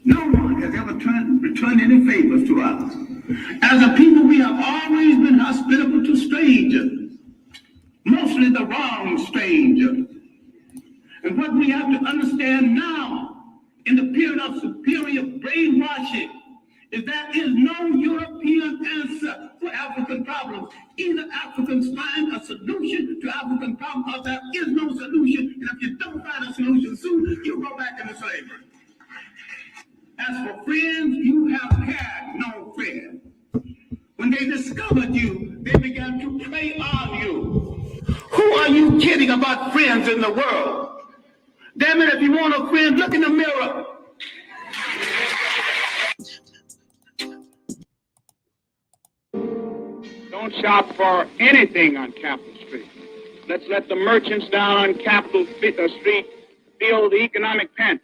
No one has ever returned any favors to us. As a people, we have always been hospitable to strangers, mostly the wrong strangers. And what we have to understand now, in the period of superior brainwashing, is there is no European answer for African problems. Either Africans find a solution to African problems, or there is no solution. And if you don't find a solution soon, you go back into slavery. As for friends, you have had no friends. When they discovered you, they began to prey on you. Who are you kidding about friends in the world? Damn it, if you want a friend, look in the mirror. Don't shop for anything on Capitol Street. Let's let the merchants down on Capitol Street feel the economic pinch.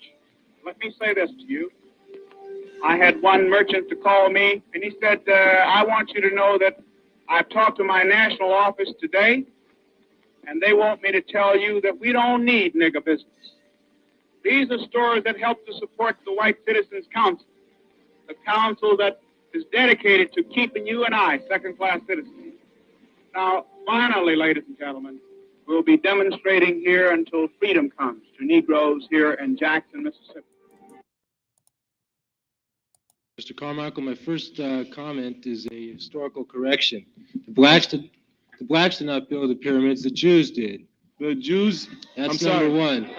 Let me say this to you. I had one merchant to call me, and he said, I want you to know that I've talked to my national office today, and they want me to tell you that we don't need nigger business. These are stores that help to support the White Citizens Council, the council that is dedicated to keeping you and I second-class citizens. Now, finally, ladies and gentlemen, we'll be demonstrating here until freedom comes to Negroes here in Jackson, Mississippi. Mr. Carmichael, my first comment is a historical correction. The blacks did not build the pyramids, the Jews did. The Jews? That's number one.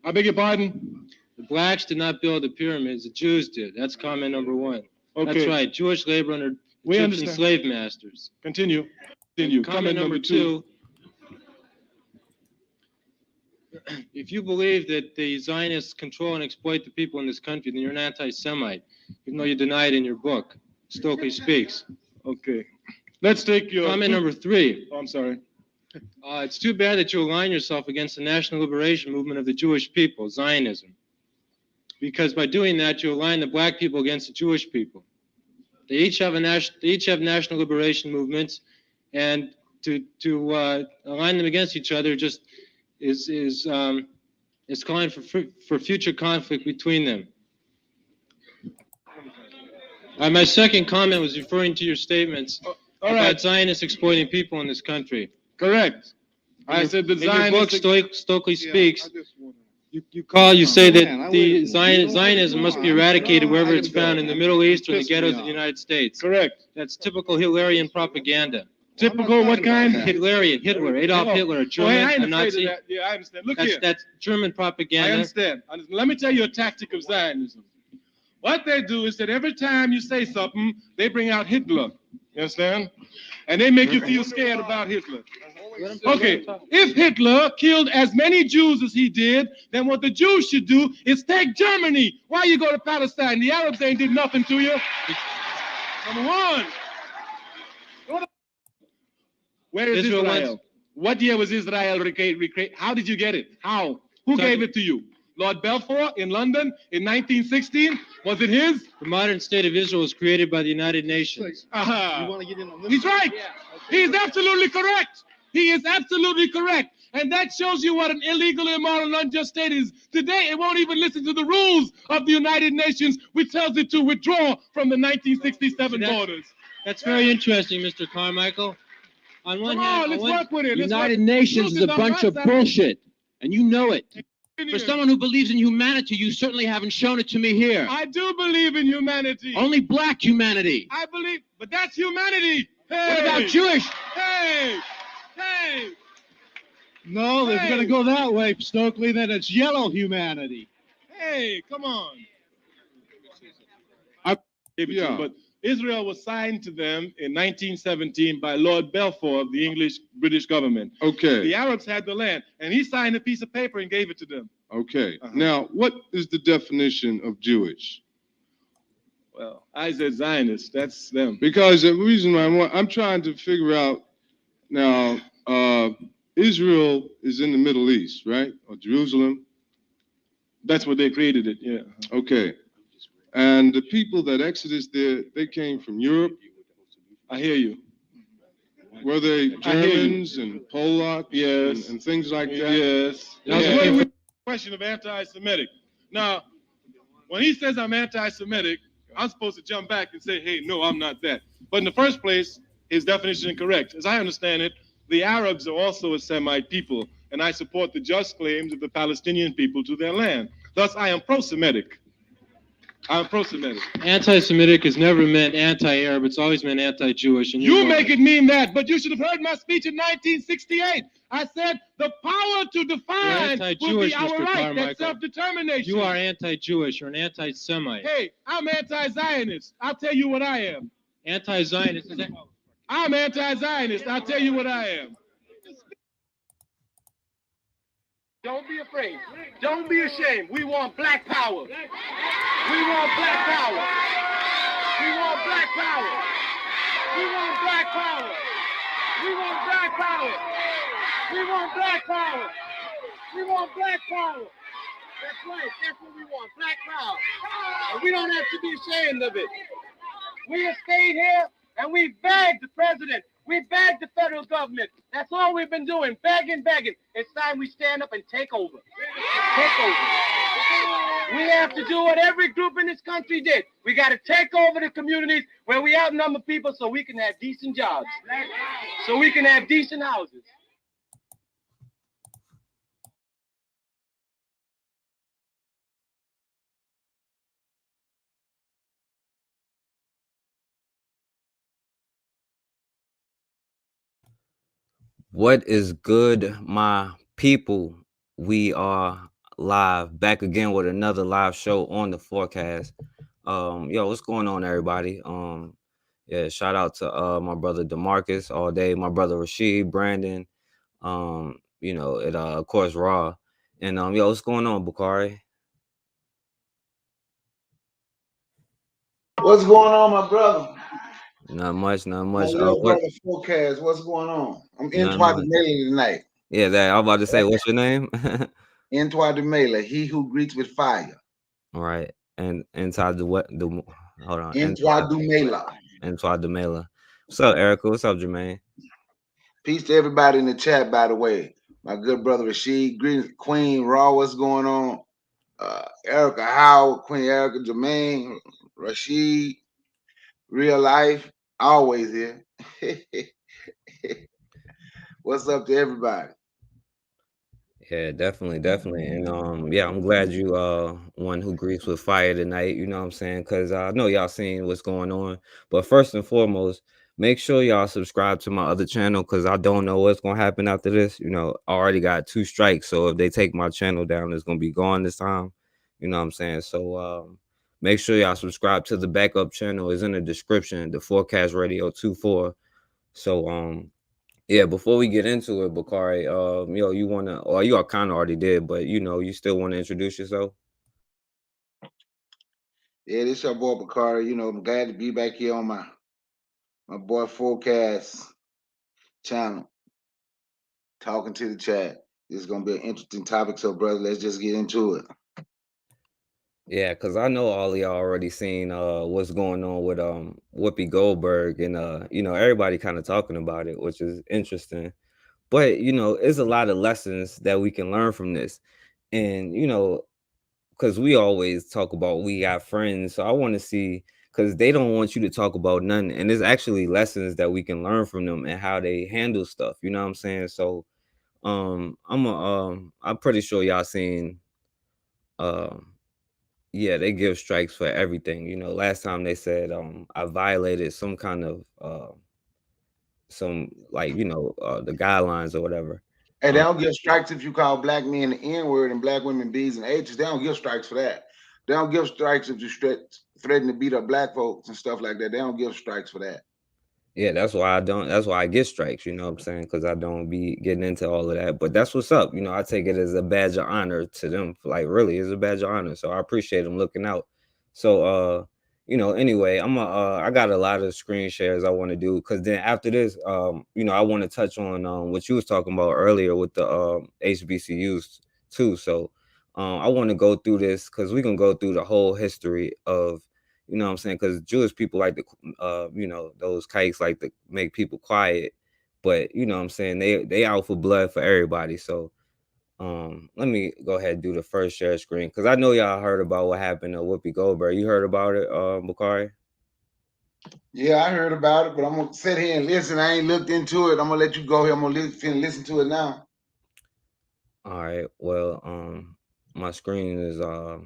I beg your pardon? The blacks did not build the pyramids, the Jews did. That's comment number one. Okay. That's right, Jewish labor under Egyptian slave masters. Continue. Comment number two. If you believe that the Zionists control and exploit the people in this country, then you're an anti-Semite, even though you deny it in your book. Stokely Speaks. Okay. Let's take your... Comment number three. Oh, I'm sorry. It's too bad that you align yourself against the national liberation movement of the Jewish people, Zionism. Because by doing that, you align the black people against the Jewish people. They each have national liberation movements, and to align them against each other just is calling for future conflict between them. My second comment was referring to your statements about Zionists exploiting people in this country. Correct. I said the Zionists... In your book, Stokely Speaks, you say that the Zionism must be eradicated wherever it's found in the Middle East or in the ghettos of the United States. Correct. That's typical Hitlerian propaganda. Typical what kind? Hitlerian, Hitler, Adolf Hitler, a German, a Nazi. Yeah, I understand. Look here. That's German propaganda. I understand. Let me tell you a tactic of Zionism. What they do is that every time you say something, they bring out Hitler. You understand? And they make you feel scared about Hitler. Okay, if Hitler killed as many Jews as he did, then what the Jews should do is take Germany. Why you go to Palestine? The Arabs ain't did nothing to you. Number one. Where is Israel? What year was Israel recreated? How did you get it? How? Who gave it to you? Lord Balfour in London in 1916? Was it his? The modern state of Israel was created by the United Nations. You want to get in on this? He's right. He is absolutely correct. He is absolutely correct. And that shows you what an illegal, immoral, and unjust state is. Today, it won't even listen to the rules of the United Nations, which tells it to withdraw from the 1967 borders. That's very interesting, Mr. Carmichael. On one hand, let's work with it. United Nations is a bunch of bullshit, and you know it. For someone who believes in humanity, you certainly haven't shown it to me here. I do believe in humanity. Only black humanity. I believe, but that's humanity. Hey. What about Jewish? Hey, hey. No, if you're going to go that way, Stokely, then it's yellow humanity. Hey, come on. But Israel was signed to them in 1917 by Lord Balfour of the British government. Okay. The Arabs had the land, and he signed a piece of paper and gave it to them. Okay. Now, what is the definition of Jewish? Well, I said Zionist. That's them. Because the reason I'm trying to figure out now, Israel is in the Middle East, right? Or Jerusalem? That's what they created it, yeah. Okay. And the people that exodus there, they came from Europe. I hear you. Were they I hear you. Germans and Polacks Yes. and things like that? Yes. That was Yeah. a What people- we question of anti-Semitic. Now, when he says I'm anti-Semitic, I'm supposed to jump back and say, hey, no, I'm not that. But in the first place, his definition is incorrect. As I understand it, the Arabs are also a Semite people, and I support the just claims of the Palestinian people to their land. Thus, I am pro-Semitic. I'm pro-Semitic. Anti-Semitic has never meant anti-Arab. It's always meant anti-Jewish. And You know make it mean that, but you should have heard my speech in 1968. I said the power to define will anti-Jewish, be our Mr. right, Carmichael. that's self-determination. You are anti-Jewish. You're an anti-Semite. Hey, I'm anti-Zionist. I'll tell you what I am. Anti-Zionist. I'm anti-Zionist. I'll tell you what I am. Don't be afraid. Don't be ashamed. We want black power. We want black power. We want black power. We want black power. We want black power. We want black power. We want black power. That's right. That's what we want. Black power. And we don't have to be ashamed of it. We have stayed here and we begged the president. We begged the federal government. That's all we've been doing. Begging. It's time we stand up and take over. Take over. We have to do what every group in this country did. We got to take over the communities where we outnumber people so we can have decent jobs. So we can have decent houses. What is good, my people? We are live, back again with another live show on the forecast. Yo, what's going on, everybody? Yeah, shout out to my brother DeMarcus all day, my brother Rashid, Brandon, of course Raw. And yo, what's going on, Bakari? What's going on, my brother? Not much. My little brother forecast. What's going on? I'm Antoine de Mela tonight. Yeah, that I was about to say, what's your name? Antoine de Mela, he who greets with fire. All right. And inside the what? The hold on. Antoine de Mela. Antoine de Mela. What's up, Erica? What's up, Jermaine? Peace to everybody in the chat, by the way. My good brother Rashid, greetings, Queen Raw. What's going on? Erica Howard, Queen Erica, Jermaine, Rashid, Real Life, always here. What's up to everybody? Yeah, definitely. And yeah, I'm glad you one who greets with fire tonight, you know what I'm saying? Because I know y'all seeing what's going on. But first and foremost, make sure y'all subscribe to my other channel because I don't know what's gonna happen after this. You know, I already got 2 strikes. So if they take my channel down, it's gonna be gone this time. You know what I'm saying? So make sure y'all subscribe to the backup channel, is in the description, the Forecast Radio 24. So yeah, before we get into it, Bakari, you wanna, or you all kind of already did, but you still want to introduce yourself? Yeah, this your boy Bakari. I'm glad to be back here on my boy Forecast channel, talking to the chat. This is gonna be an interesting topic, so brother, let's just get into it. Yeah, because I know all of y'all already seen what's going on with Whoopi Goldberg, and everybody kind of talking about it, which is interesting. But it's a lot of lessons that we can learn from this. And because we always talk about we got friends, so I want to see, because they don't want you to talk about nothing, and there's actually lessons that we can learn from them and how they handle stuff, you know what I'm saying? So I'm pretty sure y'all seen yeah, they give strikes for everything. Last time they said I violated some kind of some, like, the guidelines or whatever. Hey, they don't give strikes if you call black men the N-word and black women B's and H's. They don't give strikes for that. They don't give strikes if you threaten to beat up black folks and stuff like that. They don't give strikes for that. Yeah, that's why I get strikes, you know what I'm saying? Because I don't be getting into all of that. But that's what's up. I take it as a badge of honor to them. Like, really, it's a badge of honor. So I appreciate them looking out. So anyway, I got a lot of screen shares I want to do, because then after this, I want to touch on what you was talking about earlier with the HBCUs too. So I want to go through this, because we can go through the whole history of, you know what I'm saying? Because Jewish people like to, those kikes like to make people quiet. but you know what I'm saying, they out for blood for everybody. So let me go ahead and do the first share screen, because I know y'all heard about what happened to Whoopi Goldberg. You heard about it, Bakari? Yeah, I heard about it, but I'm gonna sit here and listen. I ain't looked into it. I'm gonna let you go here. I'm gonna listen to it now. All right. Well, my screen is well,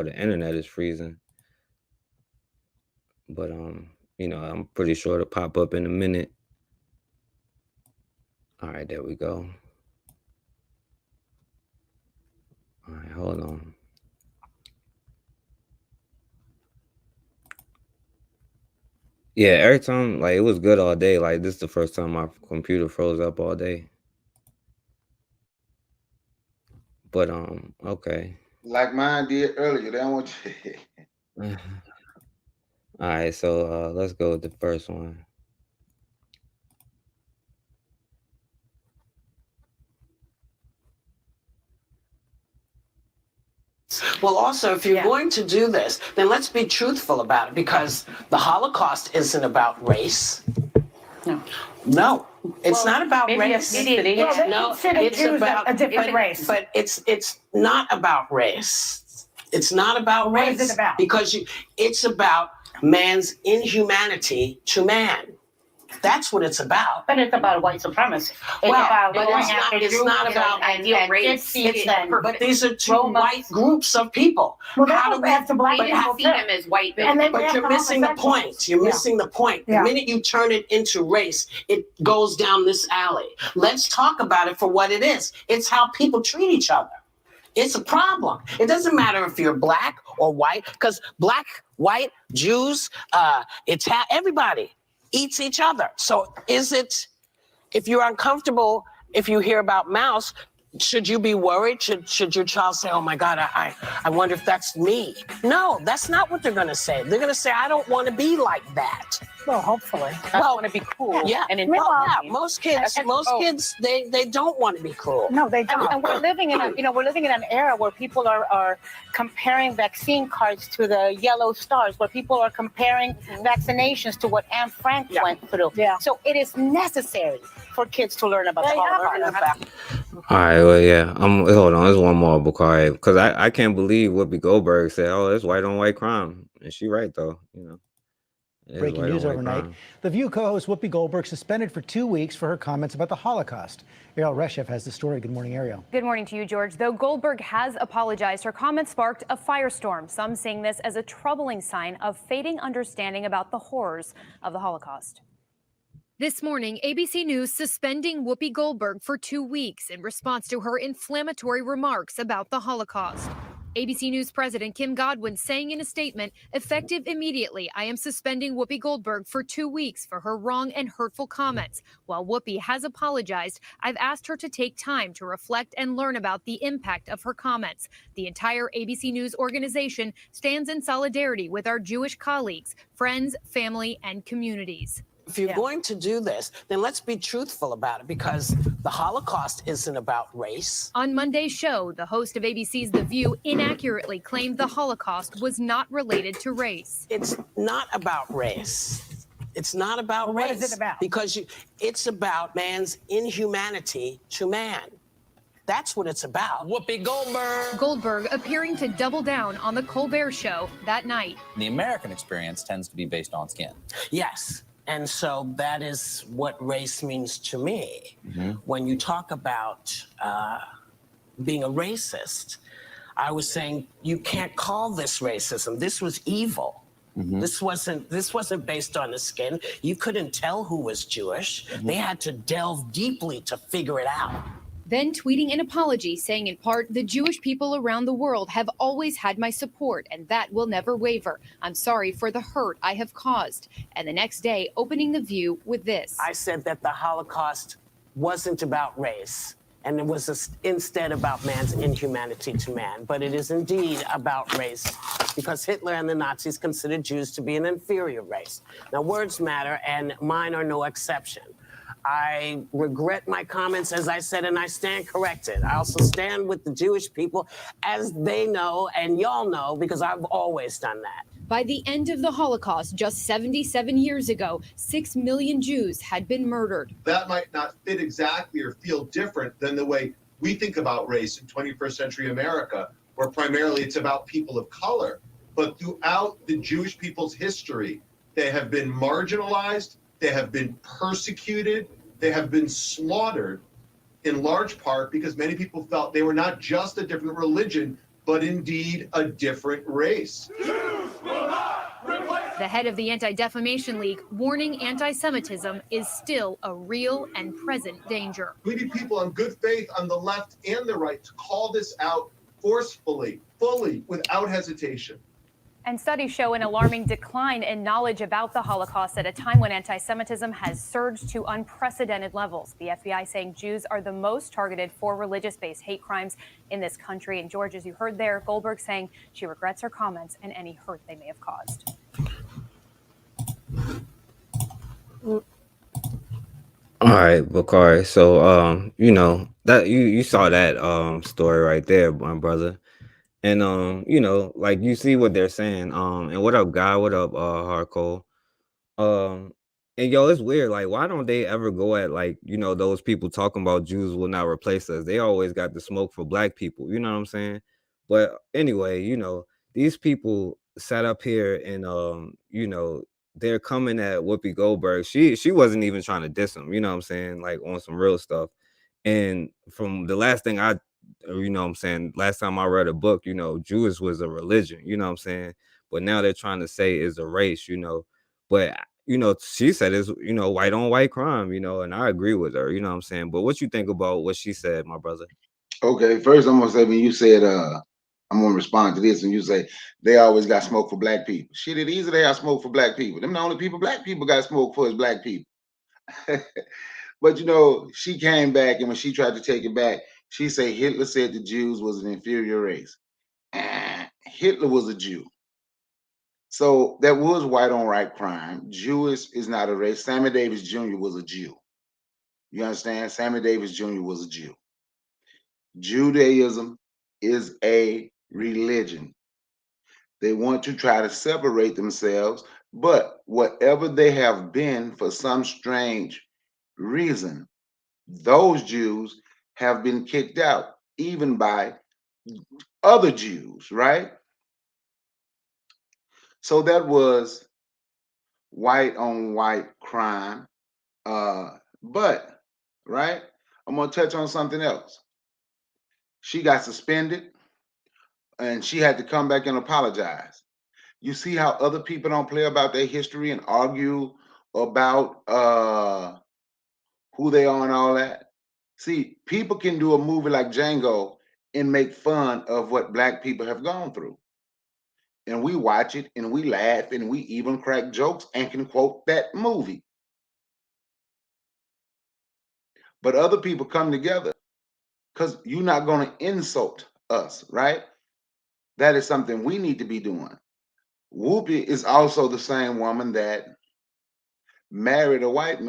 the internet is freezing, but you know, I'm pretty sure it'll pop up in a minute. All right, there we go. All right, hold on. Yeah, every time, like, it was good all day. Like, this is the first time my computer froze up all day. But okay. Like mine did earlier. They don't want you. All right, so let's go with the first one. Well, also, if you're going to do this, then let's be truthful about it, because the Holocaust isn't about race. No, it's not about race. It's about a different race. But it's not about race. It's not about race. What is it about? Because it's about man's inhumanity to man. That's what it's about. But it's about white supremacy. It's Well, about but going it's not- after it's groups not about and ideal race. But these are two white groups of people. Well, How that do was after black but people how- too. as white And then But you're missing the point. You're missing the point. The Yeah. minute you turn it into race, it goes down this alley. Let's talk about it for what it is. It's how people treat each other. It's a problem. It doesn't matter if you're black or white, because black, white, Jews, everybody eats each other. So is it, if you're uncomfortable, if you hear about mouse, should you be worried? Should your child say, oh my God, I wonder if that's me? No, that's not what they're gonna say. They're gonna say, I don't wanna be like that. Well, hopefully. I want to be cool. Yeah, And most kids, they don't want to be cruel. No, they don't. And we're living in we're living in an era where people are comparing vaccine cards to the yellow stars, where people are comparing vaccinations to what Anne Frank went through. Yeah. So it is necessary for kids to learn about the Holocaust. All right, well, yeah. Hold on, there's one more, Bakari, because I can't believe Whoopi Goldberg said, "Oh, it's white on white crime," and she right though, you know. Breaking news overnight. The View co-host Whoopi Goldberg suspended for 2 weeks for her comments about the Holocaust. Ariel Reshev has the story. Good morning, Ariel. Good morning to you, George. Though Goldberg has apologized, her comments sparked a firestorm, some seeing this as a troubling sign of fading understanding about the horrors of the Holocaust. This morning, ABC News suspending Whoopi Goldberg for 2 weeks in response to her inflammatory remarks about the Holocaust. ABC News President Kim Godwin saying in a statement, effective immediately, I am suspending Whoopi Goldberg for 2 weeks for her wrong and hurtful comments. While Whoopi has apologized, I've asked her to take time to reflect and learn about the impact of her comments. The entire ABC News organization stands in solidarity with our Jewish colleagues, friends, family, and communities. If you're going to do this, then let's be truthful about it, because the Holocaust isn't about race. On Monday's show, the host of ABC's The View inaccurately claimed the Holocaust was not related to race. It's not about race. It's not about race. What is it about? Because it's about man's inhumanity to man. That's what it's about. Whoopi Goldberg. Goldberg appearing to double down on the Colbert Show that night. The American experience tends to be based on skin. Yes. And so that is what race means to me. When you talk about being a racist, I was saying you can't call this racism. This was evil. This wasn't based on the skin. You couldn't tell who was Jewish. They had to delve deeply to figure it out. Then tweeting an apology saying in part, the Jewish people around the world have always had my support and that will never waver. I'm sorry for the hurt I have caused. And the next day, opening The View with this. I said that the Holocaust wasn't about race, and it was instead about man's inhumanity to man. But it is indeed about race, because Hitler and the Nazis considered Jews to be an inferior race. Now, words matter, and mine are no exception. I regret my comments, as I said, and I stand corrected. I also stand with the Jewish people, as they know and y'all know, because I've always done that. By the end of the Holocaust, just 77 years ago, 6 million Jews had been murdered. That might not fit exactly or feel different than the way we think about race in 21st century America, where primarily it's about people of color. But throughout the Jewish people's history, they have been marginalized, they have been persecuted, they have been slaughtered, in large part because many people felt they were not just a different religion, but indeed a different race. The head of the Anti-Defamation League warning anti-Semitism is still a real and present danger. We need people on good faith on the left and the right to call this out forcefully, fully, without hesitation. And studies show an alarming decline in knowledge about the Holocaust at a time when anti-Semitism has surged to unprecedented levels. The FBI saying Jews are the most targeted for religious-based hate crimes in this country. And George, as you heard there, Goldberg saying she regrets her comments and any hurt they may have caused. All right, Bakari. So, you know, that you saw that story right there, my brother. And you know, like you see what they're saying. And what up, guy? What up, Hardcore? Um, and yo, it's weird. Like, why don't they ever go at, like, you know, those people talking about Jews will not replace us? They always got the smoke for black people. You know what I'm saying? But anyway, you know, these people sat up here and you know, they're coming at Whoopi Goldberg. She wasn't even trying to diss him. You know what I'm saying? Like on some real stuff. And from the last thing you know what I'm saying, last time I read a book, you know, Jewish was a religion. You know what I'm saying? But now they're trying to say is a race. You know, but you know, she said it's, you know, white on white crime, you know, and I agree with her, you know what I'm saying? But what you think about what she said, my brother? Okay, first I'm gonna say when you said I'm gonna respond to this and you say they always got smoke for black people. Shit, it easy they got smoke for black people. Them the only people black people got smoke for is black people. But you know, she came back and when she tried to take it back, she said Hitler said the Jews was an inferior race. Hitler was a Jew. So that was white on white crime. Jewish is not a race. Sammy Davis Jr. was a Jew. You understand? Sammy Davis Jr. was a Jew. Judaism is a religion. They want to try to separate themselves, but whatever they have been for some strange reason, those Jews have been kicked out, even by other Jews, right? So that was white on white crime. But, right, I'm going to touch on something else. She got suspended and she had to come back and apologize. You see how other people don't play about their history and argue about who they are and all that? See, people can do a movie like Django and make fun of what black people have gone through. And we watch it and we laugh and we even crack jokes and can quote that movie. But other people come together because you're not going to insult us, right? That is something we need to be doing. Whoopi is also the same woman that married a white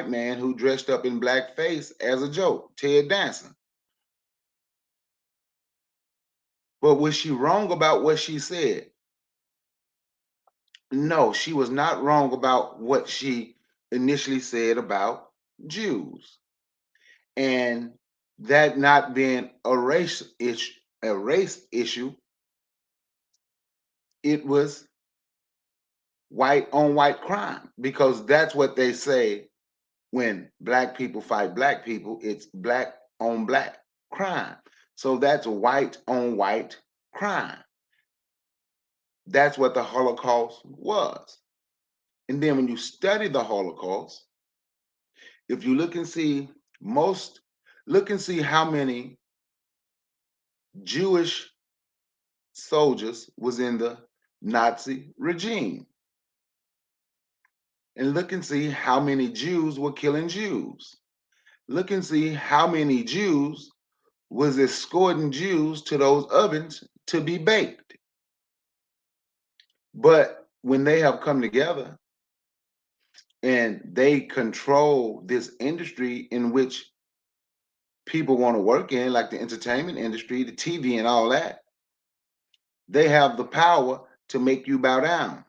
man who dressed up in blackface as a joke, Ted Danson. But was she wrong about what she said? No, she was not wrong about what she initially said about Jews. And that not being a race issue, it was white on white crime, because that's what they say when black people fight black people, it's black on black crime. So that's white on white crime. That's what the Holocaust was. And then when you study the Holocaust, if you look and see how many Jewish soldiers was in the Nazi regime. And look and see how many Jews were killing Jews. Look and see how many Jews was escorting Jews to those ovens to be baked. But when they have come together and they control this industry in which people want to work in, like the entertainment industry, the TV and all that, they have the power to make you bow down.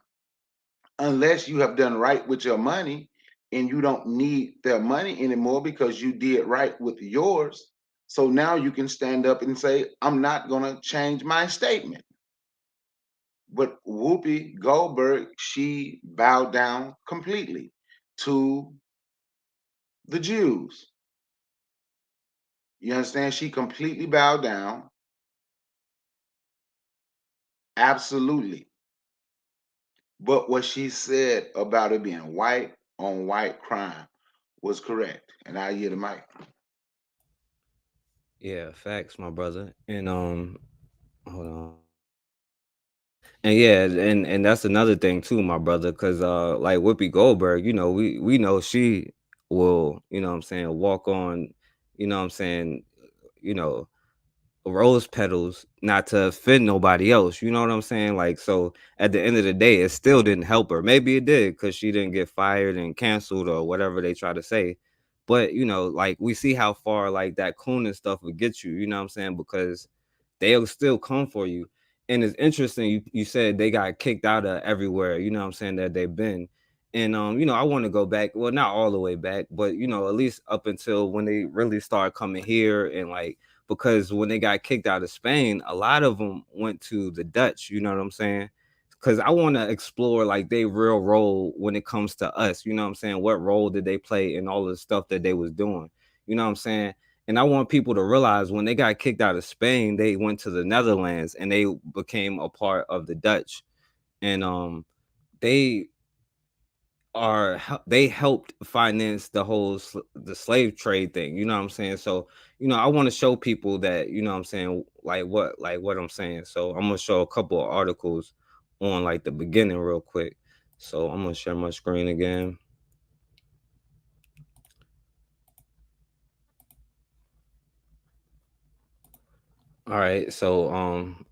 Unless you have done right with your money and you don't need their money anymore because you did right with yours. So now you can stand up and say, I'm not going to change my statement. But Whoopi Goldberg, she bowed down completely to the Jews. You understand? She completely bowed down. Absolutely. But what she said about it being white on white crime was correct. And I yield the mic. Yeah, facts, my brother. And hold on. And yeah, and that's another thing too, my brother, because like Whoopi Goldberg, we know she will, what I'm saying, walk on, what I'm saying, you know, rose petals not to offend nobody else. You know what I'm saying? Like, so at the end of the day, it still didn't help her. Maybe it did because she didn't get fired and canceled or whatever they try to say. But like we see how far like that coon and stuff would get you, you know what I'm saying? Because they'll still come for you. And it's interesting, you said they got kicked out of everywhere, you know what I'm saying, that they've been. And I want to go back, well, not all the way back, but at least up until when they really started coming here. And like, because when they got kicked out of Spain, a lot of them went to the Dutch, you know what I'm saying? Because I want to explore like their real role when it comes to us, you know what I'm saying? What role did they play in all the stuff that they was doing? You know what I'm saying? And I want people to realize when they got kicked out of Spain, they went to the Netherlands and they became a part of the Dutch. And they they helped finance the whole the slave trade thing, you know what I'm saying? So I want to show people that, you know what I'm saying, like what I'm saying. So I'm gonna show a couple of articles on like the beginning real quick. So I'm gonna share my screen again. All right, so I'm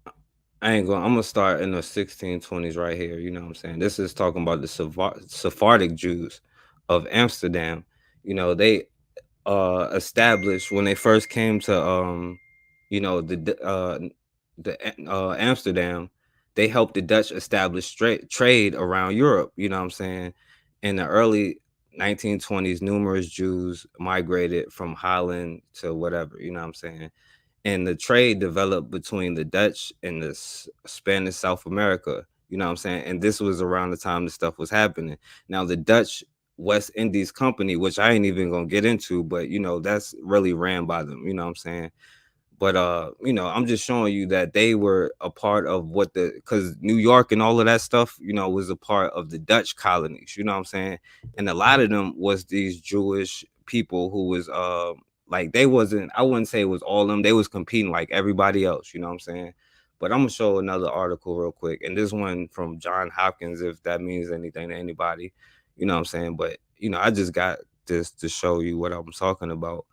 gonna start in the 1620s right here. You know what I'm saying? This is talking about the Sephardic Jews of Amsterdam. They established when they first came to the Amsterdam. They helped the Dutch establish trade around Europe. You know what I'm saying? In the early 1920s, numerous Jews migrated from Holland to whatever. You know what I'm saying? And the trade developed between the Dutch and the Spanish South America. You know what I'm saying? And this was around the time this stuff was happening. Now, the Dutch West Indies Company, which I ain't even gonna get into, but that's really ran by them. You know what I'm saying? But I'm just showing you that they were a part of because New York and all of that stuff, was a part of the Dutch colonies, you know what I'm saying? And a lot of them was these Jewish people who was like I wouldn't say it was all of them, they was competing like everybody else, you know what I'm saying? But I'm gonna show another article real quick, and this one from John Hopkins, if that means anything to anybody, you know what I'm saying? But I just got this to show you what I'm talking about.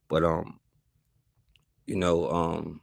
But you know,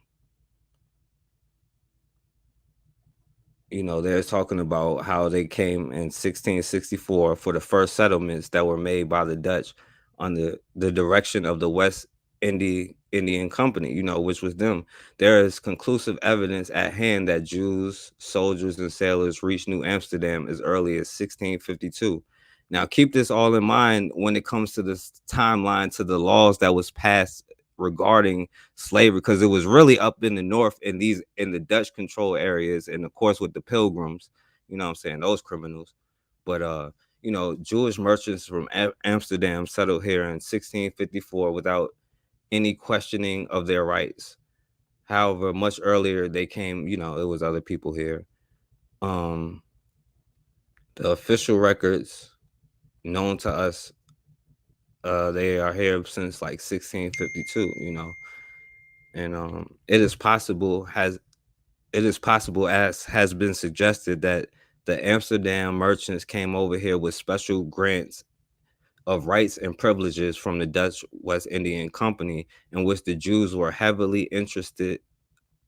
they're talking about how they came in 1664 for the first settlements that were made by the Dutch under the direction of the West Indian Company, which was them. There is conclusive evidence at hand that Jews, soldiers, and sailors reached New Amsterdam as early as 1652. Now, keep this all in mind when it comes to this timeline to the laws that was passed regarding slavery, because it was really up in the north in the Dutch control areas, and of course with the pilgrims, you know what I'm saying, those criminals. But Jewish merchants from Amsterdam settled here in 1654 without any questioning of their rights. However, much earlier they came, it was other people here. The official records known to us, they are here since like 1652, and it is possible, as has been suggested, that the Amsterdam merchants came over here with special grants of rights and privileges from the Dutch West Indian Company, in which the Jews were heavily interested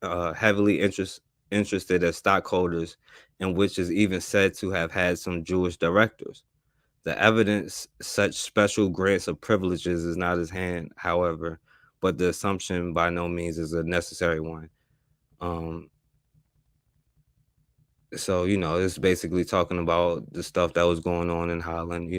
as stockholders, and which is even said to have had some Jewish directors. The evidence such special grants of privileges is not at hand, however, but the assumption by no means is a necessary one. So, it's basically talking about the stuff that was going on in Holland,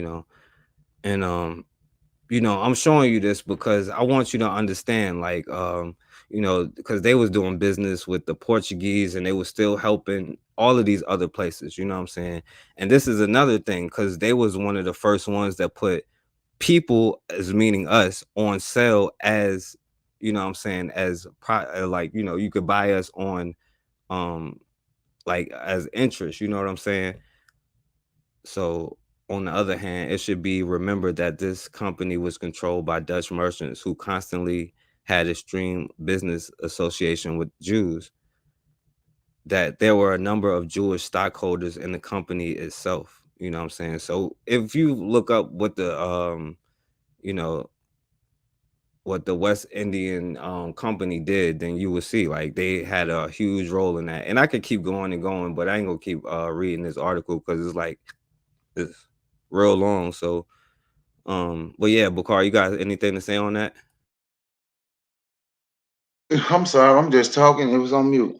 and I'm showing you this because I want you to understand, like, because they was doing business with the Portuguese and they was still helping all of these other places, you know what I'm saying? And this is another thing, because they was one of the first ones that put people, as meaning us, on sale as, you know what I'm saying, as like, you could buy us on um like as interest, you know what I'm saying? So, on the other hand, it should be remembered that this company was controlled by Dutch merchants who constantly had extreme business association with Jews, that there were a number of Jewish stockholders in the company itself. You know what I'm saying? So if you look up you know, what the West Indian company did, then you will see like they had a huge role in that. And I could keep going and going, but I ain't gonna keep reading this article because it's real long. So but yeah, Bakar, you got anything to say on that? I'm sorry, I'm just talking. It was on mute.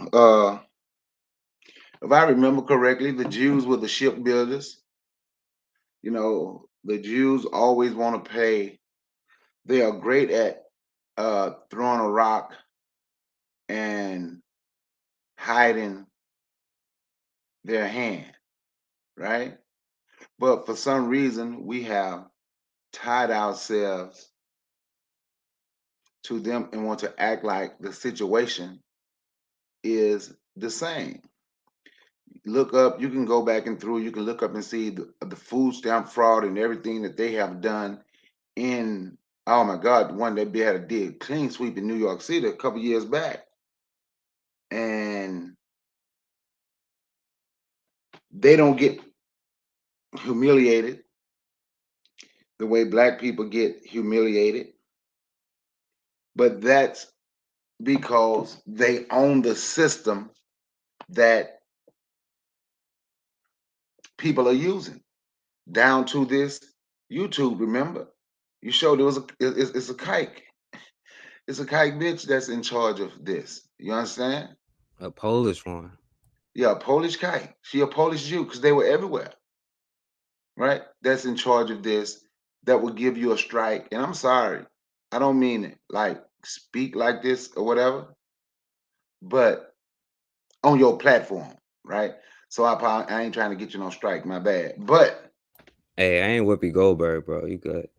If I remember correctly, the Jews were the shipbuilders. The Jews always want to pay. They are great at throwing a rock and hiding their hand, right? But for some reason, we have tied ourselves to them and want to act like the situation is the same. Look up, you can go back and through, you can look up and see the food stamp fraud and everything that they have done in, oh my God, one that they had a did clean sweep in New York City a couple years back. And they don't get humiliated the way black people get humiliated. But that's because they own the system that people are using. Down to this YouTube, remember? You showed there was it's a kike. It's a kike bitch that's in charge of this. You understand? A Polish one. Yeah, a Polish kike. She a Polish Jew because they were everywhere, right? That's in charge of this. That will give you a strike. And I'm sorry, I don't mean it like speak like this or whatever, but on your platform, right? So I ain't trying to get you no strike, my bad. But Hey, I ain't Whoopi Goldberg, bro. You good?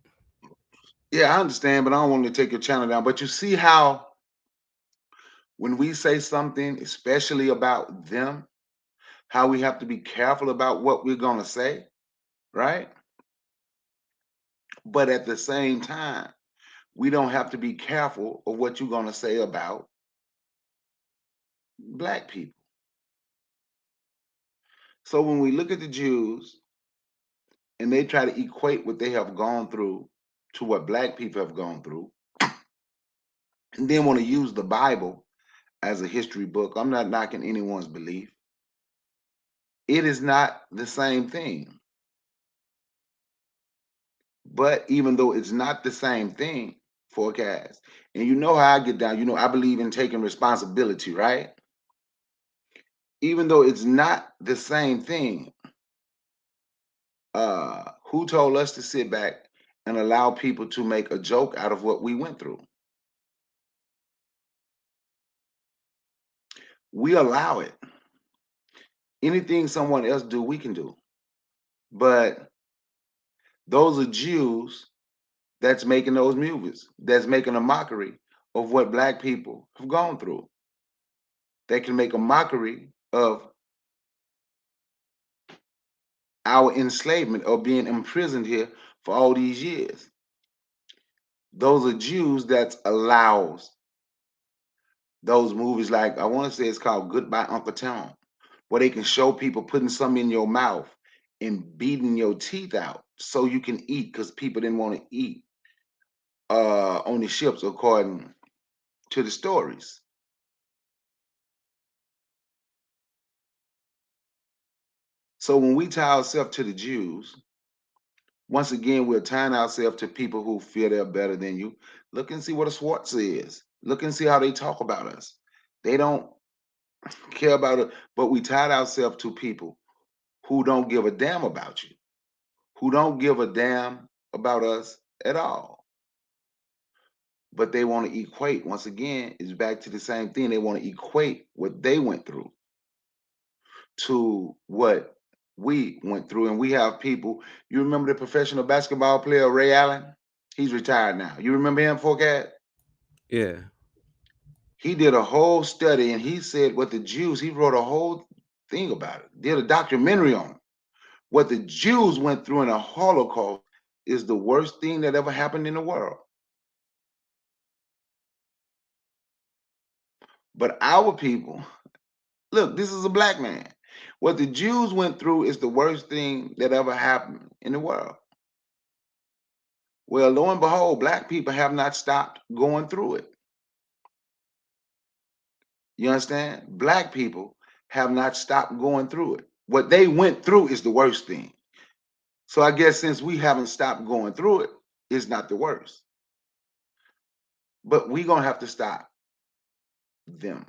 yeah, I understand, but I don't want to take your channel down. But you see how when we say something, especially about them, how we have to be careful about what we're going to say, right? But at the same time, we don't have to be careful of what you're going to say about black people. So when we look at the Jews and they try to equate what they have gone through to what black people have gone through, and then want to use the Bible as a history book, I'm not knocking anyone's belief. It is not the same thing. But even though it's not the same thing, forecast, and you know how I get down, I believe in taking responsibility, right? Even though it's not the same thing, who told us to sit back and allow people to make a joke out of what we went through? We allow it. Anything someone else do, we can do. But those are Jews that's making those movies, that's making a mockery of what black people have gone through. They can make a mockery of our enslavement or being imprisoned here for all these years. Those are Jews that allows those movies, like I want to say it's called Goodbye Uncle Tom, where they can show people putting something in your mouth and beating your teeth out so you can eat because people didn't want to eat on the ships according to the stories. So when we tie ourselves to the Jews, once again, we're tying ourselves to people who feel they're better than you. Look and see what a Swartz is. Look and see how they talk about us. They don't care about it, but we tied ourselves to people who don't give a damn about you, who don't give a damn about us at all. But they want to equate, once again, it's back to the same thing. They want to equate what they went through to what we went through. And we have people, you remember the professional basketball player, Ray Allen? He's retired now. You remember him, Forecast? Yeah. He did a whole study and he said what the Jews, he wrote a whole thing about it, did a documentary on it. What the Jews went through in the Holocaust is the worst thing that ever happened in the world. But our people, look, this is a black man. What the Jews went through is the worst thing that ever happened in the world. Well, lo and behold, black people have not stopped going through it. You understand? Black people have not stopped going through it. What they went through is the worst thing. So I guess since we haven't stopped going through it, it's not the worst. But we're going to have to stop them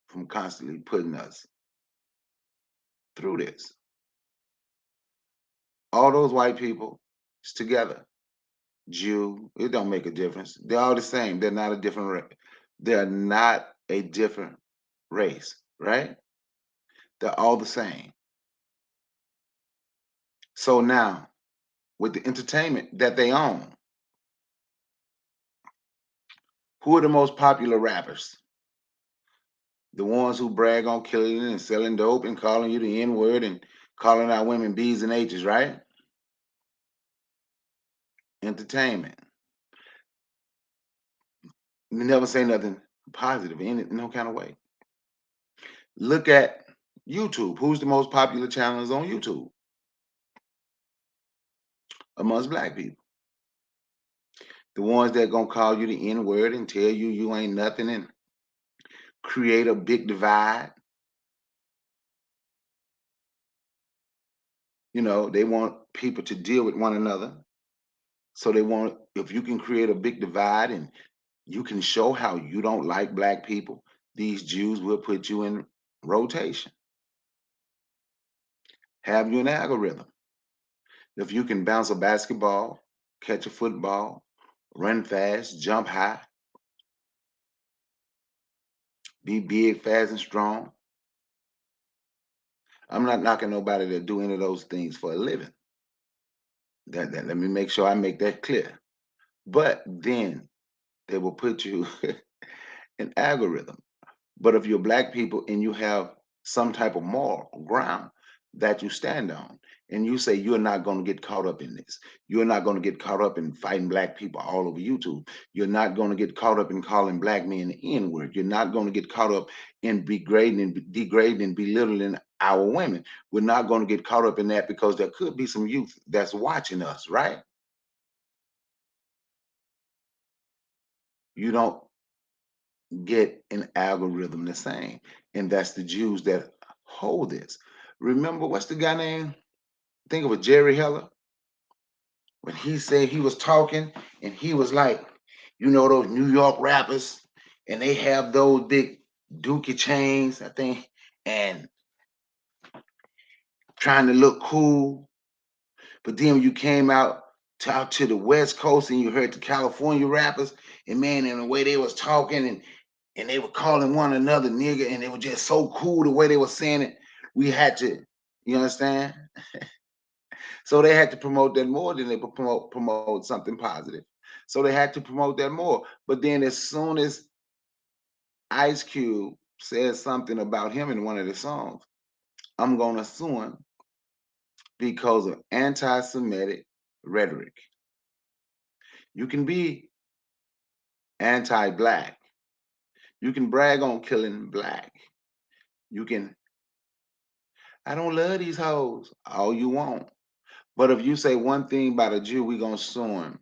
from constantly putting us through this. All those white people is together. Jew, it don't make a difference. They're all the same. They're not a different race. They're not a different race, right? They're all the same. So now, with the entertainment that they own, who are the most popular rappers? The ones who brag on killing and selling dope and calling you the N-word and calling out women B's and H's, right? Entertainment. You never say nothing positive in no kind of way. Look at YouTube. Who's the most popular channels on YouTube? Amongst black people. The ones that gonna call you the N-word and tell you you ain't nothing and create a big divide. You know, they want people to deal with one another. So they want, if you can create a big divide and you can show how you don't like black people, these Jews will put you in rotation. Have you an algorithm. If you can bounce a basketball, catch a football, run fast, jump high, be big, fast, and strong. I'm not knocking nobody that do any of those things for a living. That let me make sure I make that clear. But then they will put you an algorithm. But if you're black people and you have some type of moral ground that you stand on, and you say you're not going to get caught up in this, you're not going to get caught up in fighting black people all over YouTube, you're not going to get caught up in calling black men the N-word, you're not going to get caught up in degrading and belittling our women. We're not going to get caught up in that because there could be some youth that's watching us, right? You don't get an algorithm the same. And that's the Jews that hold this. Remember, what's the guy name? Think of a Jerry Heller. When he said he was talking and he was like, you know, those New York rappers, and they have those big dookie chains, I think, and trying to look cool. But then when you came out to the West Coast and you heard the California rappers, and man, and the way they was talking and they were calling one another nigga, and they were just so cool the way they were saying it. We had to, you understand? So they had to promote that more than they promote something positive. So they had to promote that more. But then as soon as Ice Cube says something about him in one of the songs, I'm gonna sue him because of anti-Semitic rhetoric. You can be anti-black. You can brag on killing black. You can, I don't love these hoes, all you want. But if you say one thing about a Jew, we gonna sue him.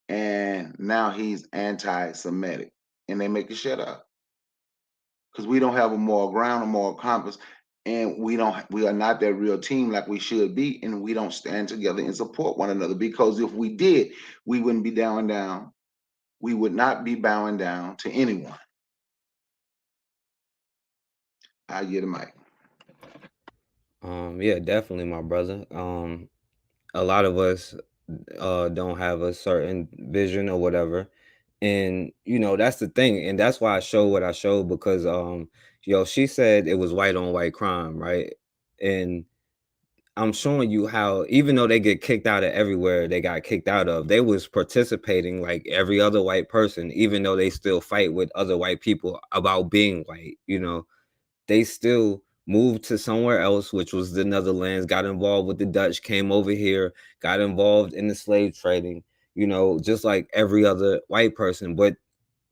And now he's anti-Semitic. And they make you shut up. Because we don't have a moral ground, a moral compass, and we are not that real team like we should be, and we don't stand together and support one another. Because if we did, we wouldn't be down. We would not be bowing down to anyone. I get a mic. Yeah, definitely, my brother. A lot of us don't have a certain vision or whatever, and that's the thing, and that's why I show what I show because she said it was white on white crime, right? And I'm showing you how even though they get kicked out of everywhere they got kicked out of, they was participating like every other white person, even though they still fight with other white people about being white. They still moved to somewhere else, which was the Netherlands, got involved with the Dutch, came over here, got involved in the slave trading, just like every other white person. But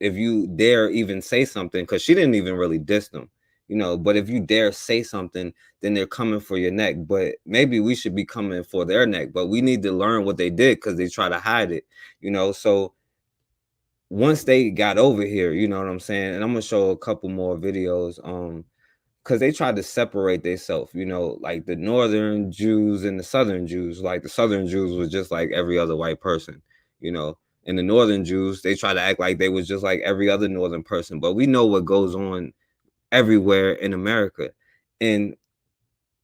if you dare even say something, because she didn't even really diss them, but if you dare say something, then they're coming for your neck. But maybe we should be coming for their neck, but we need to learn what they did because they try to hide it. So once they got over here, you know what I'm saying? And I'm gonna show a couple more videos. Because they tried to separate themselves, like the northern Jews and the southern Jews. Like the southern Jews was just like every other white person. And the northern Jews, they try to act like they was just like every other northern person. But we know what goes on everywhere in America. And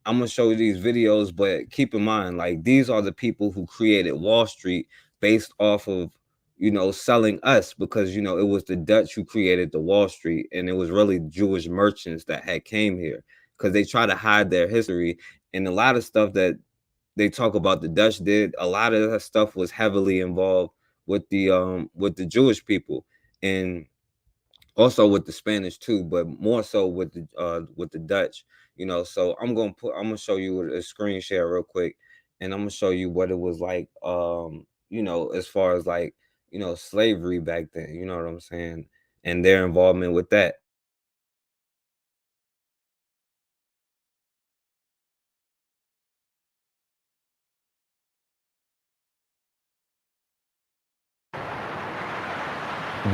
I'm gonna show you these videos, but keep in mind, like these are the people who created Wall Street based off of selling us because it was the Dutch who created the Wall Street, and it was really Jewish merchants that had came here because they try to hide their history. And a lot of stuff that they talk about the Dutch did, a lot of that stuff was heavily involved with the Jewish people. And also with the Spanish too, but more so with the Dutch. So I'm gonna show you a screen share real quick, and I'm gonna show you what it was like, as far as like, slavery back then, you know what I'm saying, and their involvement with that.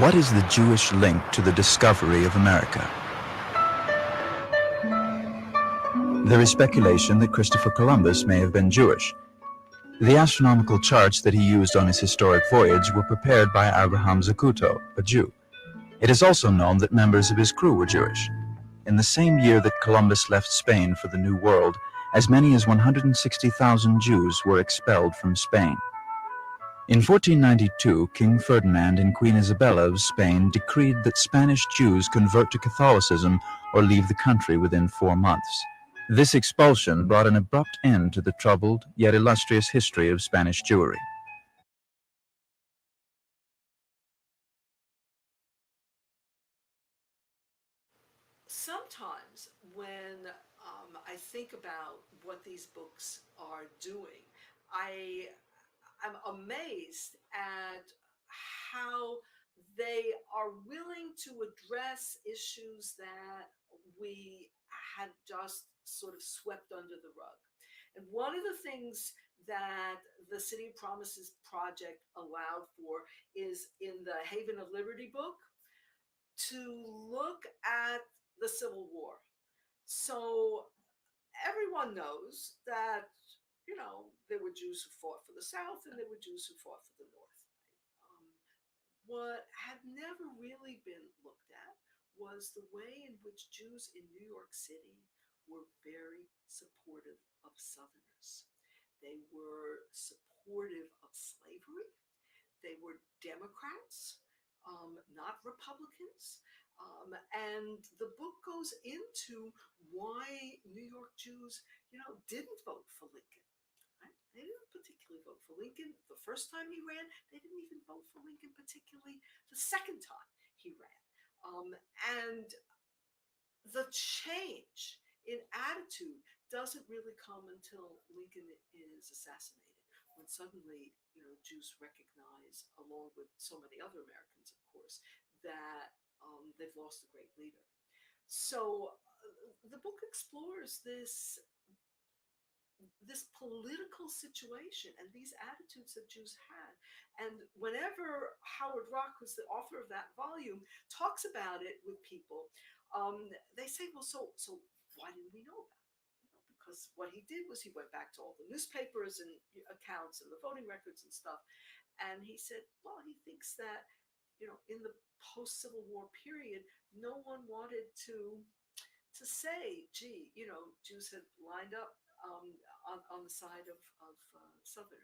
What is the Jewish link to the discovery of America? There is speculation that Christopher Columbus may have been Jewish. The astronomical charts that he used on his historic voyage were prepared by Abraham Zacuto, a Jew. It is also known that members of his crew were Jewish. In the same year that Columbus left Spain for the New World, as many as 160,000 Jews were expelled from Spain. In 1492, King Ferdinand and Queen Isabella of Spain decreed that Spanish Jews convert to Catholicism or leave the country within 4 months. This expulsion brought an abrupt end to the troubled yet illustrious history of Spanish Jewry. Sometimes when I think about what these books are doing, I'm amazed at how they are willing to address issues that we had just sort of swept under the rug. And one of the things that the City of Promises project allowed for is in the Haven of Liberty book to look at the Civil War. So everyone knows that, there were Jews who fought for the South and there were Jews who fought for the North. What had never really been looked at was the way in which Jews in New York City were very supportive of Southerners. They were supportive of slavery. They were Democrats, not Republicans. And the book goes into why New York Jews, didn't vote for Lincoln. Right? They didn't particularly vote for Lincoln the first time he ran. They didn't even vote for Lincoln particularly the second time he ran. And the change in attitude doesn't really come until Lincoln is assassinated, when suddenly, Jews recognize, along with so many other Americans, of course, that they've lost a great leader. So the book explores this political situation and these attitudes that Jews had. And whenever Howard Rock, who's the author of that volume, talks about it with people, they say, well, so why didn't we know about it? Because what he did was he went back to all the newspapers and accounts and the voting records and stuff. And he said, well, he thinks that, in the post-Civil War period, no one wanted to to say, gee, Jews had lined up on the side of Southerners.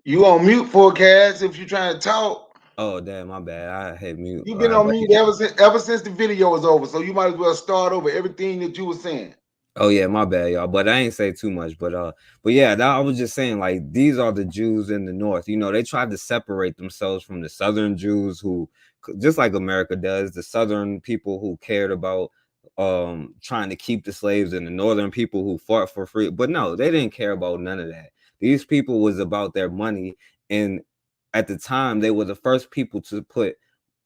You on mute, forecast, if you're trying to talk. Oh damn, my bad. I hit mute. You've been on But mute ever since the video was over, so you might as well start over everything that you were saying. oh yeah, my bad, y'all. But I ain't say too much. But yeah, I was just saying, like, these are the Jews in the North. You know, they tried to separate themselves from the Southern Jews, who, just like America does, the Southern people who cared about trying to keep the slaves, and the Northern people who fought for free. But no, they didn't care about none of that. These people was about their money, and at the time, they were the first people to put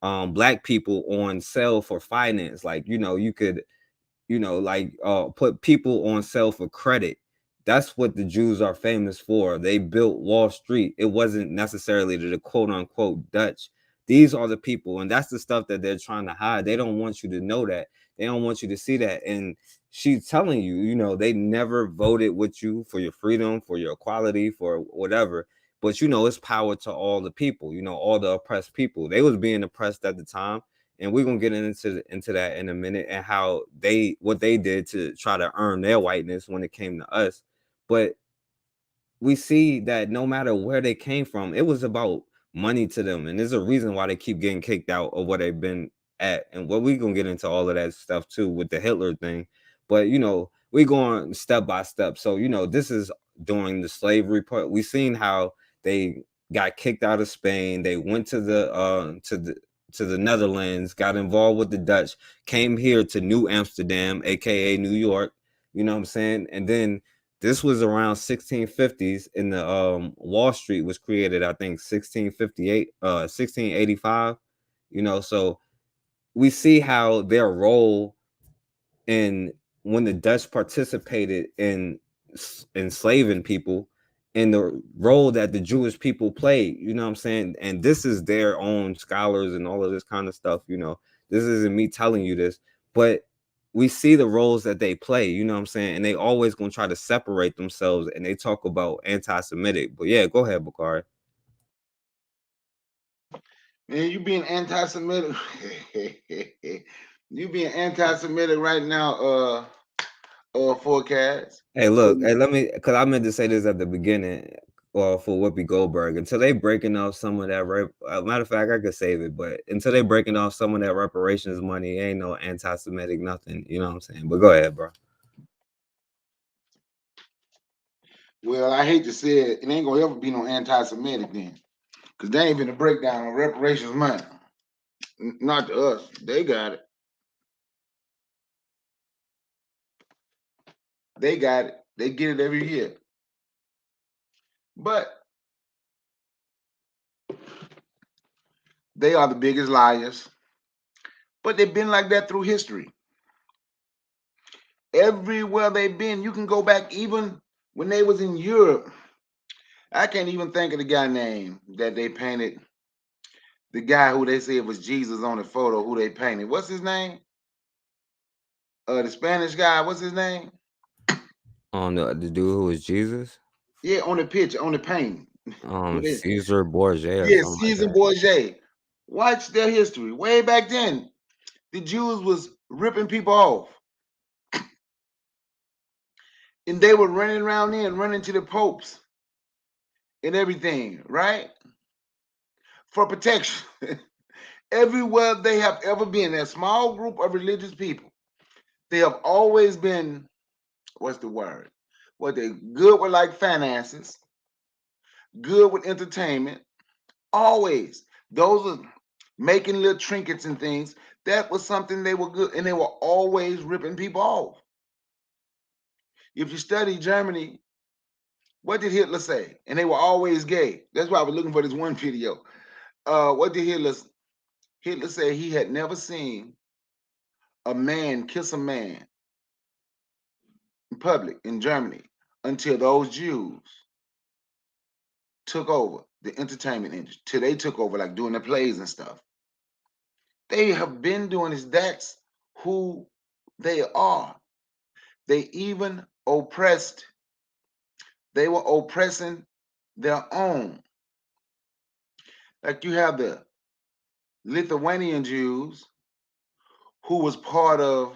black people on sale for finance. Like, you know, you could, like put people on sale for credit. That's what the Jews are famous for. They built Wall Street. It wasn't necessarily the quote unquote Dutch. These are the people, and that's the stuff that they're trying to hide. They don't want you to know that. They don't want you to see that. And she's telling you, they never voted with you for your freedom, for your equality, for whatever. But it's power to all the people, all the oppressed people. They was being oppressed at the time, and we're gonna get into that in a minute, and how what they did to try to earn their whiteness when it came to us. But we see that no matter where they came from, it was about money to them, and there's a reason why they keep getting kicked out of where they've been at. And what we gonna get into all of that stuff too with the Hitler thing. But we going step by step. So this is during the slavery part. We seen how they got kicked out of Spain. They went to the Netherlands, got involved with the Dutch, came here to New Amsterdam, aka New York. You know what I'm saying? And then this was around 1650s, in the Wall Street was created, I think 1658, 1685. So we see how their role in, when the Dutch participated in enslaving people, and the role that the Jewish people played, you know what I'm saying? And this is their own scholars and all of this kind of stuff, this isn't me telling you this, but we see the roles that they play, you know what I'm saying? And they always gonna try to separate themselves, and they talk about anti-Semitic. But yeah, go ahead, Bakari. Man, you being anti-Semitic. You being anti-Semitic right now, forecast. Hey, look, hey, let me, because I meant to say this at the beginning, for Whoopi Goldberg. Until they breaking off some of that, matter of fact, I could save it, but until they breaking off some of that reparations money, ain't no anti-Semitic nothing. You know what I'm saying? But go ahead, bro. Well, I hate to say it, it ain't gonna ever be no anti-Semitic then, because they ain't been a breakdown on reparations money. Not to us. They got it. They got it. They get it every year. But they are the biggest liars. But they've been like that through history. Everywhere they've been, you can go back even when they was in Europe. I can't even think of the guy name that they painted. The guy who they said was Jesus on the photo, who they painted. What's his name? The Spanish guy. What's his name? On the dude who was Jesus? Yeah, on the picture, on the painting. Caesar Borgia. Yeah, Caesar Borgia. Watch their history. Way back then, the Jews was ripping people off. And they were running around there and running to the popes and everything, right? For protection. Everywhere they have ever been, a small group of religious people, they have always been, what's the word? Well, they good with like finances, good with entertainment, always. Those are making little trinkets and things. That was something they were good, and they were always ripping people off. If you study Germany, what did Hitler say? And they were always gay. That's why I was looking for this one video. What did Hitler say? He had never seen a man kiss a man public in Germany until those Jews took over the entertainment industry, till they took over, like doing the plays and stuff. They have been doing this. That's who they are. They even oppressed, they were oppressing their own. Like you have the Lithuanian Jews who was part of,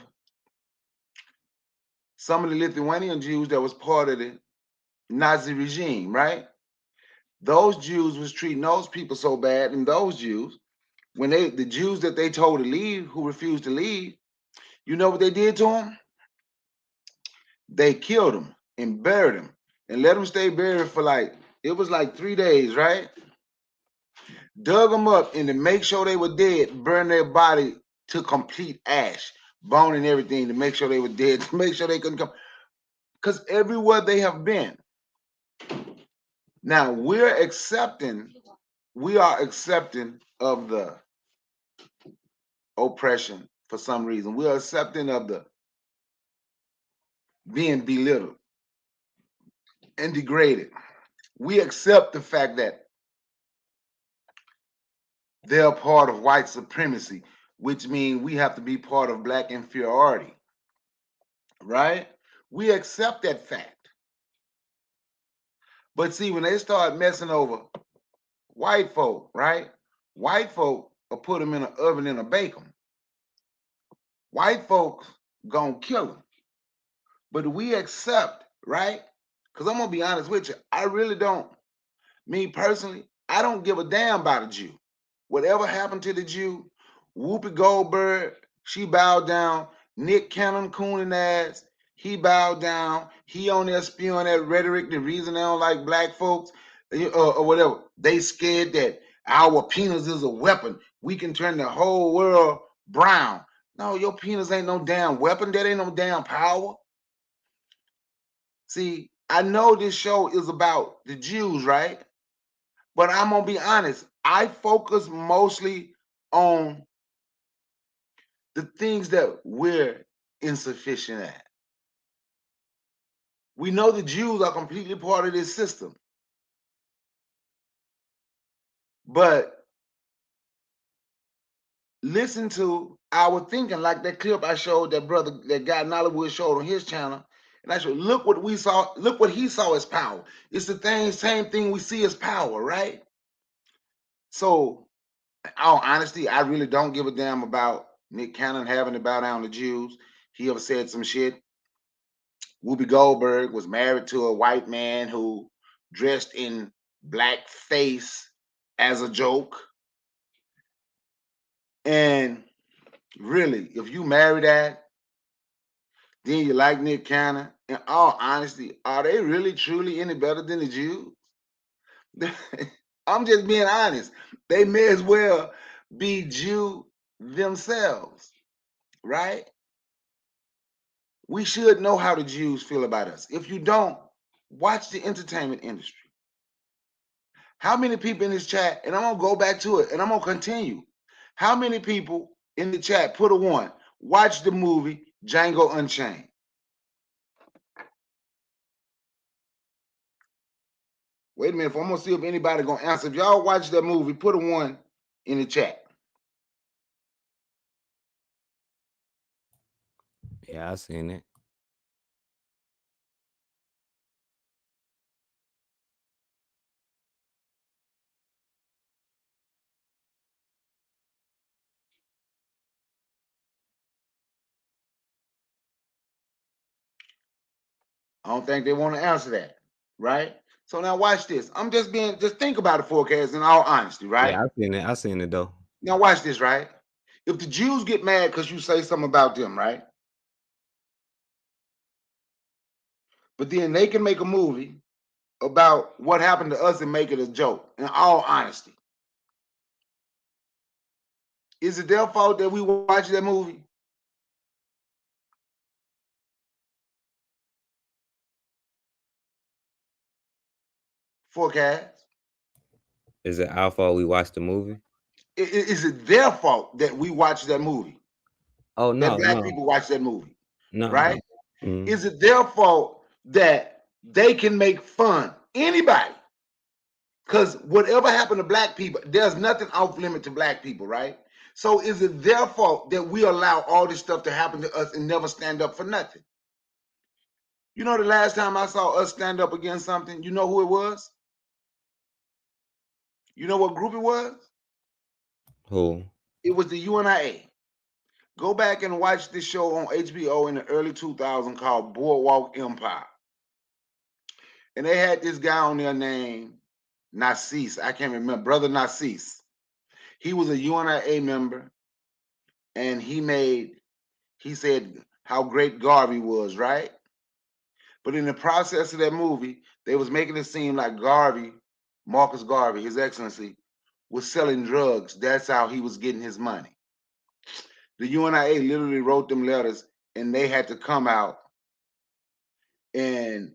some of the Lithuanian Jews that was part of the Nazi regime, right? Those Jews was treating those people so bad, and those Jews, when the Jews that they told to leave, who refused to leave, you know what they did to them? They killed them and buried them and let them stay buried for it was like 3 days, right? Dug them up, and to make sure they were dead, burned their body to complete ash, bone and everything, to make sure they were dead, to make sure they couldn't come. Because everywhere they have been. Now we are accepting of the oppression for some reason. We are accepting of the being belittled and degraded. We accept the fact that they're part of white supremacy, which means we have to be part of black inferiority, right? We accept that fact. But see, when they start messing over white folk, right? White folk will put them in an oven and bake them. White folks gonna kill them. But we accept, right? Because I'm gonna be honest with you, I really don't. Me personally, I don't give a damn about a Jew. Whatever happened to the Jew, Whoopi Goldberg, she bowed down. Nick Cannon, cooning ass, he bowed down. He on there spewing that rhetoric, the reason they don't like black folks, or whatever. They scared that our penis is a weapon. We can turn the whole world brown. No, your penis ain't no damn weapon. That ain't no damn power. See, I know this show is about the Jews, right? But I'm gonna be honest, I focus mostly on the things that we're insufficient at. We know the Jews are completely part of this system. But listen to our thinking, like that clip I showed that brother, that guy Nollywood showed on his channel. And I showed, look what we saw, look what he saw as power. It's the same thing we see as power, right? So, in all honesty, I really don't give a damn about Nick Cannon having to bow down to Jews. He ever said some shit. Whoopi Goldberg was married to a white man who dressed in blackface as a joke. And really, if you marry that, then you like Nick Cannon, in all honesty, are they really truly any better than the Jews? I'm just being honest. They may as well be Jew themselves, right? We should know how the Jews feel about us. If you don't, watch the entertainment industry. How many people in this chat, and I'm gonna go back to it and I'm gonna continue. How many people in the chat, put a 1, watch the movie Django Unchained? Wait a minute, I'm gonna see if anybody gonna answer. If y'all watch that movie, put a 1 in the chat. Yeah, I seen it. I don't think they want to answer that, right? So now watch this. I'm just think about it, forecast, in all honesty, right? Yeah, I seen it though. Now watch this, right? If the Jews get mad because you say something about them, right? But then they can make a movie about what happened to us and make it a joke, in all honesty. Is it their fault that we watch that movie? Forecast. Is it our fault we watched the movie? Is it their fault that we watch that movie? Oh no, that black no. people watch that movie, No, right? Mm. Is it their fault that they can make fun anybody? Because whatever happened to black people, there's nothing off limit to black people, right? So is it their fault that we allow all this stuff to happen to us and never stand up for nothing? You know, the last time I saw us stand up against something, you know who it was? You know what group it was? Who? It was the UNIA. Go back and watch this show on HBO in the early 2000s called Boardwalk Empire. And they had this guy on there named Narcisse. I can't remember, Brother Narcisse. He was a UNIA member, and he said how great Garvey was, right? But in the process of that movie, they was making it seem like Garvey, Marcus Garvey, His Excellency, was selling drugs. That's how he was getting his money. The UNIA literally wrote them letters, and they had to come out and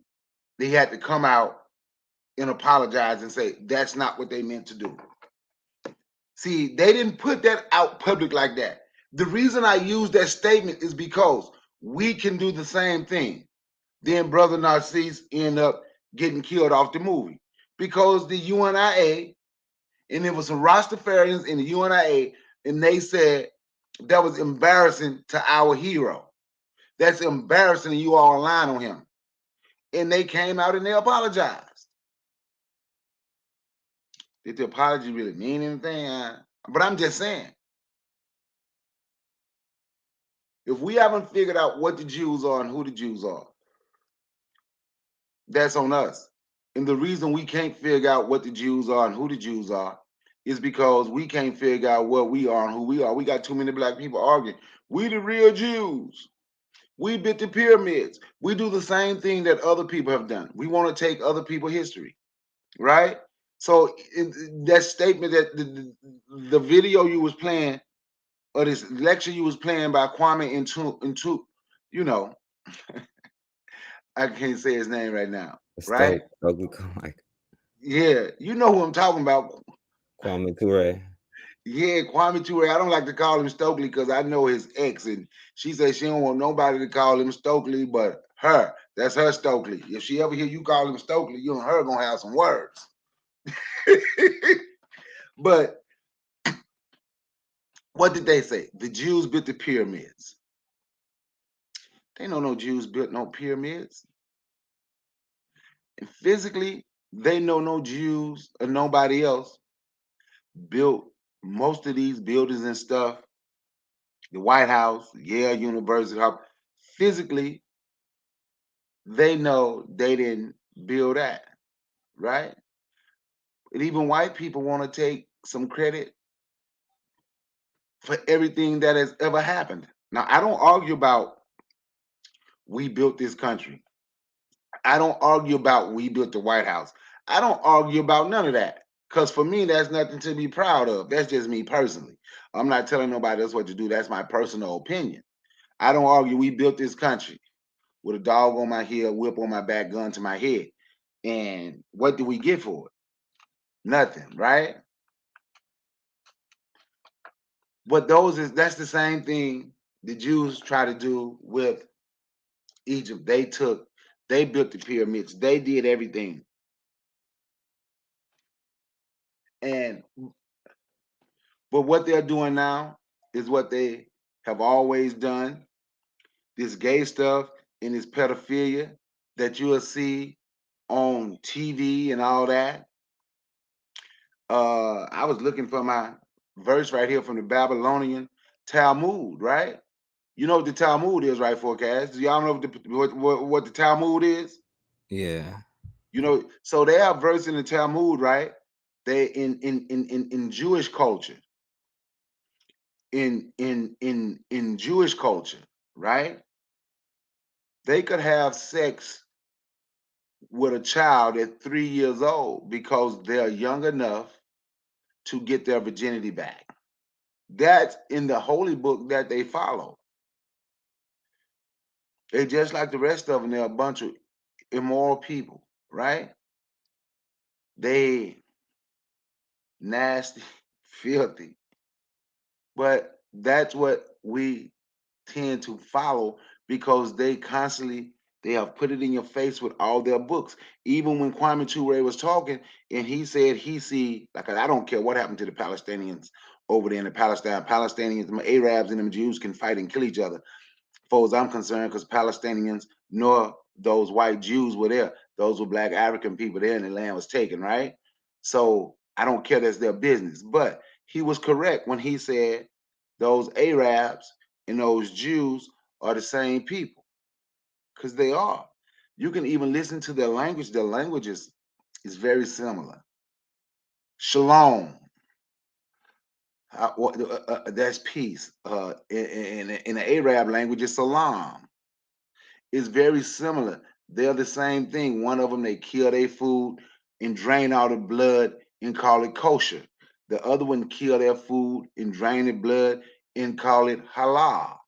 apologize and say that's not what they meant to do. See, they didn't put that out public like that. The reason I use that statement is because we can do the same thing. Then Brother Narcisse ended up getting killed off the movie because the UNIA, and there was some Rastafarians in the UNIA, and they said that was embarrassing to our hero. That's embarrassing, and you all lying on him. And they came out and they apologized. Did the apology really mean anything? But I'm just saying, if we haven't figured out what the Jews are and who the Jews are, that's on us. And the reason we can't figure out what the Jews are and who the Jews are is because we can't figure out what we are and who we are. We got too many black people arguing. We the real Jews. We built the pyramids. We do the same thing that other people have done. We want to take other people's history, right? So that statement, that the video you was playing, or this lecture you was playing by Kwame Nkrumah, you know, I can't say his name right now, right? Yeah, you know who I'm talking about. Kwame Ture. Yeah, Kwame Ture. I don't like to call him Stokely because I know his ex, and she says she don't want nobody to call him Stokely but her. That's her Stokely. If she ever hear you call him Stokely, you and her gonna have some words. But what did they say? The Jews built the pyramids. They know no Jews built no pyramids. And physically, they know no Jews or nobody else built most of these buildings and stuff. The White House, Yale University. Physically, they know they didn't build that, right? And even white people want to take some credit for everything that has ever happened. Now, I don't argue about we built this country. I don't argue about we built the White House. I don't argue about none of that. Because for me, that's nothing to be proud of. That's just me personally. I'm not telling nobody else what to do. That's my personal opinion. I don't argue we built this country with a dog on my heel, whip on my back, gun to my head. And what do we get for it? Nothing, right? But that's the same thing the Jews try to do with Egypt. They built the pyramids. They did everything. But what they're doing now is what they have always done. This gay stuff and this pedophilia that you'll see on TV and all that. I was looking for my verse right here from the Babylonian Talmud, right? You know what the Talmud is, right, Forecast? Do y'all know what the Talmud is? Yeah. You know, so they have verse in the Talmud, right? They in Jewish culture. In Jewish culture, right? They could have sex with a child at 3 years old because they're young enough to get their virginity back. That's in the holy book that they follow. They're just like the rest of them. They're a bunch of immoral people, right? They nasty, filthy. But that's what we tend to follow because they have put it in your face with all their books. Even when Kwame Ture was talking and he said he see, like, I don't care what happened to the Palestinians over there in the Palestine. Palestinians, them Arabs and them Jews can fight and kill each other. As far as I'm concerned, because Palestinians nor those white Jews were there. Those were black African people there and the land was taken, right? So I don't care, that's their business. But he was correct when he said those Arabs and those Jews are the same people, because they are. You can even listen to their language. Their languages is very similar. Shalom. That's peace. In the Arab language, it's salam. It's very similar. They're the same thing. One of them, they kill their food and drain all the blood and call it kosher. The other one kill their food and drain the blood and call it halal.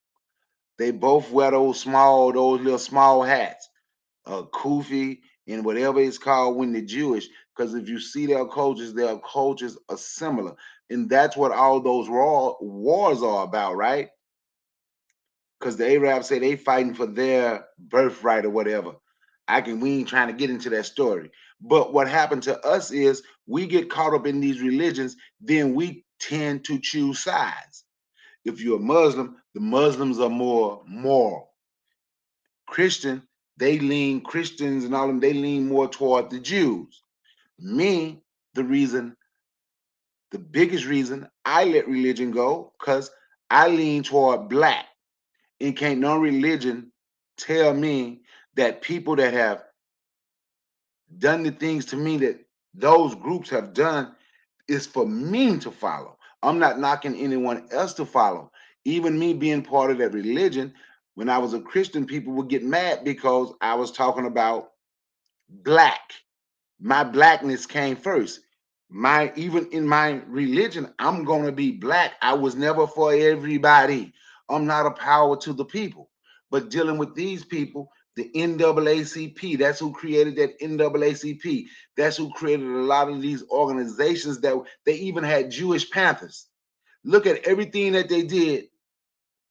They both wear those little small hats, kufi and whatever it's called when they're Jewish. Because if you see their cultures are similar, and that's what all those wars are about, right? Because the Arabs say they fighting for their birthright or whatever. We ain't trying to get into that story. But what happened to us is we get caught up in these religions, then we tend to choose sides. If you're a Muslim, the Muslims are more moral. Christians and all them, they lean more toward the Jews. Me, the biggest reason I let religion go, because I lean toward black. And can't no religion tell me that people that have done the things to me that those groups have done is for me to follow. I'm not knocking anyone else to follow. Even me being part of that religion, when I was a Christian, people would get mad because I was talking about black. My blackness came first. Even in my religion, I'm gonna be black. I was never for everybody. I'm not a power to the people. But dealing with these people, the NAACP, that's who created that NAACP. That's who created a lot of these organizations that they even had Jewish Panthers. Look at everything that they did.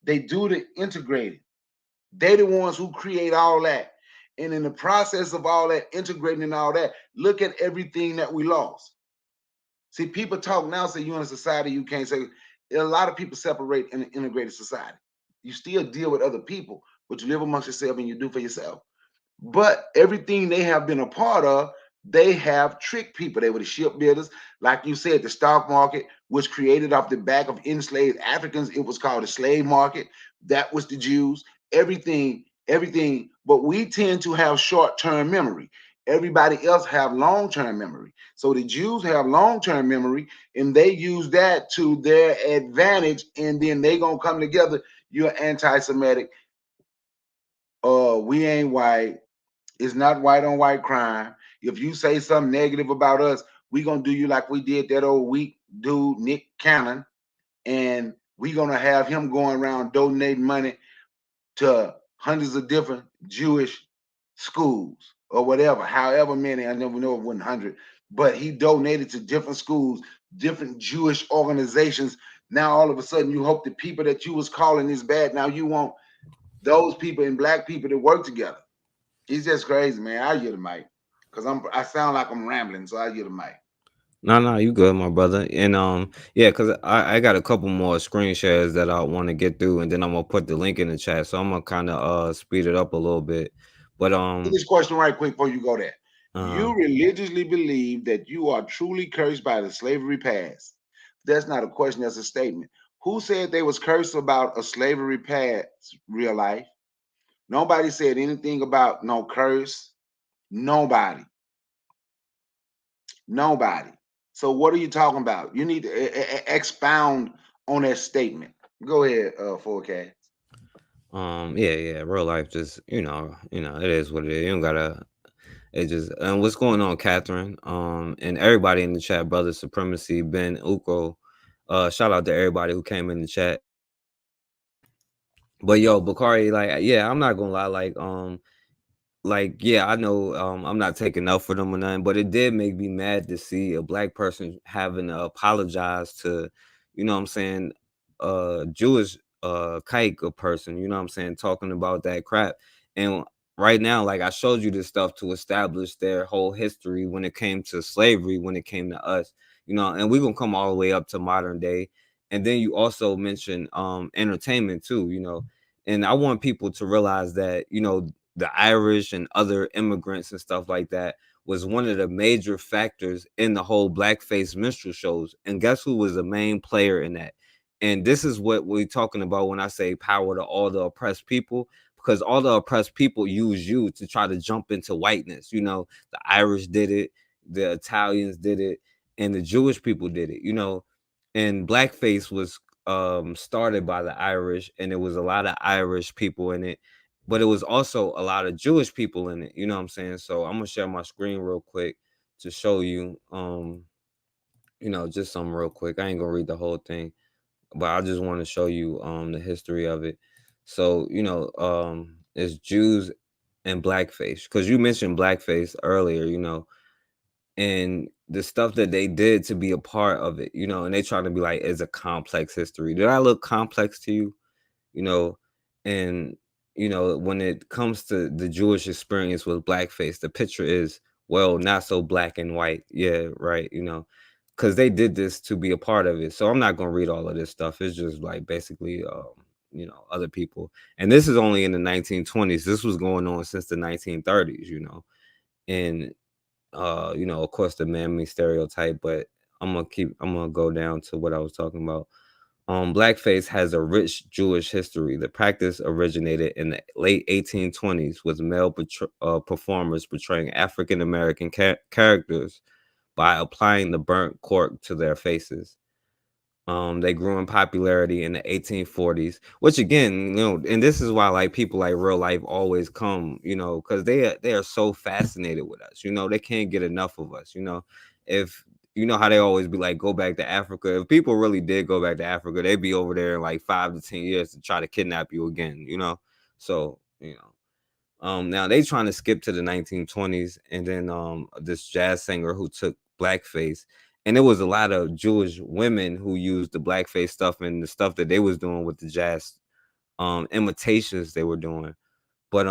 They do to integrate it. They the ones who create all that. And in the process of all that integrating and all that, look at everything that we lost. See, people talk now, say you're in a society, you can't say. A lot of people separate in an integrated society. You still deal with other people, but you live amongst yourself and you do for yourself. But everything they have been a part of, they have tricked people. They were the shipbuilders. Like you said, the stock market was created off the back of enslaved Africans. It was called the slave market. That was the Jews. Everything. But we tend to have short-term memory. Everybody else have long-term memory. So the Jews have long-term memory, and they use that to their advantage, and then they gonna come together. You're anti-Semitic. We ain't white. It's not white on white crime. If you say something negative about us, we gonna do you like we did that old weak dude, Nick Cannon, and we gonna have him going around donating money to hundreds of different Jewish schools or whatever, however many, I never know it wasn't 100, but he donated to different schools, different Jewish organizations. Now all of a sudden you hope the people that you was calling is bad. Now you want those people and black people to work together. It's just crazy, man. I yield the mic because I sound like I'm rambling, so I yield the mic. No, you good, my brother. And yeah, because I got a couple more screen shares that I want to get through, and then I'm gonna put the link in the chat. So I'm gonna kind of speed it up a little bit. But This question right quick before you go there. uh, You religiously believe that you are truly cursed by the slavery past. That's not a question, that's a statement. Who said they was cursed about a slavery past real life? Nobody said anything about no curse. Nobody. So what are you talking about? You need to expound on that statement. Go ahead, Forecast. yeah, real life, just it is what it is. You don't gotta. It just and what's going on, Catherine? And everybody in the chat, brother Supremacy, Ben Uko. Shout out to everybody who came in the chat. But yo, Bakari, like, yeah, I'm not gonna lie, yeah, I know I'm not taking up for them or nothing, but it did make me mad to see a black person having to apologize to, you know what I'm saying, Jewish kike a person, you know what I'm saying, talking about that crap. And right now, like I showed you this stuff to establish their whole history when it came to slavery, when it came to us, you know, and we're gonna come all the way up to modern day. And then you also mentioned entertainment too, you know, and I want people to realize that, you know, the Irish and other immigrants and stuff like that was one of the major factors in the whole blackface minstrel shows. And guess who was the main player in that? And this is what we're talking about when I say power to all the oppressed people, because all the oppressed people use you to try to jump into whiteness. You know, the Irish did it, the Italians did it, and the Jewish people did it, you know. And blackface was started by the Irish, and there was a lot of Irish people in it, but it was also a lot of Jewish people in it, you know what I'm saying? So I'm gonna share my screen real quick to show you you know, just something real quick. I ain't gonna read the whole thing, but I just want to show you the history of it. So, you know, it's Jews and blackface, because you mentioned blackface earlier, you know, and the stuff that they did to be a part of it, you know, and they try to be like, it's a complex history. Did I look complex to you? You know, and you know, when it comes to the Jewish experience with blackface, the picture is, well, not so black and white. Yeah, right, you know, because they did this to be a part of it. So I'm not gonna read all of this stuff. It's just like basically you know, other people. And this is only in the 1920s. This was going on since the 1930s, you know. And you know, of course the mammy stereotype, but I'm gonna go down to what I was talking about. Blackface has a rich Jewish history. The practice originated in the late 1820s with male performers portraying African American characters by applying the burnt cork to their faces. They grew in popularity in the 1840s, which again, you know, and this is why like people like Real Life always come, you know, because they are so fascinated with us. You know, they can't get enough of us. You know, if you know how they always be like, go back to Africa. If people really did go back to Africa, they'd be over there in like 5 to 10 years to try to kidnap you again. You know, so you know. Now they trying to skip to the 1920s, and then this jazz singer who took blackface, and there was a lot of Jewish women who used the blackface stuff and the stuff that they was doing with the jazz imitations they were doing. But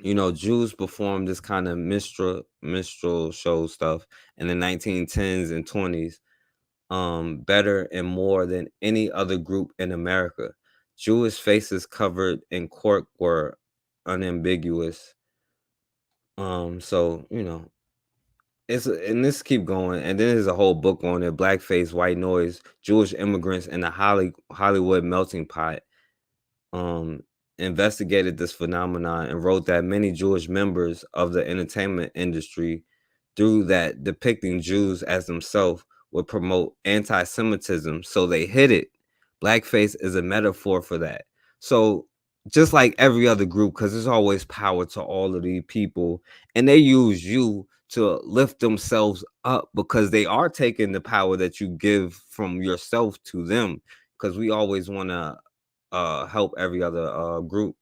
you know, Jews performed this kind of minstrel show stuff in the 1910s and 20s better and more than any other group in America. Jewish faces covered in cork were unambiguous. So you know, and this keep going, and then there's a whole book on it: Blackface, White Noise, Jewish Immigrants in the Hollywood Melting Pot. Um, Investigated this phenomenon and wrote that many Jewish members of the entertainment industry, through that depicting Jews as themselves, would promote anti-Semitism, so they hid it. Blackface is a metaphor for that. So just like every other group, because there's always power to all of these people, and they use you to lift themselves up because they are taking the power that you give from yourself to them. Because we always want to help every other group.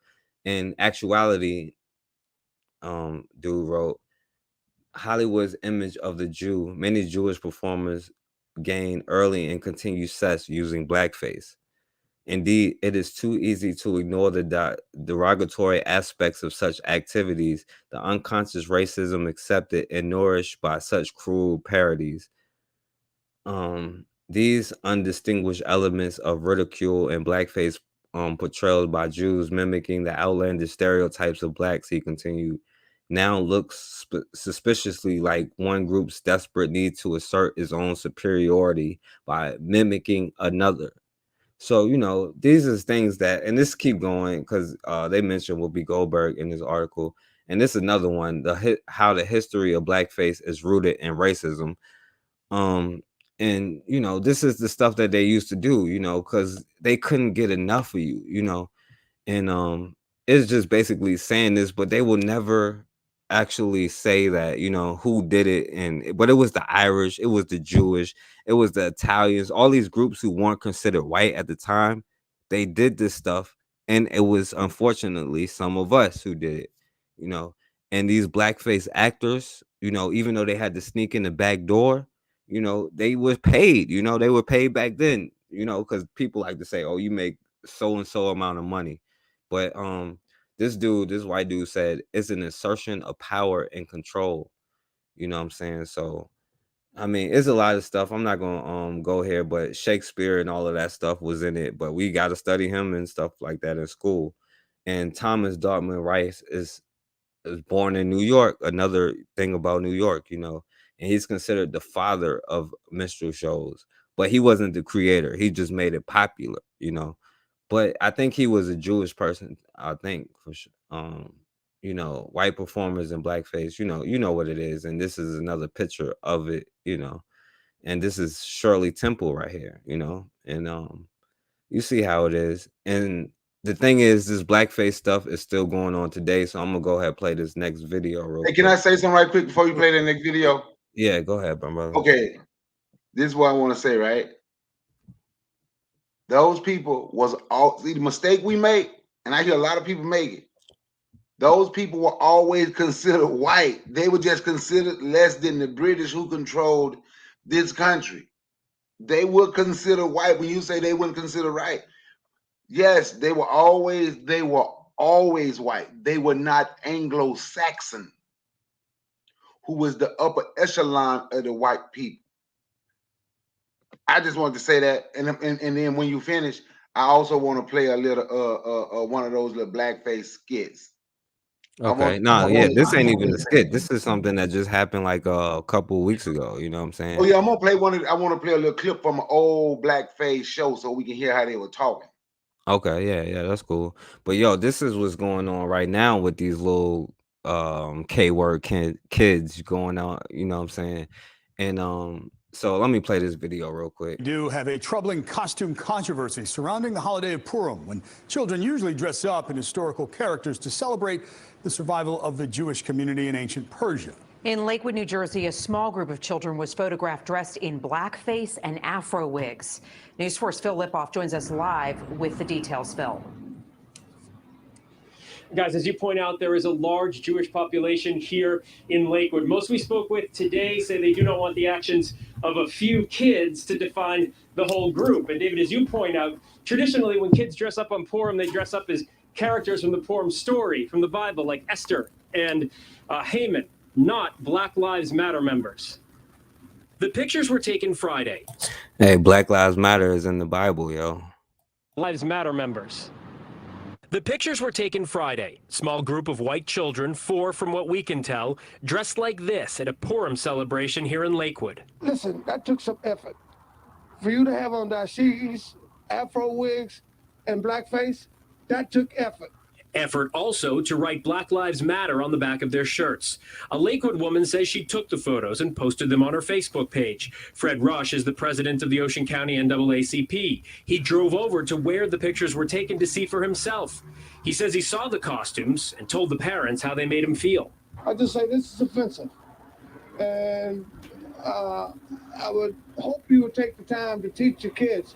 In actuality, dude wrote, Hollywood's image of the Jew, many Jewish performers gain early and continue success using blackface. Indeed, it is too easy to ignore the derogatory aspects of such activities, the unconscious racism accepted and nourished by such cruel parodies. These undistinguished elements of ridicule and blackface portrayed by Jews mimicking the outlandish stereotypes of blacks, he continued, now looks suspiciously like one group's desperate need to assert its own superiority by mimicking another. So, you know, these are things that, and this keep going because they mentioned Whoopi Goldberg in this article. And this is another one, how the history of blackface is rooted in racism. And you know, this is the stuff that they used to do, you know, because they couldn't get enough of you, you know. And it's just basically saying this, but they will never actually say that, you know, who did it. And but it was the Irish, it was the Jewish, it was the Italians, all these groups who weren't considered white at the time. They did this stuff, and it was unfortunately some of us who did it, you know. And these blackface actors, you know, even though they had to sneak in the back door, you know, they were paid, you know, they were paid back then, you know, because people like to say, oh, you make so and so amount of money. But this white dude said it's an assertion of power and control. You know what I'm saying? So I mean, it's a lot of stuff. I'm not gonna go here, but Shakespeare and all of that stuff was in it. But we got to study him and stuff like that in school. And Thomas Dartman Rice is born in New York. Another thing about New York, you know, and he's considered the father of minstrel shows. But he wasn't the creator. He just made it popular, you know. But I think he was a Jewish person. I think for sure. You know, white performers in blackface. You know what it is. And this is another picture of it. You know, and this is Shirley Temple right here. You know, and you see how it is. And the thing is, this blackface stuff is still going on today. So I'm gonna go ahead and play this next video real Hey, quick. can I say something right quick before you play the next video? Yeah, go ahead, my brother. Okay, this is what I want to say, right? Those people was all see the mistake we make, and I hear a lot of people make it. Those people were always considered white. They were just considered less than the British who controlled this country. They were considered white. When you say they weren't considered right, yes, they were always white. They were not Anglo-Saxon, who was the upper echelon of the white people. I just wanted to say that, and then when you finish, I also want to play a little one of those little blackface skits. Okay, yeah, this ain't even a skit. This is something that just happened like a couple weeks ago. You know what I'm saying? Oh yeah, I'm gonna play one. I want to play a little clip from an old blackface show so we can hear how they were talking. Okay, yeah, that's cool. But yo, this is what's going on right now with these little K-word kids going on, you know what I'm saying? And so let me play this video real quick. Do have a troubling costume controversy surrounding the holiday of Purim, when children usually dress up in historical characters to celebrate the survival of the Jewish community in ancient Persia. In Lakewood, New Jersey, a small group of children was photographed dressed in blackface and afro wigs. News 4's Phil Lipoff joins us live with the details. Phil. Guys, as you point out, there is a large Jewish population here in Lakewood. Most we spoke with today say they do not want the actions of a few kids to define the whole group. And David, as you point out, traditionally when kids dress up on Purim, they dress up as characters from the Purim story, from the Bible, like Esther and Haman, not Black Lives Matter members. The pictures were taken Friday. Hey, Black Lives Matter is in the Bible, yo. Lives Matter members. The pictures were taken Friday. Small group of white children, 4 from what we can tell, dressed like this at a Purim celebration here in Lakewood. Listen, that took some effort. For you to have on dashikis, afro wigs, and blackface, that took effort. Effort also to write Black Lives Matter on the back of their shirts. A Lakewood woman says she took the photos and posted them on her Facebook page. Fred Rush is the president of the Ocean County NAACP. He drove over to where the pictures were taken to see for himself. He says he saw the costumes and told the parents how they made him feel. I just say this is offensive. And I would hope you would take the time to teach your kids,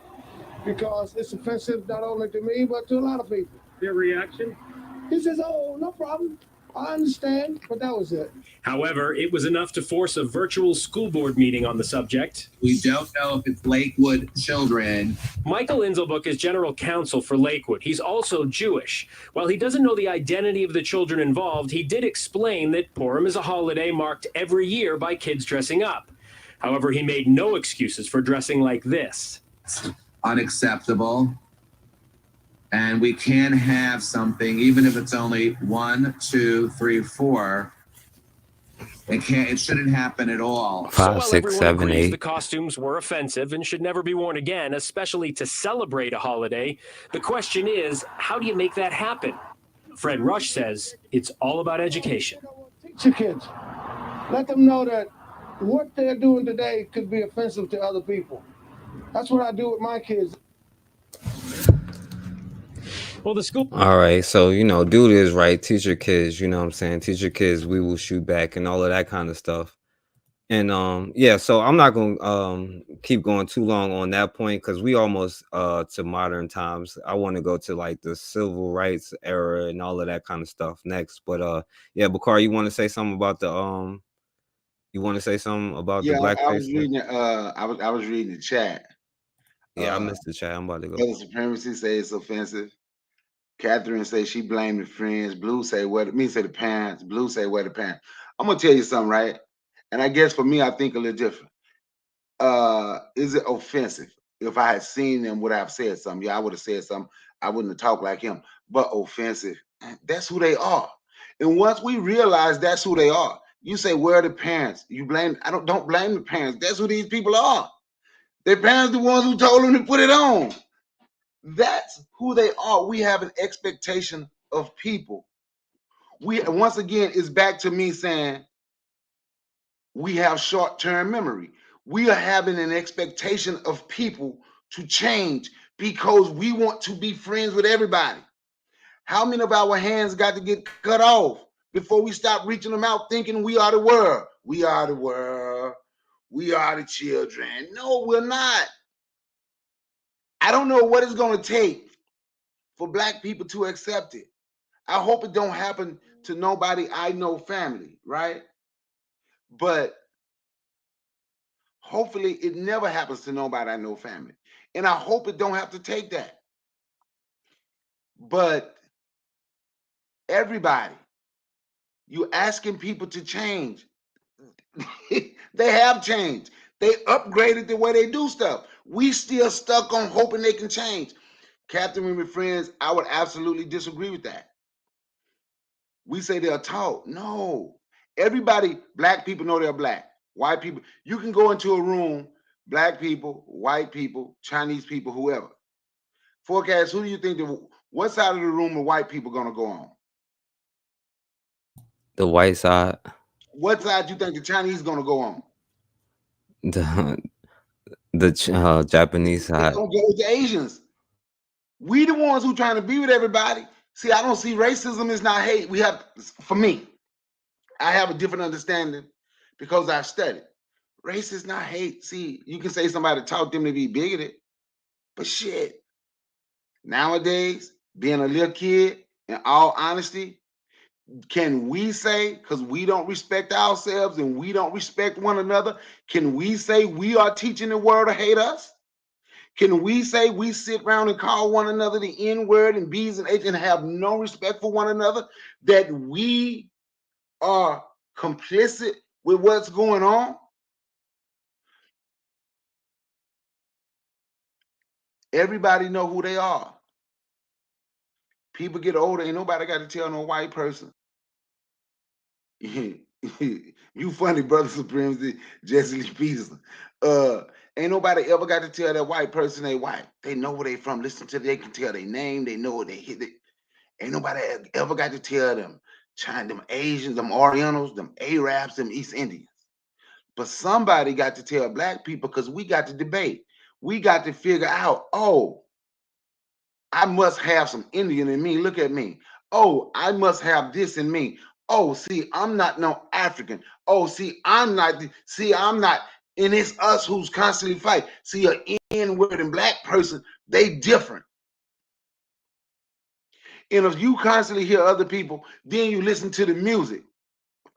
because it's offensive not only to me, but to a lot of people. Their reaction? He says, oh, no problem. I understand, but that was it. However, it was enough to force a virtual school board meeting on the subject. We don't know if it's Lakewood children. Michael Inselbuck is general counsel for Lakewood. He's also Jewish. While he doesn't know the identity of the children involved, he did explain that Purim is a holiday marked every year by kids dressing up. However, he made no excuses for dressing like this. Unacceptable. And we can have something, even if it's only 1, 2, 3, 4. It shouldn't happen at all. 5, 6, 7, 8. The costumes were offensive and should never be worn again, especially to celebrate a holiday. The question is, how do you make that happen? Fred Rush says it's all about education. Teach your kids. Let them know that what they're doing today could be offensive to other people. That's what I do with my kids. Well, the school. All right, so do this right. Teach your kids, you know what I'm saying? Teach your kids we will shoot back and all of that kind of stuff. And yeah, so I'm not gonna keep going too long on that point, because we almost to modern times. I want to go to like the civil rights era and all of that kind of stuff next. But yeah, Bakar, you want to say something about the the blackface? I was reading I was reading the chat. Yeah, I missed the chat. I'm about to go. Brother Supremacy say it's offensive. Catherine say she blamed the friends. Blue say what? Me say the parents. Blue say what the parents. I'm gonna tell you something, right? And I guess for me, I think a little different. Is it offensive? If I had seen them, would I have said something? Yeah, I would have said something. I wouldn't have talked like him. But offensive, that's who they are. And once we realize that's who they are, you say, where are the parents? You blame, don't blame the parents. That's who these people are. Their parents the ones who told them to put it on. That's who they are. We have an expectation of people. Once again, it's back to me saying we have short-term memory. We are having an expectation of people to change because we want to be friends with everybody. How many of our hands got to get cut off before we stop reaching them out thinking we are the world? We are the world. We are the children. No, we're not. I don't know what it's going to take for Black people to accept it. I hope it don't happen to nobody I know family, right? But hopefully it never happens to nobody I know family. And I hope it don't have to take that. But everybody, you're asking people to change. They have changed. They upgraded the way they do stuff. We still stuck on hoping they can change. Catherine and friends, I would absolutely disagree with that. We say they're taught. No. Everybody, Black people know they're Black. White people, you can go into a room, Black people, white people, Chinese people, whoever. Forecast, who do you think, what side of the room the white people gonna go on? The white side. What side you think the Chinese gonna go on? The Japanese They're side. gonna go with the Asians. We the ones who trying to be with everybody. See, I don't see racism is not hate. We have, for me, I have a different understanding because I've studied. Race is not hate. See, you can say somebody taught them to be bigoted, but shit. Nowadays, being a little kid, in all honesty, can we say, because we don't respect ourselves and we don't respect one another, can we say we are teaching the world to hate us? Can we say we sit around and call one another the N-word and B's and H and have no respect for one another? That we are complicit with what's going on? Everybody know who they are. People get older, ain't nobody got to tell no white person. You funny, Brother Supremacy, Jesse Lee Peterson. Ain't nobody ever got to tell that white person they white. They know where they from. Listen to, they can tell their name. They know what they hit. Ain't nobody ever got to tell them, China, them Asians, them Orientals, them Arabs, them East Indians. But somebody got to tell Black people because we got to debate. We got to figure out, oh, I must have some Indian in me. Look at me. Oh, I must have this in me. Oh, see, I'm not no African. Oh, see, I'm not. I'm not. And it's us who's constantly fight. See, an N-word and Black person, they different. And if you constantly hear other people, then you listen to the music.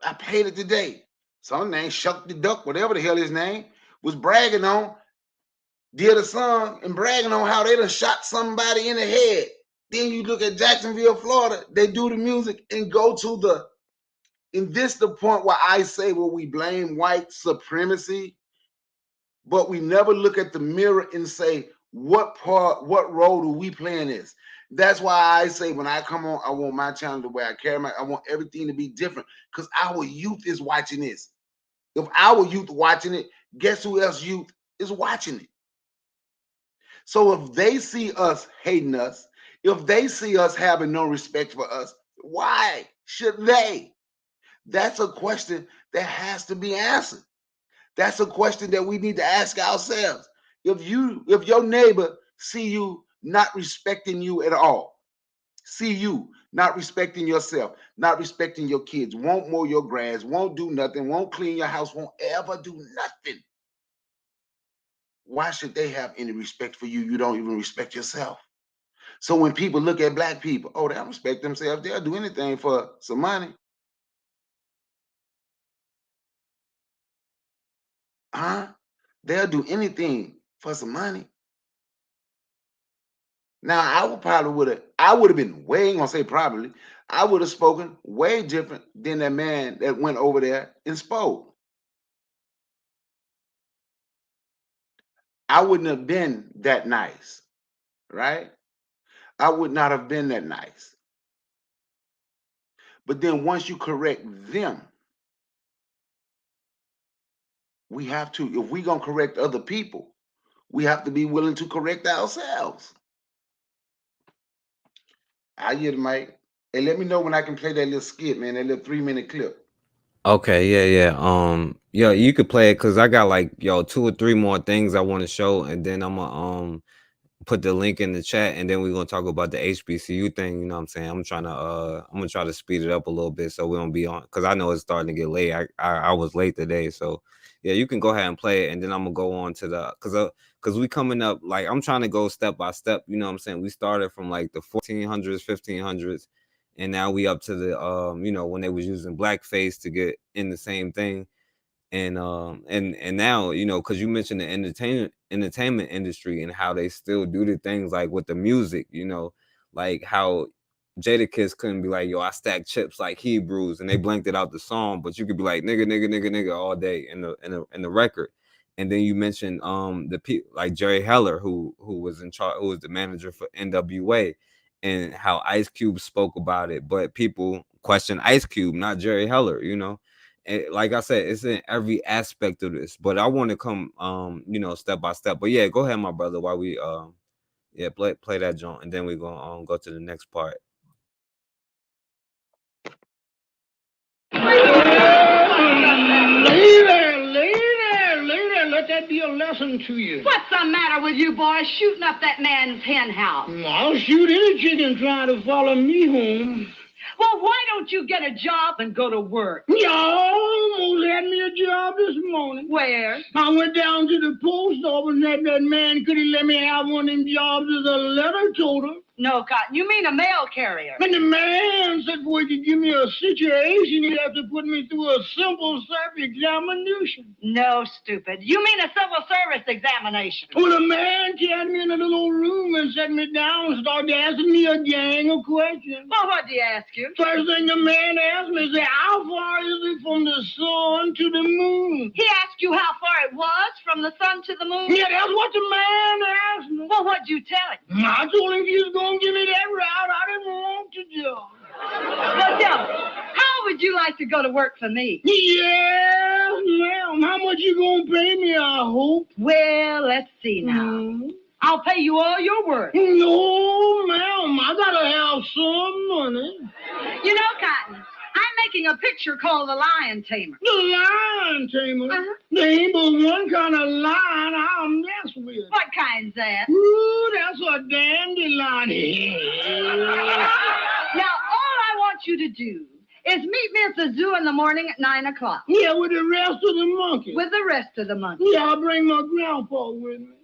I played it today. Some name Shuck the Duck, whatever the hell his name, was bragging on, did a song and bragging on how they done shot somebody in the head. Then you look at Jacksonville, Florida, they do the music and go to the, and this the point where I say, well, we blame white supremacy, but we never look at the mirror and say, what role do we play in this? That's why I say when I come on, I want my channel the way I carry I want everything to be different because our youth is watching this. If our youth watching it, guess who else youth is watching it? So if they see us hating us, if they see us having no respect for us, why should they? That's a question that has to be answered. That's a question that we need to ask ourselves. If your neighbor see you not respecting you at all, see you not respecting yourself, not respecting your kids, won't mow your grass, won't do nothing, won't clean your house, won't ever do nothing. Why should they have any respect for you? You don't even respect yourself. So when people look at Black people, oh, they don't respect themselves. They'll do anything for some money. Huh? They'll do anything for some money. Now I would have been way gonna say probably, I would have spoken way different than that man that went over there and spoke. I wouldn't have been that nice, right? I would not have been that nice. But then once you correct them, we have to, if we're gonna correct other people, we have to be willing to correct ourselves. I get it, Mike. Hey, let me know when I can play that little skit, man, that little 3-minute clip. Okay, yeah. You could play it because I got like 2 or 3 more things I want to show, and then I'm gonna put the link in the chat, and then we're gonna talk about the HBCU thing. You know what I'm saying? I'm gonna try to speed it up a little bit so we don't be on, because I know it's starting to get late. I was late today, so yeah, you can go ahead and play it, and then I'm gonna go on to the because we coming up, like I'm trying to go step by step. You know what I'm saying? We started from like the 1400s, 1500s, and now we up to the when they was using blackface to get in the same thing. And now, because you mentioned the entertainment industry and how they still do the things like with the music, like how Jadakiss couldn't be like, yo, I stack chips like Hebrews, and they blanked it out the song, but you could be like nigga, nigga, nigga, nigga all day in the record. And then you mentioned the people like Jerry Heller, who was in charge, who was the manager for NWA, and how Ice Cube spoke about it, but people question Ice Cube, not Jerry Heller. And like I said, it's in every aspect of this, but I want to come step by step. But yeah, go ahead, my brother, while we play that joint, and then we're gonna go to the next part. Lady, let that be a lesson to you. What's the matter with you boys shooting up that man's hen house? I'll shoot any chicken trying to follow me home. Well, why don't you get a job and go to work? You almost had me a job this morning. Where? I went down to the post office and that man could he let me have one of them jobs as a letter toter. No, Cotton, you mean a mail carrier. And the man said, boy, to give me a situation, he'd have to put me through a simple self-examination. No, stupid. You mean a civil service examination. Well, the man carried me in a little room and set me down and started asking me a gang of questions. Well, what did he ask you? First thing the man asked me, said, how far is it from the sun to the moon? He asked you how far it was from the sun to the moon? Yeah, that's what the man asked me. Well, what'd you tell him? I told him he was going to give me that route I didn't want to do. Well, tell me, how would you like to go to work for me? Yes, ma'am. How much you going to pay me, I hope? Well, let's see now. I'll pay you all your work. No, ma'am. I got to have some money. You know, Cotton, I'm making a picture called The Lion Tamer. The Lion Tamer? There ain't but one kind of lion I'll mess with. What kind's that? Ooh, that's a dandelion. Now, all I want you to do is meet me at the zoo in the morning at 9 o'clock. Yeah, with the rest of the monkeys. With the rest of the monkeys. Yeah, I'll bring my grandpa with me.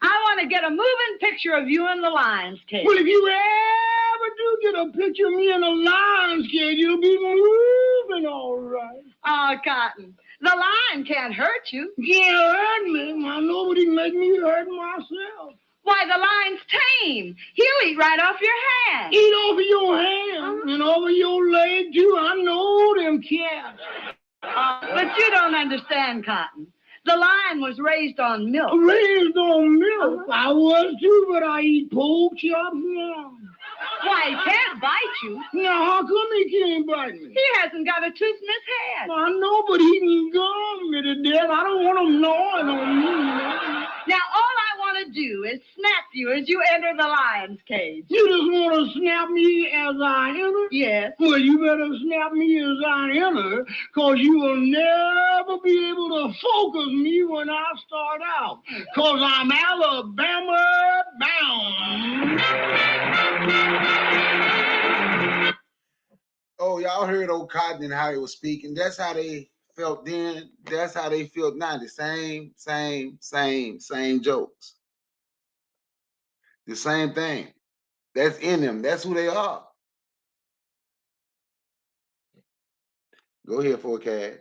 I want to get a moving picture of you in the lion's cage. Well, if you ever do get a picture of me in a lion's cage, you'll be moving all right. Oh, Cotton, the lion can't hurt you. Can't hurt me. I know, but he make me hurt myself. Why, the lion's tame. He'll eat right off your hand. Eat off of your hand and over your leg, too. I know them cats. But you don't understand, Cotton. The lion was raised on milk. Raised on milk? I was, too, but I eat pork chops now. Why, he can't bite you. Now, how come he can't bite me? He hasn't got a tooth in his head. I know, but he can gum me to death. I don't want him gnawing on me. Now, all I want to do is snap you as you enter the lion's cage. You just want to snap me as I enter? Yes. Well, you better snap me as I enter, because you will never be able to focus me when I start out, because I'm Alabama bound. Oh, y'all heard old Cotton and how he was speaking. That's how they felt then. That's how they feel now. The same jokes. The same thing. That's in them. That's who they are. Go ahead, 4K.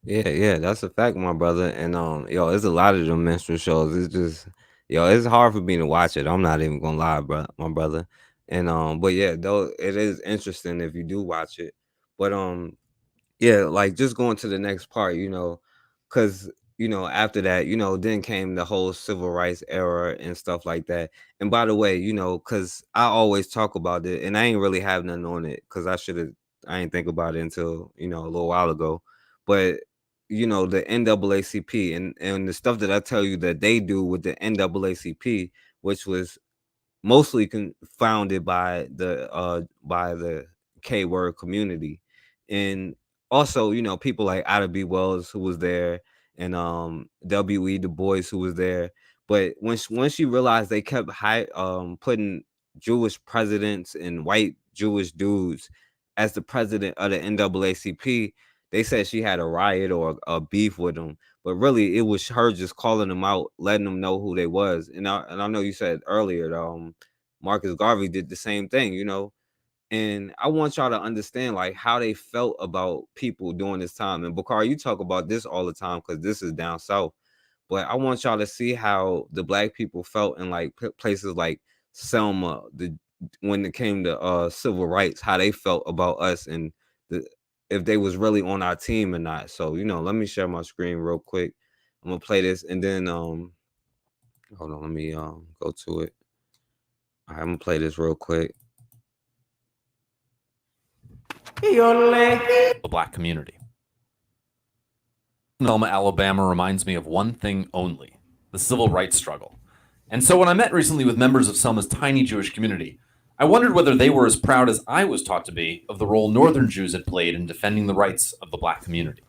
Yeah, that's a fact, my brother. And there's a lot of them minstrel shows. Yo, it's hard for me to watch it. I'm not even gonna lie, bro, my brother. And but yeah, though it is interesting if you do watch it. But yeah, like just going to the next part, because after that, then came the whole civil rights era and stuff like that. And by the way, because I always talk about it, and I ain't really have nothing on it because I ain't think about it until a little while ago. But the NAACP and the stuff that I tell you that they do with the NAACP, which was mostly founded by the K-word community, and also people like Ida B. Wells who was there, and W.E. Du Bois who was there. But once you realize they kept putting Jewish presidents and white Jewish dudes as the president of the NAACP, they said she had a riot or a beef with them, but really it was her just calling them out, letting them know who they was. And I know you said earlier that Marcus Garvey did the same thing, and I want y'all to understand like how they felt about people during this time. And Bakar, you talk about this all the time because this is down south, but I want y'all to see how the black people felt in like places like Selma, when it came to civil rights, how they felt about us and if they was really on our team or not. So let me share my screen real quick. I'm gonna play this, and then hold on, let me go to it. All right, I'm gonna play this real quick. The black community. Selma, Alabama reminds me of one thing only: the civil rights struggle. And so when I met recently with members of Selma's tiny Jewish community, I wondered whether they were as proud as I was taught to be of the role Northern Jews had played in defending the rights of the black community.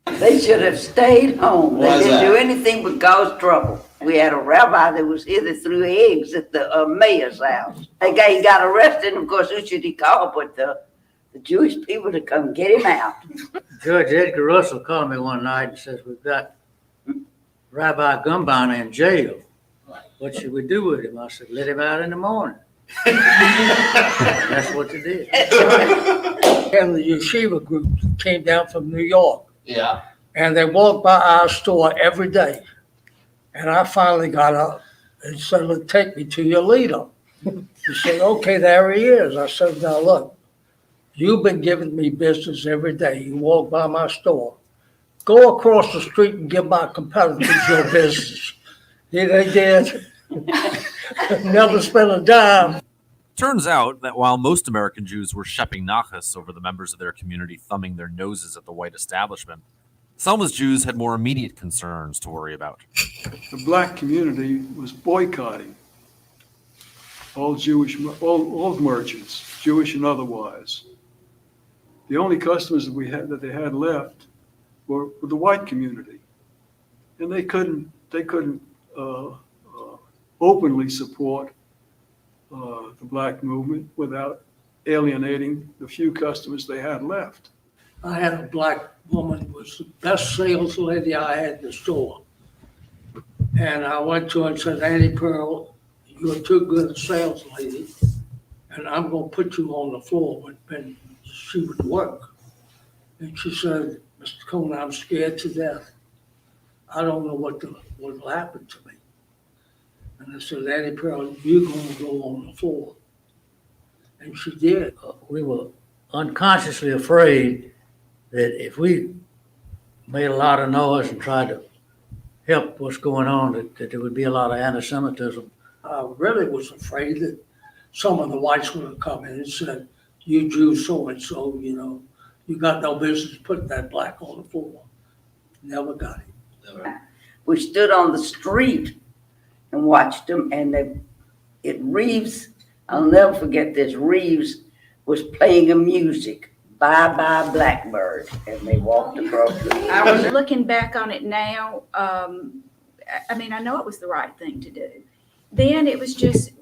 They should have stayed home. They didn't do anything but cause trouble. We had a rabbi that was here that threw eggs at the mayor's house. He got arrested, and of course, who should he call but the Jewish people to come get him out? Judge Edgar Russell called me one night and says, "We've got Rabbi Gumbiner in jail. What should we do with him?" I said, "Let him out in the morning." That's what you did. And the yeshiva group came down from New York. Yeah. And they walked by our store every day. And I finally got up and said, "Look, take me to your leader." He said, "Okay, there he is." I said, "Now look, you've been giving me business every day. You walk by my store. Go across the street and give my competitors your business." Yeah, they did. Never spent a dime. Turns out that while most American Jews were shepping nachas over the members of their community thumbing their noses at the white establishment, Selma's Jews had more immediate concerns to worry about. The black community was boycotting all merchants, Jewish and otherwise. The only customers that they had left were the white community, and they couldn't openly support the black movement without alienating the few customers they had left. I had a black woman who was the best sales lady I had in the store. And I went to her and said, "Annie Pearl, you're too good a sales lady, and I'm going to put you on the floor." And she would work. And she said, "Mr. Cohn, I'm scared to death. I don't know what will happen to me." And I said, "Annie Pearl, you're going to go on the floor." And she did. We were unconsciously afraid that if we made a lot of noise and tried to help what's going on, that there would be a lot of anti-Semitism. I really was afraid that some of the whites would have come in and said, "You Jews so-and-so, you got no business putting that black on the floor." Never got it. We stood on the street and watched them, and Reeves, I'll never forget this, Reeves was playing a music, "Bye Bye Blackbird," and they walked across the street. I was looking back on it now. I mean, I know it was the right thing to do. Then it was just,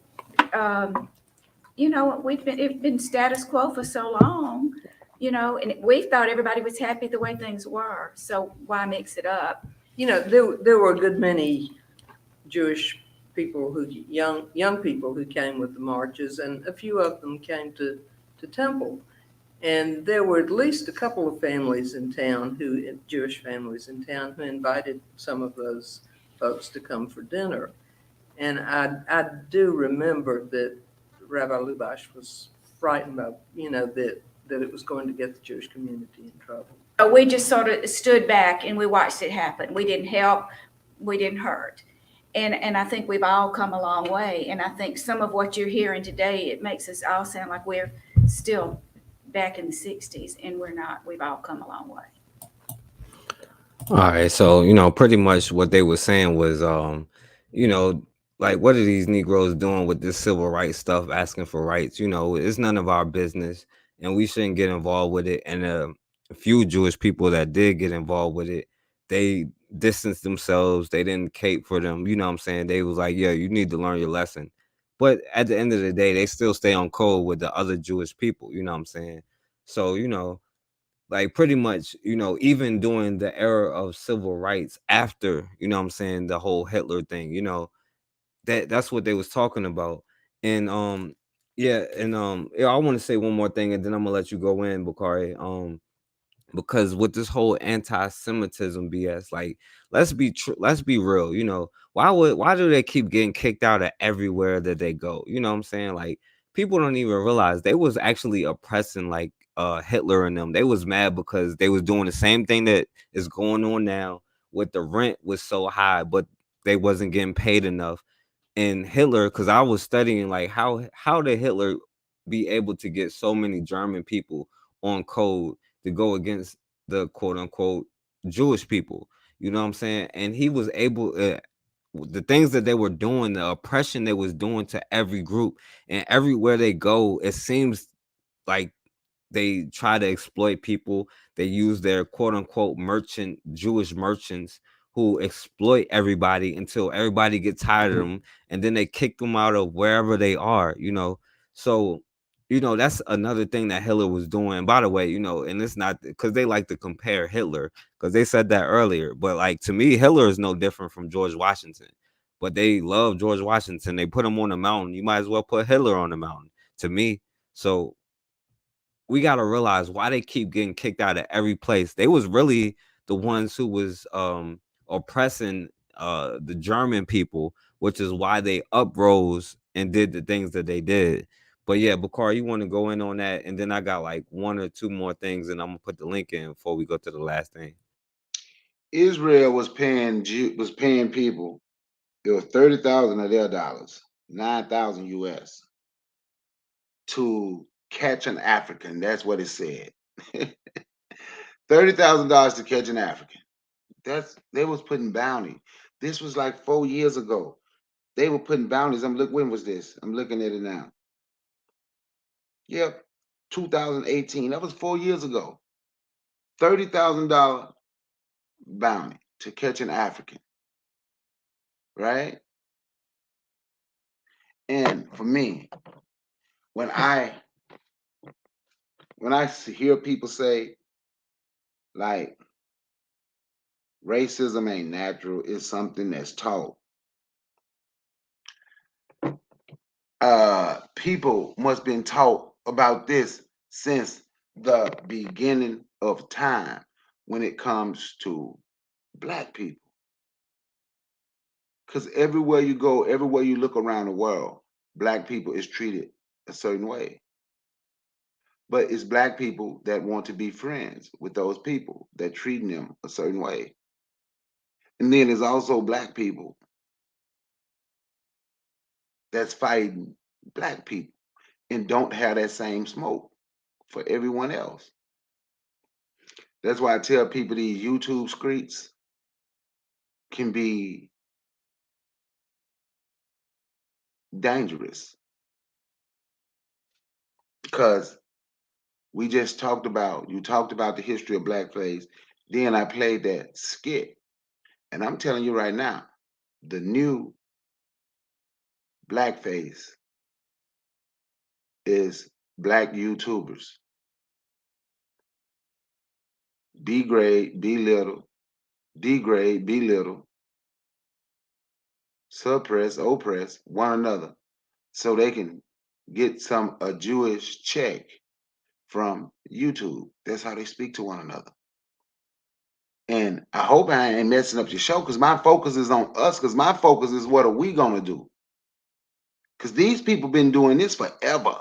it's been status quo for so long, and we thought everybody was happy the way things were. So why mix it up? There were a good many Jewish people young people who came with the marches, and a few of them came to Temple. And there were at least a couple of families in town Jewish families in town, who invited some of those folks to come for dinner. And I do remember that Rabbi Lubash was frightened about, that it was going to get the Jewish community in trouble. We just sort of stood back and we watched it happen. We didn't help, we didn't hurt. And I think we've all come a long way. And I think some of what you're hearing today, it makes us all sound like we're still back in the 60s, and we're not. We've all come a long way. All right, so pretty much what they were saying was, like, what are these Negroes doing with this civil rights stuff, asking for rights? It's none of our business, and we shouldn't get involved with it. And a few Jewish people that did get involved with it, they distanced themselves. They didn't cape for them. You know what I'm saying? They was like, yeah, you need to learn your lesson. But at the end of the day, they still stay on code with the other Jewish people. You know what I'm saying? So, like pretty much, even during the era of civil rights after, what I'm saying, the whole Hitler thing, that's what they was talking about. And yeah, and yeah, I want to say one more thing and then I'm gonna let you go in, Bakari. Because with this whole anti-Semitism BS, like let's be real, why do they keep getting kicked out of everywhere that they go? You know what I'm saying? Like people don't even realize they was actually oppressing like Hitler and them. They was mad because they was doing the same thing that is going on now with the rent was so high, but they wasn't getting paid enough. And Hitler, because I was studying like how did Hitler be able to get so many German people on code to go against the quote unquote Jewish people? You know what I'm saying? And he was able, the things that they were doing, the oppression they was doing to every group, and everywhere they go, it seems like they try to exploit people. They use their quote unquote Jewish merchants who exploit everybody until everybody gets tired of them, and then they kick them out of wherever they are, So, that's another thing that Hitler was doing. By the way, and it's not because they like to compare Hitler because they said that earlier. But like to me, Hitler is no different from George Washington. But they love George Washington. They put him on the mountain. You might as well put Hitler on the mountain to me. So we got to realize why they keep getting kicked out of every place. They was really the ones who was oppressing the German people, which is why they uprose and did the things that they did. But yeah, Bakar, you want to go in on that? And then I got like one or two more things, and I'm gonna put the link in before we go to the last thing. Israel was paying people. It was 30,000 of their dollars, 9,000 US, to catch an African. That's what it said. $30,000 to catch an African. They was putting bounty. This was like 4 years ago. They were putting bounties. When was this? I'm looking at it now. Yep, 2018. That was 4 years ago. $30,000 bounty to catch an African. Right? And for me, when I hear people say like racism ain't natural, it's something that's taught. People must have been taught about this since the beginning of time when it comes to Black people. Because everywhere you go, everywhere you look around the world, Black people is treated a certain way. But it's Black people that want to be friends with those people that treating them a certain way. And then there's also Black people that's fighting Black people and don't have that same smoke for everyone else. That's why I tell people these YouTube streets can be dangerous because you talked about the history of blackface. Then I played that skit. And I'm telling you right now, the new blackface is Black YouTubers. Degrade, belittle, degrade, belittle, suppress, oppress one another so they can get a Jewish check from YouTube. That's how they speak to one another. And I hope I ain't messing up your show because my focus is on us, because my focus is what are we going to do? Because these people been doing this forever.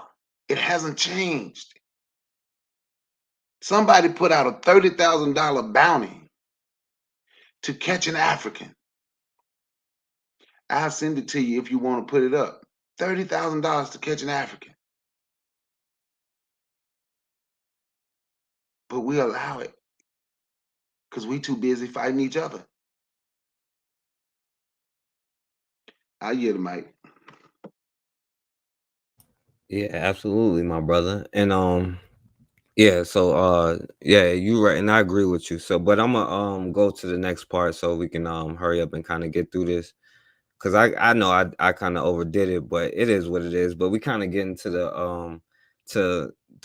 It hasn't changed. Somebody put out a $30,000 bounty to catch an African. I'll send it to you if you want to put it up. $30,000 to catch an African. But we allow it because we too busy fighting each other. I yield the mic. Yeah, absolutely, my brother. And yeah, so yeah, you right, and I agree with you. So, but I'm gonna go to the next part so we can hurry up and kind of get through this. Cause I know I kind of overdid it, but it is what it is. But we kind of get into the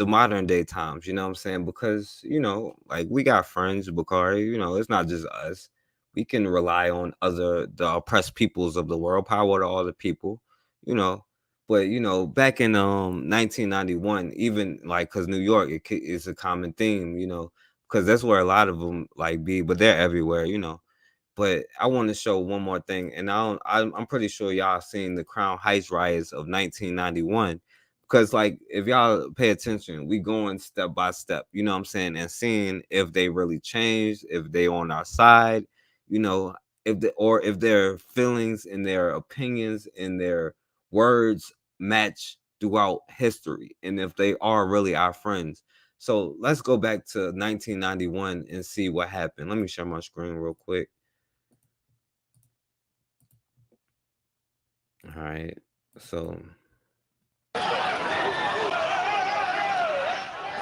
modern day times, you know what I'm saying? Because, you know, like we got friends, Bakari, you know, it's not just us. We can rely on the oppressed peoples of the world, power to all the people, you know. But, you know, back in 1991, even like, cause New York is a common theme, you know, because that's where a lot of them like be, but they're everywhere, you know. But I want to show one more thing, and I'm pretty sure y'all seen the Crown Heights riots of 1991, because like if y'all pay attention, we going step by step, you know what I'm saying, and seeing if they really changed, if they on our side, you know, if their feelings and their opinions and their words match throughout history, and if they are really our friends. So let's go back to 1991 and see what happened. Let me share my screen real quick. All right, so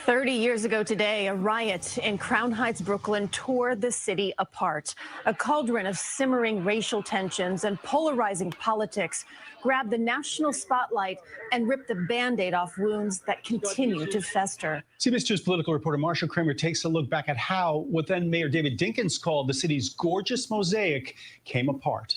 30 years ago today, a riot in Crown Heights, Brooklyn tore the city apart. A cauldron of simmering racial tensions and polarizing politics grabbed the national spotlight and ripped the Band-Aid off wounds that continue to fester. CBS2's political reporter Marsha Kramer takes a look back at how what then Mayor David Dinkins called the city's gorgeous mosaic came apart.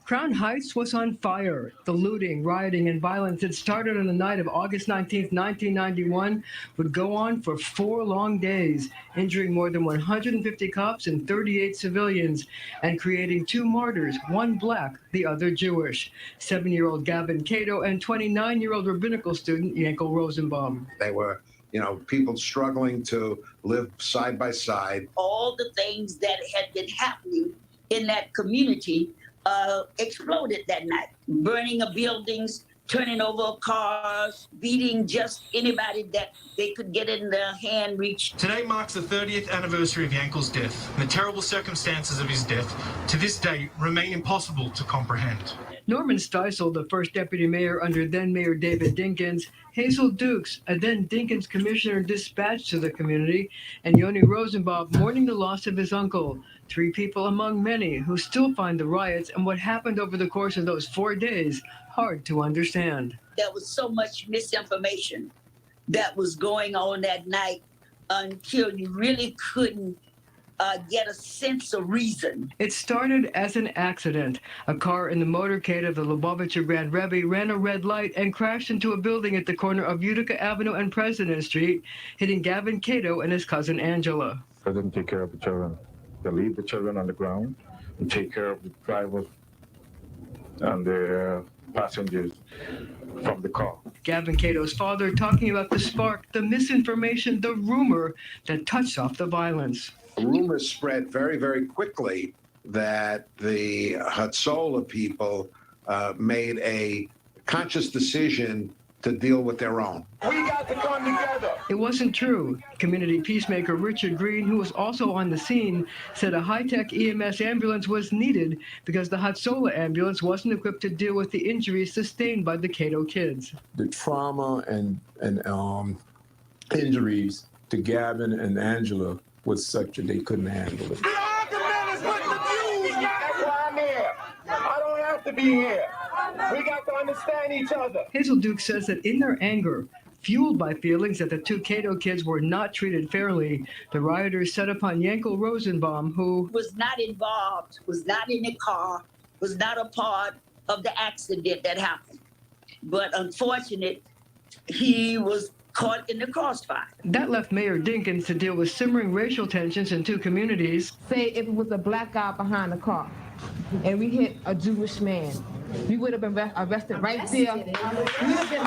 Crown Heights was on fire. The looting, rioting, and violence that started on the night of August 19, 1991, would go on for 4 long days, injuring more than 150 cops and 38 civilians, and creating 2 martyrs, one black, the other Jewish, 7-year-old Gavin Cato and 29-year-old rabbinical student Yankel Rosenbaum. They were, you know, people struggling to live side by side. All the things that had been happening in that community exploded that night. Burning of buildings, turning over cars, beating just anybody that they could get in their hand reach. Today marks the 30th anniversary of Yankel's death, and the terrible circumstances of his death, to this date, remain impossible to comprehend. Norman Steisel, the first deputy mayor under then-Mayor David Dinkins, Hazel Dukes, a then-Dinkins commissioner dispatched to the community, and Yoni Rosenbaum mourning the loss of his uncle. 3 people among many who still find the riots and what happened over the course of those 4 days hard to understand. There was so much misinformation that was going on that night until you really couldn't get a sense of reason. It started as an accident. A car in the motorcade of the Lubavitcher Grand Rebbe ran a red light and crashed into a building at the corner of Utica Avenue and President Street, hitting Gavin Cato and his cousin Angela. They didn't take care of the children. They leave the children on the ground and take care of the drivers and the passengers from the car. Gavin Cato's father talking about the spark, the misinformation, the rumor that touched off the violence. Rumors spread very, very quickly that the Hatzolah people made a conscious decision to deal with their own. We got to come together. It wasn't true. Community peacemaker Richard Green, who was also on the scene, said a high-tech EMS ambulance was needed because the Hatzolah ambulance wasn't equipped to deal with the injuries sustained by the Cato kids. The trauma and injuries to Gavin and Angela was such that they couldn't handle it. The argument is with the Jews. That's why I'm here. I don't have to be here. We got to understand each other. Hazel Duke says that in their anger, fueled by feelings that the 2 Cato kids were not treated fairly, the rioters set upon Yankel Rosenbaum, who was not involved, was not in the car, was not a part of the accident that happened. But unfortunately, he was caught in the crossfire. That left Mayor Dinkins to deal with simmering racial tensions in 2 communities. Say if it was a black guy behind the car, and we hit a Jewish man, we would have been arrested right there. We would have been,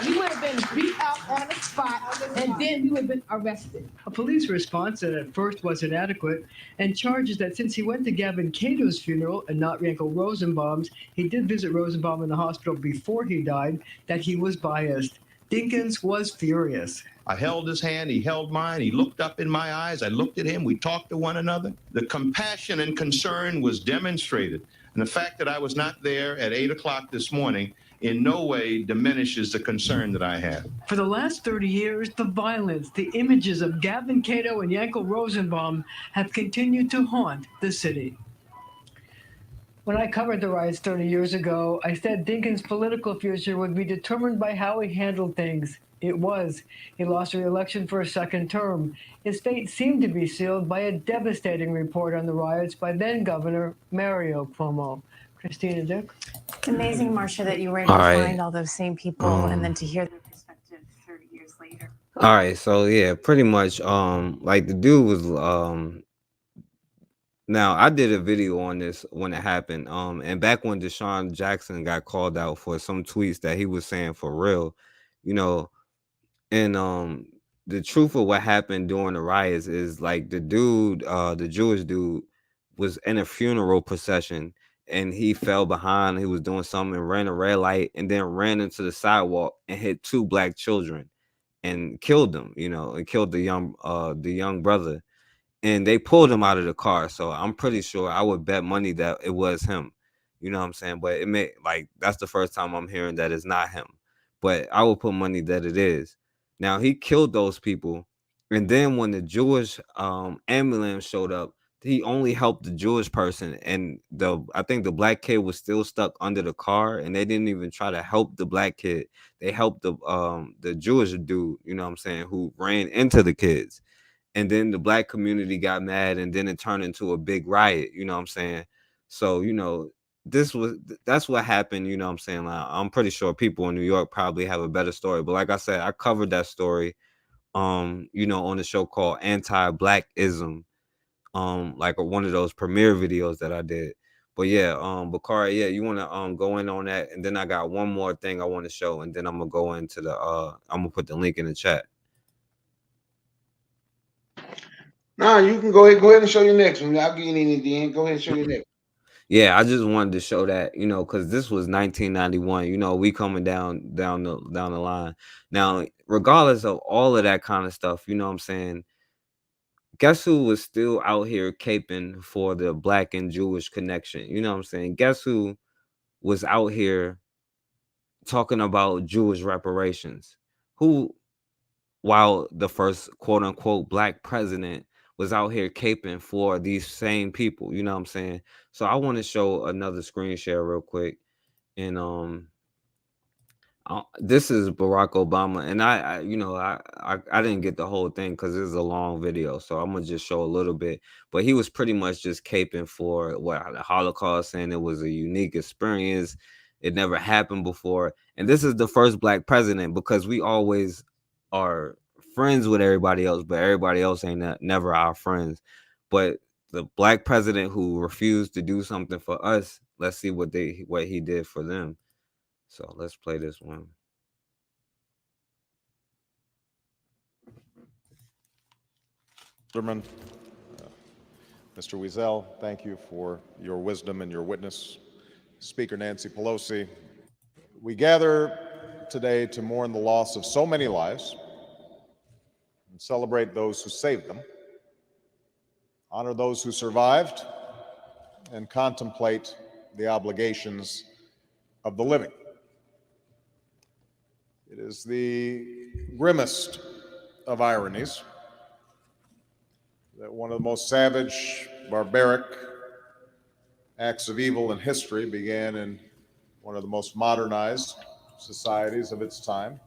we would have been beat up on the spot, and then we would have been arrested. A police response that at first was inadequate, and charges that since he went to Gavin Cato's funeral and not Yankel Rosenbaum's, he did visit Rosenbaum in the hospital before he died, that he was biased. Dinkins was furious. I held his hand, he held mine, he looked up in my eyes, I looked at him, we talked to one another. The compassion and concern was demonstrated. And the fact that I was not there at 8 o'clock this morning in no way diminishes the concern that I have. For the last 30 years, the violence, the images of Gavin Cato and Yankel Rosenbaum have continued to haunt the city. When I covered the riots 30 years ago, I said Dinkins' political future would be determined by how he handled things. It was. He lost re-election for a second term. His fate seemed to be sealed by a devastating report on the riots by then-Governor Mario Cuomo. Christina Dick? It's amazing, Marcia, that you were able to find all those same people and then to hear their perspective 30 years later. All right, so yeah, pretty much like the dude was now I did a video on this when it happened. And back when Deshaun Jackson got called out for some tweets that he was saying for real, you know, and the truth of what happened during the riots is like the dude, the Jewish dude, was in a funeral procession and he fell behind. He was doing something and ran a red light and then ran into the sidewalk and hit 2 black children and killed them, you know, and killed the young brother. And they pulled him out of the car. So I'm pretty sure I would bet money that it was him. You know what I'm saying? But it may, like, that's the first time I'm hearing that it's not him. But I would put money that it is. Now, he killed those people. And then when the Jewish ambulance showed up, he only helped the Jewish person. And I think the black kid was still stuck under the car. And they didn't even try to help the black kid. They helped the Jewish dude, you know what I'm saying, who ran into the kids. And then the black community got mad and then it turned into a big riot, you know what I'm saying? So, you know, that's what happened, you know what I'm saying? Like, I'm pretty sure people in New York probably have a better story. But like I said, I covered that story, you know, on the show called Anti-Blackism, like one of those premiere videos that I did. But yeah, Bakari, yeah, you want to go in on that? And then I got one more thing I want to show, and then I'm gonna go into I'm gonna put the link in the chat. No, you can go ahead and show your next one. I'll give you any at the end. Go ahead and show your next. Yeah, I just wanted to show that, you know, because this was 1991. You know, we coming down the line. Now, regardless of all of that kind of stuff, you know what I'm saying? Guess who was still out here caping for the black and Jewish connection? You know what I'm saying? Guess who was out here talking about Jewish reparations? Who, while the first quote unquote black president was out here caping for these same people, you know what I'm saying? So I want to show another screen share real quick. And this is Barack Obama, and I you know, I didn't get the whole thing because it's a long video, so I'm gonna just show a little bit. But he was pretty much just caping for what the Holocaust, saying it was a unique experience, it never happened before, and this is the first black president, because we always are friends with everybody else, but everybody else ain't never our friends. But the black president who refused to do something for us, let's see what he did for them. So let's play this one. Mr. Wiesel, thank you for your wisdom and your witness. Speaker Nancy Pelosi, we gather today to mourn the loss of so many lives and celebrate those who saved them, honor those who survived, and contemplate the obligations of the living. It is the grimmest of ironies that one of the most savage, barbaric acts of evil in history began in one of the most modernized societies of its time,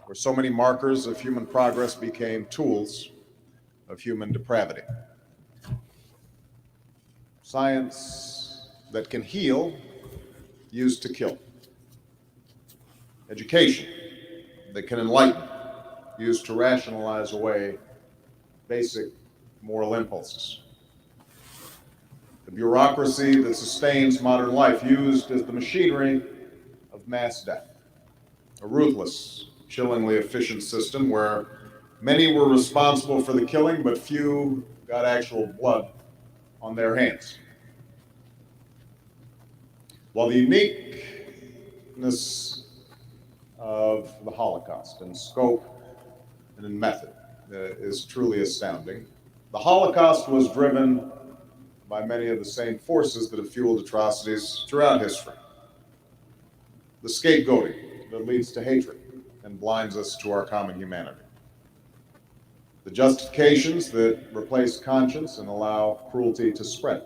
where so many markers of human progress became tools of human depravity. Science that can heal used to kill. Education that can enlighten used to rationalize away basic moral impulses. bureaucracy that sustains modern life, used as the machinery of mass death. A ruthless, chillingly efficient system where many were responsible for the killing, but few got actual blood on their hands. While the uniqueness of the Holocaust in scope and in method is truly astounding, the Holocaust was driven by many of the same forces that have fueled atrocities throughout history. The scapegoating that leads to hatred and blinds us to our common humanity. The justifications that replace conscience and allow cruelty to spread.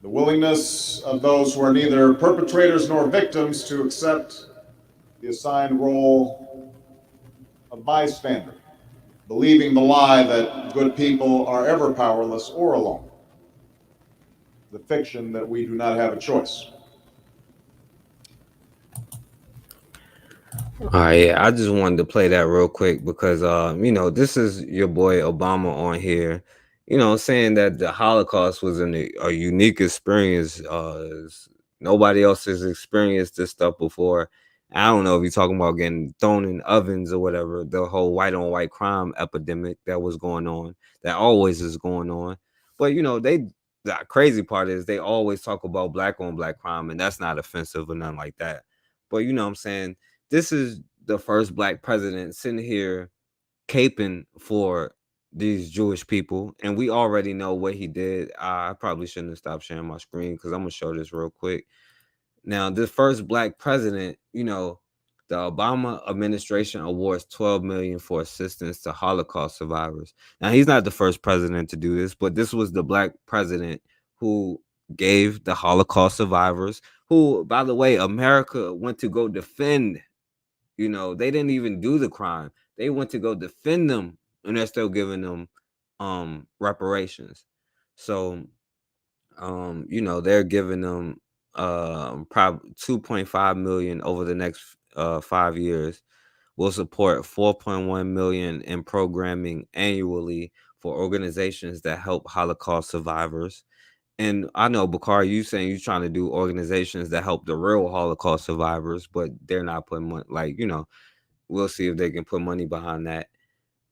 The willingness of those who are neither perpetrators nor victims to accept the assigned role of bystander, believing the lie that good people are ever powerless or alone. The fiction that we do not have a choice. All right, yeah, I just wanted to play that real quick because this is your boy Obama on here, saying that the Holocaust was a unique experience. Nobody else has experienced this stuff before. I don't know if you're talking about getting thrown in ovens or whatever, the whole white on white crime epidemic that was going on, that always is going on. But the crazy part is they always talk about black on black crime, and that's not offensive or nothing like that. But you know what I'm saying? This is the first black president sitting here caping for these Jewish people, and we already know what he did. I probably shouldn't have stopped sharing my screen because I'm gonna show this real quick. Now, the first black president, the Obama administration awards $12 million for assistance to Holocaust survivors. Now, he's not the first president to do this, but this was the black president who gave the Holocaust survivors, who, by the way, America went to go defend. They didn't even do the crime. They went to go defend them, and they're still giving them reparations. So they're giving them probably $2.5 million over the next 5 years. Will support $4.1 million in programming annually for organizations that help Holocaust survivors. And I know, Bakari, you saying you're trying to do organizations that help the real Holocaust survivors, but they're not putting money, we'll see if they can put money behind that.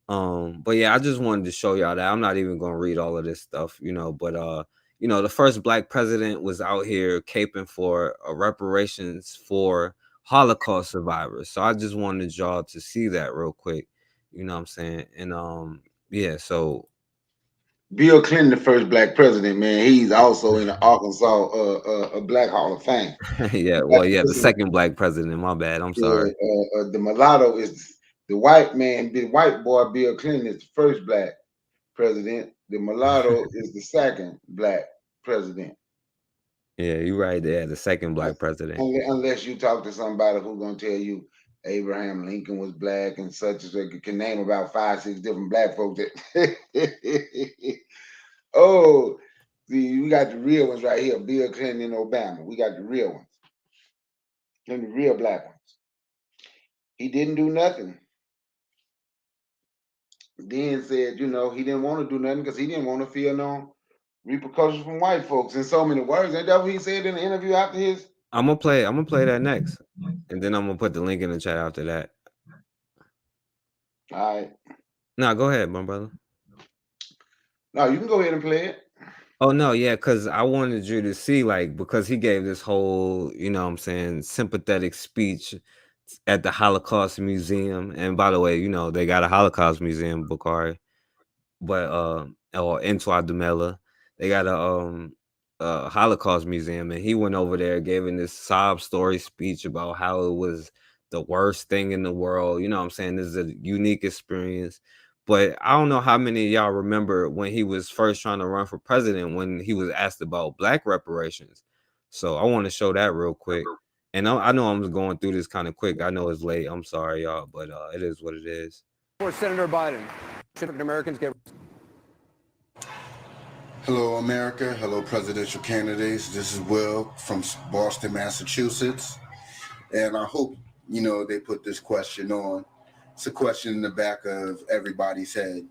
But yeah, I just wanted to show y'all that. I'm not even gonna read all of this stuff, but the first black president was out here caping for reparations for Holocaust survivors. So I just wanted y'all to see that real quick. You know what I'm saying? And yeah, so Bill Clinton, the first black president, man, he's also in the Arkansas a Black Hall of Fame. yeah, well, yeah, the second black president. My bad. I'm sorry. The mulatto is the white man. The white boy Bill Clinton is the first black president. The mulatto is the second black president. Yeah, you're right there. The second black president. Unless you talk to somebody who's gonna tell you Abraham Lincoln was black and such as they can name about 5, 6 different black folks that oh, see, we got the real ones right here, Bill Clinton and Obama. We got the real ones. And the real black ones. He didn't do nothing. Then said, he didn't want to do nothing because he didn't want to feel no repercussions from white folks in so many words. Ain't that what he said in the interview after his? I'm gonna play that next. And then I'm gonna put the link in the chat after that. All right. No, go ahead, my brother. No, you can go ahead and play it. Oh no, yeah, because I wanted you to see, because he gave this whole, sympathetic speech at the Holocaust Museum. And by the way, they got a Holocaust Museum, Bakari, but or in Tuadumela, they got a Holocaust Museum, and he went over there giving this sob story speech about how it was the worst thing in the world. This is a unique experience. But I don't know how many of y'all remember when he was first trying to run for president, when he was asked about black reparations. So I want to show that real quick. And I know I'm going through this kind of quick. I know it's late. I'm sorry, y'all, but it is what it is. For Senator Biden, should Americans get... Hello, America. Hello, presidential candidates. This is Will from Boston, Massachusetts. And I hope, they put this question on. It's a question in the back of everybody's head,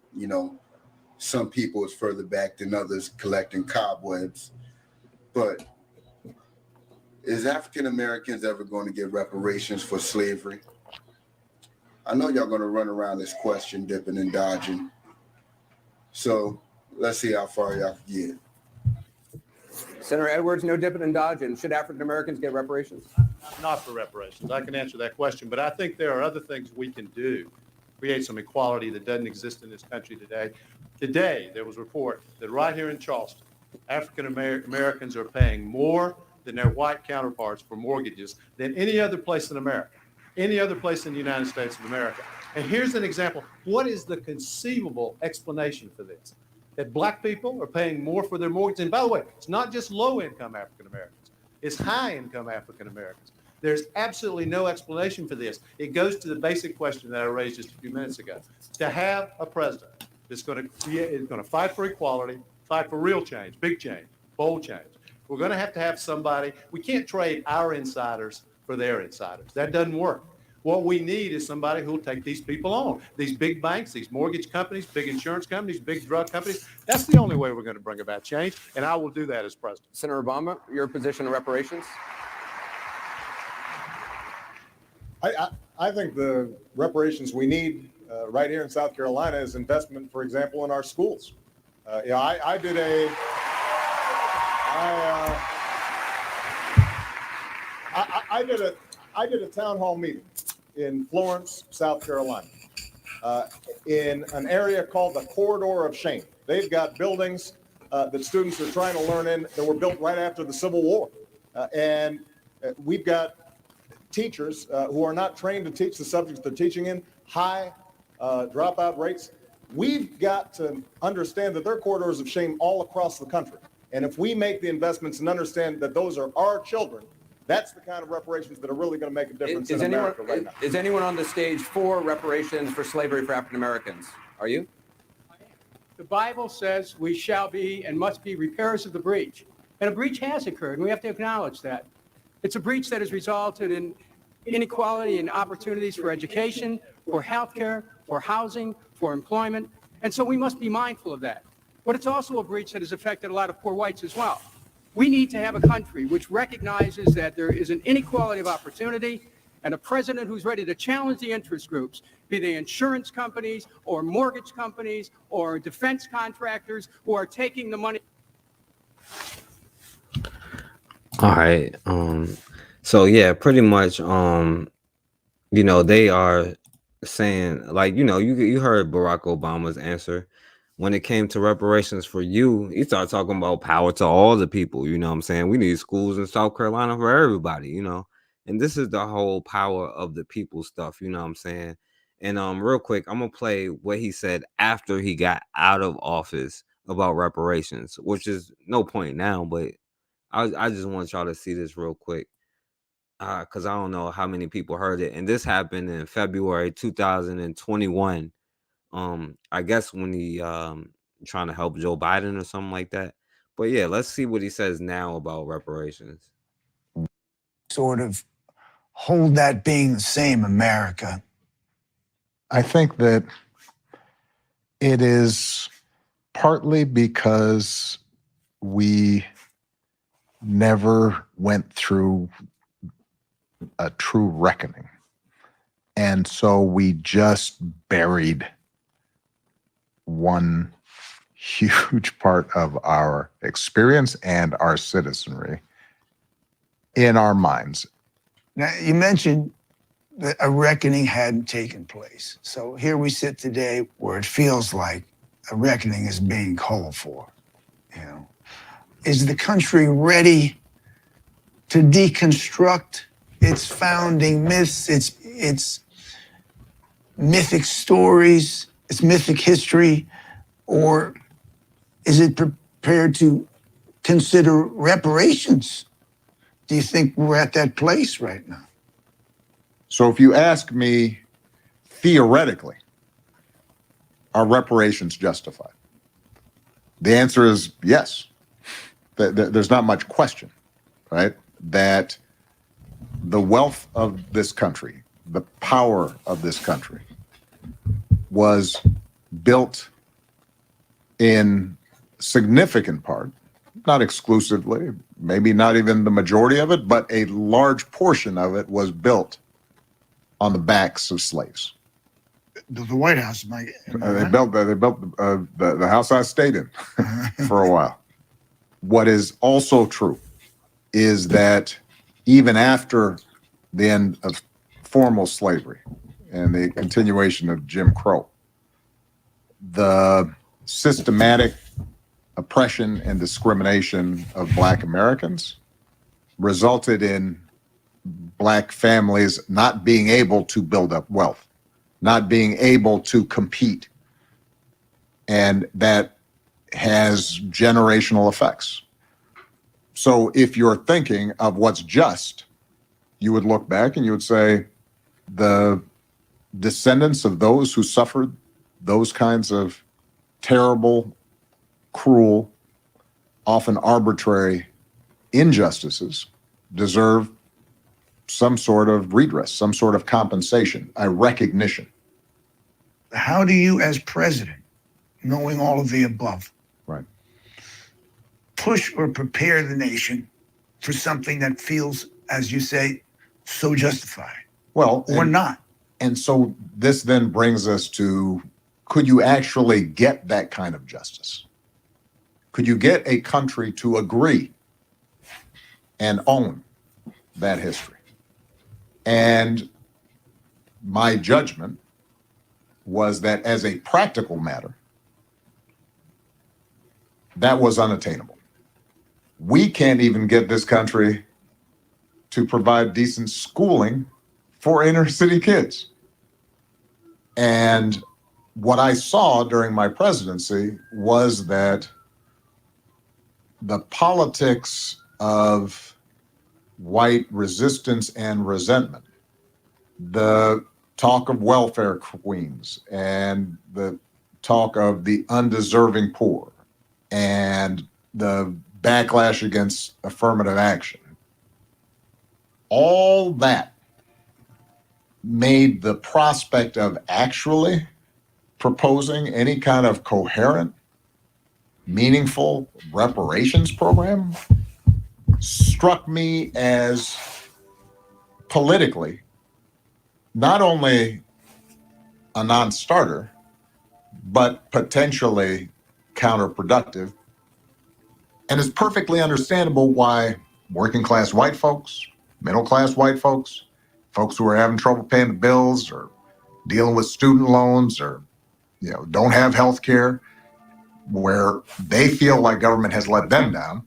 Some people is further back than others, collecting cobwebs. But is African Americans ever going to get reparations for slavery? I know y'all going to run around this question, dipping and dodging. So let's see how far y'all can get. Senator Edwards, no dipping and dodging. Should African Americans get reparations? Not for reparations. I can answer that question, but I think there are other things we can do. Create some equality that doesn't exist in this country today. Today, there was a report that right here in Charleston, African Americans are paying more than their white counterparts for mortgages than any other place in America, any other place in the United States of America. And here's an example. What is the conceivable explanation for this? That black people are paying more for their mortgage. And by the way, it's not just low-income African Americans. It's high-income African Americans. There's absolutely no explanation for this. It goes to the basic question that I raised just a few minutes ago. To have a president that's going to fight for equality, fight for real change, big change, bold change. We're going to have somebody. We can't trade our insiders for their insiders. That doesn't work. What we need is somebody who will take these people on. These big banks, these mortgage companies, big insurance companies, big drug companies. That's the only way we're going to bring about change, and I will do that as president. Senator Obama, your position on reparations? I think the reparations we need right here in South Carolina is investment, for example, in our schools. I did a town hall meeting in Florence, South Carolina, in an area called the Corridor of Shame. They've got buildings that students are trying to learn in that were built right after the Civil War. And we've got teachers who are not trained to teach the subjects they're teaching in, high dropout rates. We've got to understand that there are corridors of shame all across the country. And if we make the investments and understand that those are our children, that's the kind of reparations that are really going to make a difference in America right now. Is anyone on the stage for reparations for slavery for African Americans? Are you? The Bible says we shall be and must be repairers of the breach. And a breach has occurred, and we have to acknowledge that. It's a breach that has resulted in inequality and opportunities for education, for healthcare, for housing, for employment. And so we must be mindful of that. But it's also a breach that has affected a lot of poor whites as well. We need to have a country which recognizes that there is an inequality of opportunity and a president who's ready to challenge the interest groups, be they insurance companies or mortgage companies or defense contractors who are taking the money. All right. So yeah, pretty much, they are saying, like, you heard Barack Obama's answer. When it came to reparations for you, he started talking about power to all the people. You know what I'm saying? We need schools in South Carolina for everybody, and this is the whole power of the people stuff. You know what I'm saying? And real quick, I'm going to play what he said after he got out of office about reparations, which is no point now, but I just want y'all to see this real quick because I don't know how many people heard it. And this happened in February 2021. I guess when he trying to help Joe Biden or something like that. But yeah, let's see what he says now about reparations. Sort of hold that being the same America. I think that it is partly because we never went through a true reckoning. And so we just buried one huge part of our experience and our citizenry in our minds. Now, you mentioned that a reckoning hadn't taken place. So here we sit today where it feels like a reckoning is being called for. Is the country ready to deconstruct its founding myths, its mythic stories, its mythic history, or is it prepared to consider reparations? Do you think we're at that place right now? So if you ask me, theoretically, are reparations justified? The answer is yes. There's not much question, right? That the wealth of this country, the power of this country was built in significant part, not exclusively, maybe not even the majority of it, but a large portion of it was built on the backs of slaves. The White House, Mike. They built the house I stayed in for a while. What is also true is that even after the end of formal slavery and the continuation of Jim Crow, the systematic oppression and discrimination of Black Americans resulted in Black families not being able to build up wealth, not being able to compete. And that has generational effects. So if you're thinking of what's just, you would look back and you would say, the descendants of those who suffered those kinds of terrible, cruel, often arbitrary injustices deserve some sort of redress, some sort of compensation, a recognition. How do you, as president, knowing all of the above, right, push or prepare the nation for something that feels, as you say, so justified? Well, or not. And so this then brings us to, could you actually get that kind of justice? Could you get a country to agree and own that history? And my judgment was that as a practical matter, that was unattainable. We can't even get this country to provide decent schooling for inner city kids. And what I saw during my presidency was that the politics of white resistance and resentment, the talk of welfare queens and the talk of the undeserving poor and the backlash against affirmative action, all that made the prospect of actually proposing any kind of coherent, meaningful reparations program struck me as politically not only a non-starter, but potentially counterproductive. And it's perfectly understandable why working class white folks, middle class white folks, folks who are having trouble paying the bills or dealing with student loans or don't have health care, where they feel like government has let them down,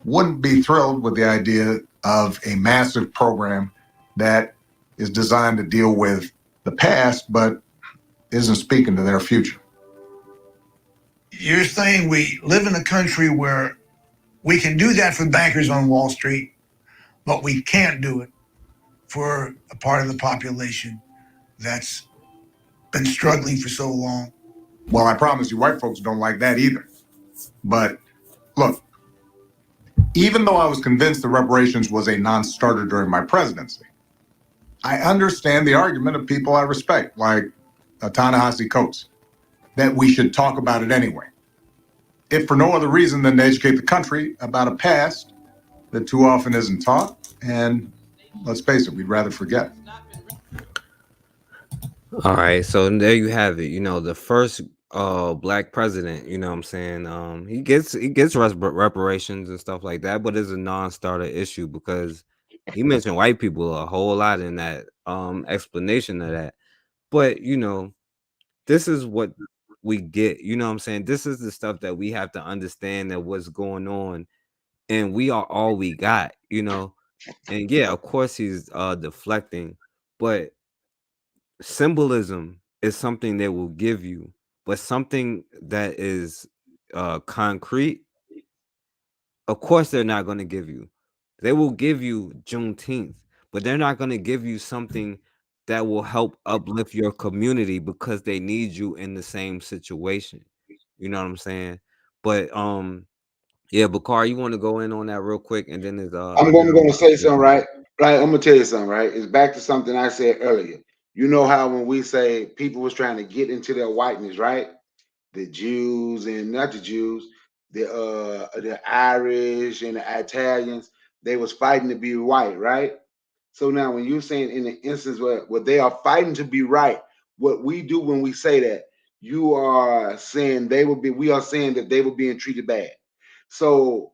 wouldn't be thrilled with the idea of a massive program that is designed to deal with the past, but isn't speaking to their future. You're saying we live in a country where we can do that for bankers on Wall Street, but we can't do it for a part of the population that's been struggling for so long. Well, I promise you, white folks don't like that either. But look, even though I was convinced that reparations was a non-starter during my presidency, I understand the argument of people I respect, like Ta-Nehisi Coates, that we should talk about it anyway. If for no other reason than to educate the country about a past that too often isn't taught, and let's face it, we'd rather forget. All right, so there you have it. The first Black president, what I'm saying, he gets reparations and stuff like that, but it's a non-starter issue because he mentioned white people a whole lot in that explanation of that. But this is what we get, what I'm saying? This is the stuff that we have to understand, that what's going on, and we are all we got, and yeah, of course he's deflecting, but symbolism is something they will give you, but something that is concrete, of course they're not going to give you. They will give you Juneteenth, but they're not going to give you something that will help uplift your community because they need you in the same situation. You know what I'm saying? But yeah, Bakar, you want to go in on that real quick, and then there's I'm gonna say something, right? Right, I'm gonna tell you something, right? It's back to something I said earlier. You know how when we say people was trying to get into their whiteness, right? the Jews and not the Jews, the Irish and the Italians, they was fighting to be white, right? So now when you're saying in the instance where they are fighting to be right, what we do when we say that, you are saying we are saying that they were being treated bad. So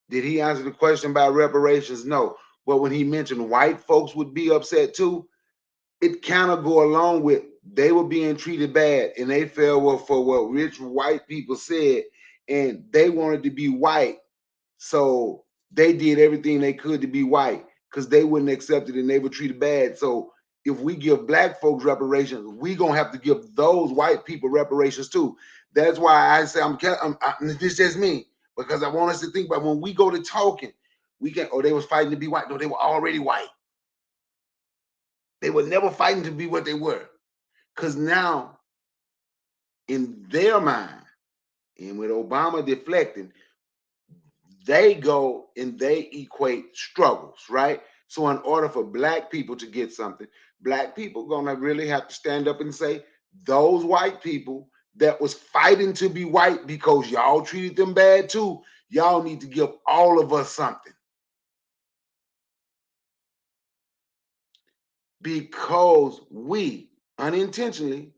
did he answer the question about reparations? No. But when he mentioned white folks would be upset too, it kind of go along with they were being treated bad and they fell for what rich white people said, and they wanted to be white. So they did everything they could to be white because they wouldn't accept it and they were treated bad. So if we give black folks reparations, we gonna have to give those white people reparations too. That's why I say this is just me, because I want us to think about when we go to talking, we can, oh, they was fighting to be white. No, they were already white. They were never fighting to be what they were. Because now, in their mind, and with Obama deflecting, they go and they equate struggles, right? So in order for black people to get something, black people gonna really have to stand up and say, those white people that was fighting to be white because y'all treated them bad too, y'all need to give all of us something. Because we unintentionally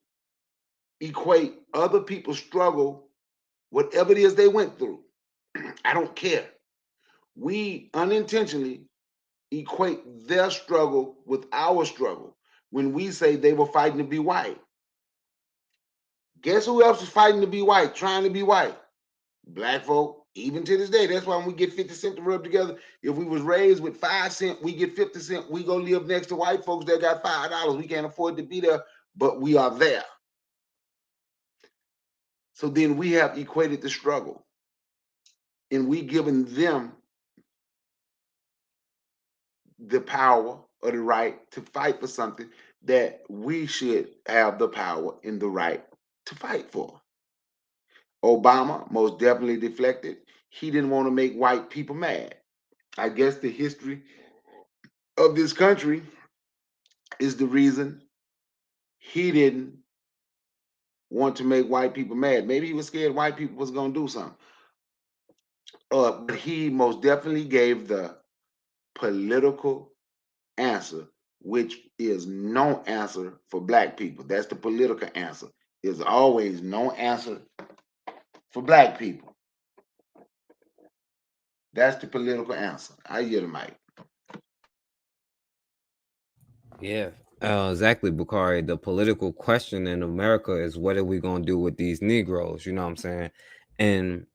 equate other people's struggle, whatever it is they went through. I don't care. We unintentionally equate their struggle with our struggle when we say they were fighting to be white. Guess who else was fighting to be white, trying to be white? Black folk, even to this day. That's why when we get 50 cents to rub together, if we was raised with 5 cents, we get 50 cents, we go live next to white folks that got $5. We can't afford to be there, but we are there. So then we have equated the struggle, and we given them the power or the right to fight for something that we should have the power and the right to fight for. Obama most definitely deflected. He didn't want to make white people mad. I guess the history of this country is the reason he didn't want to make white people mad. Maybe he was scared white people was going to do something. But he most definitely gave the political answer, which is no answer for black people. That's the political answer. There's always no answer for black people. That's the political answer. I hear the mic. Yeah, exactly, Bakari. The political question in America is what are we going to do with these Negroes? You know what I'm saying? And,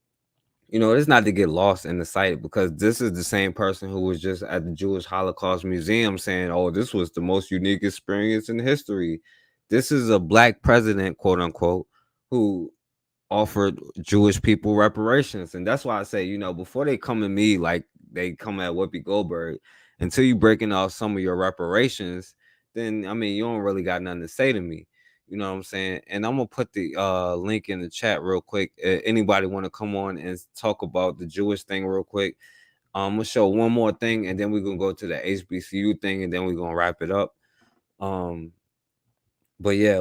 you know, it's not to get lost in the sight, because this is the same person who was just at the Jewish Holocaust Museum saying, oh, this was the most unique experience in history. This is a black president, quote unquote, who offered Jewish people reparations. And that's why I say, you know, before they come at me like they come at Whoopi Goldberg, until you breaking off some of your reparations, then I mean, you don't really got nothing to say to me. You know what I'm saying? And I'm gonna put the link in the chat real quick. Anybody want to come on and talk about the Jewish thing real quick? I'm gonna show one more thing, and then we're gonna go to the HBCU thing, and then we're gonna wrap it up. But yeah,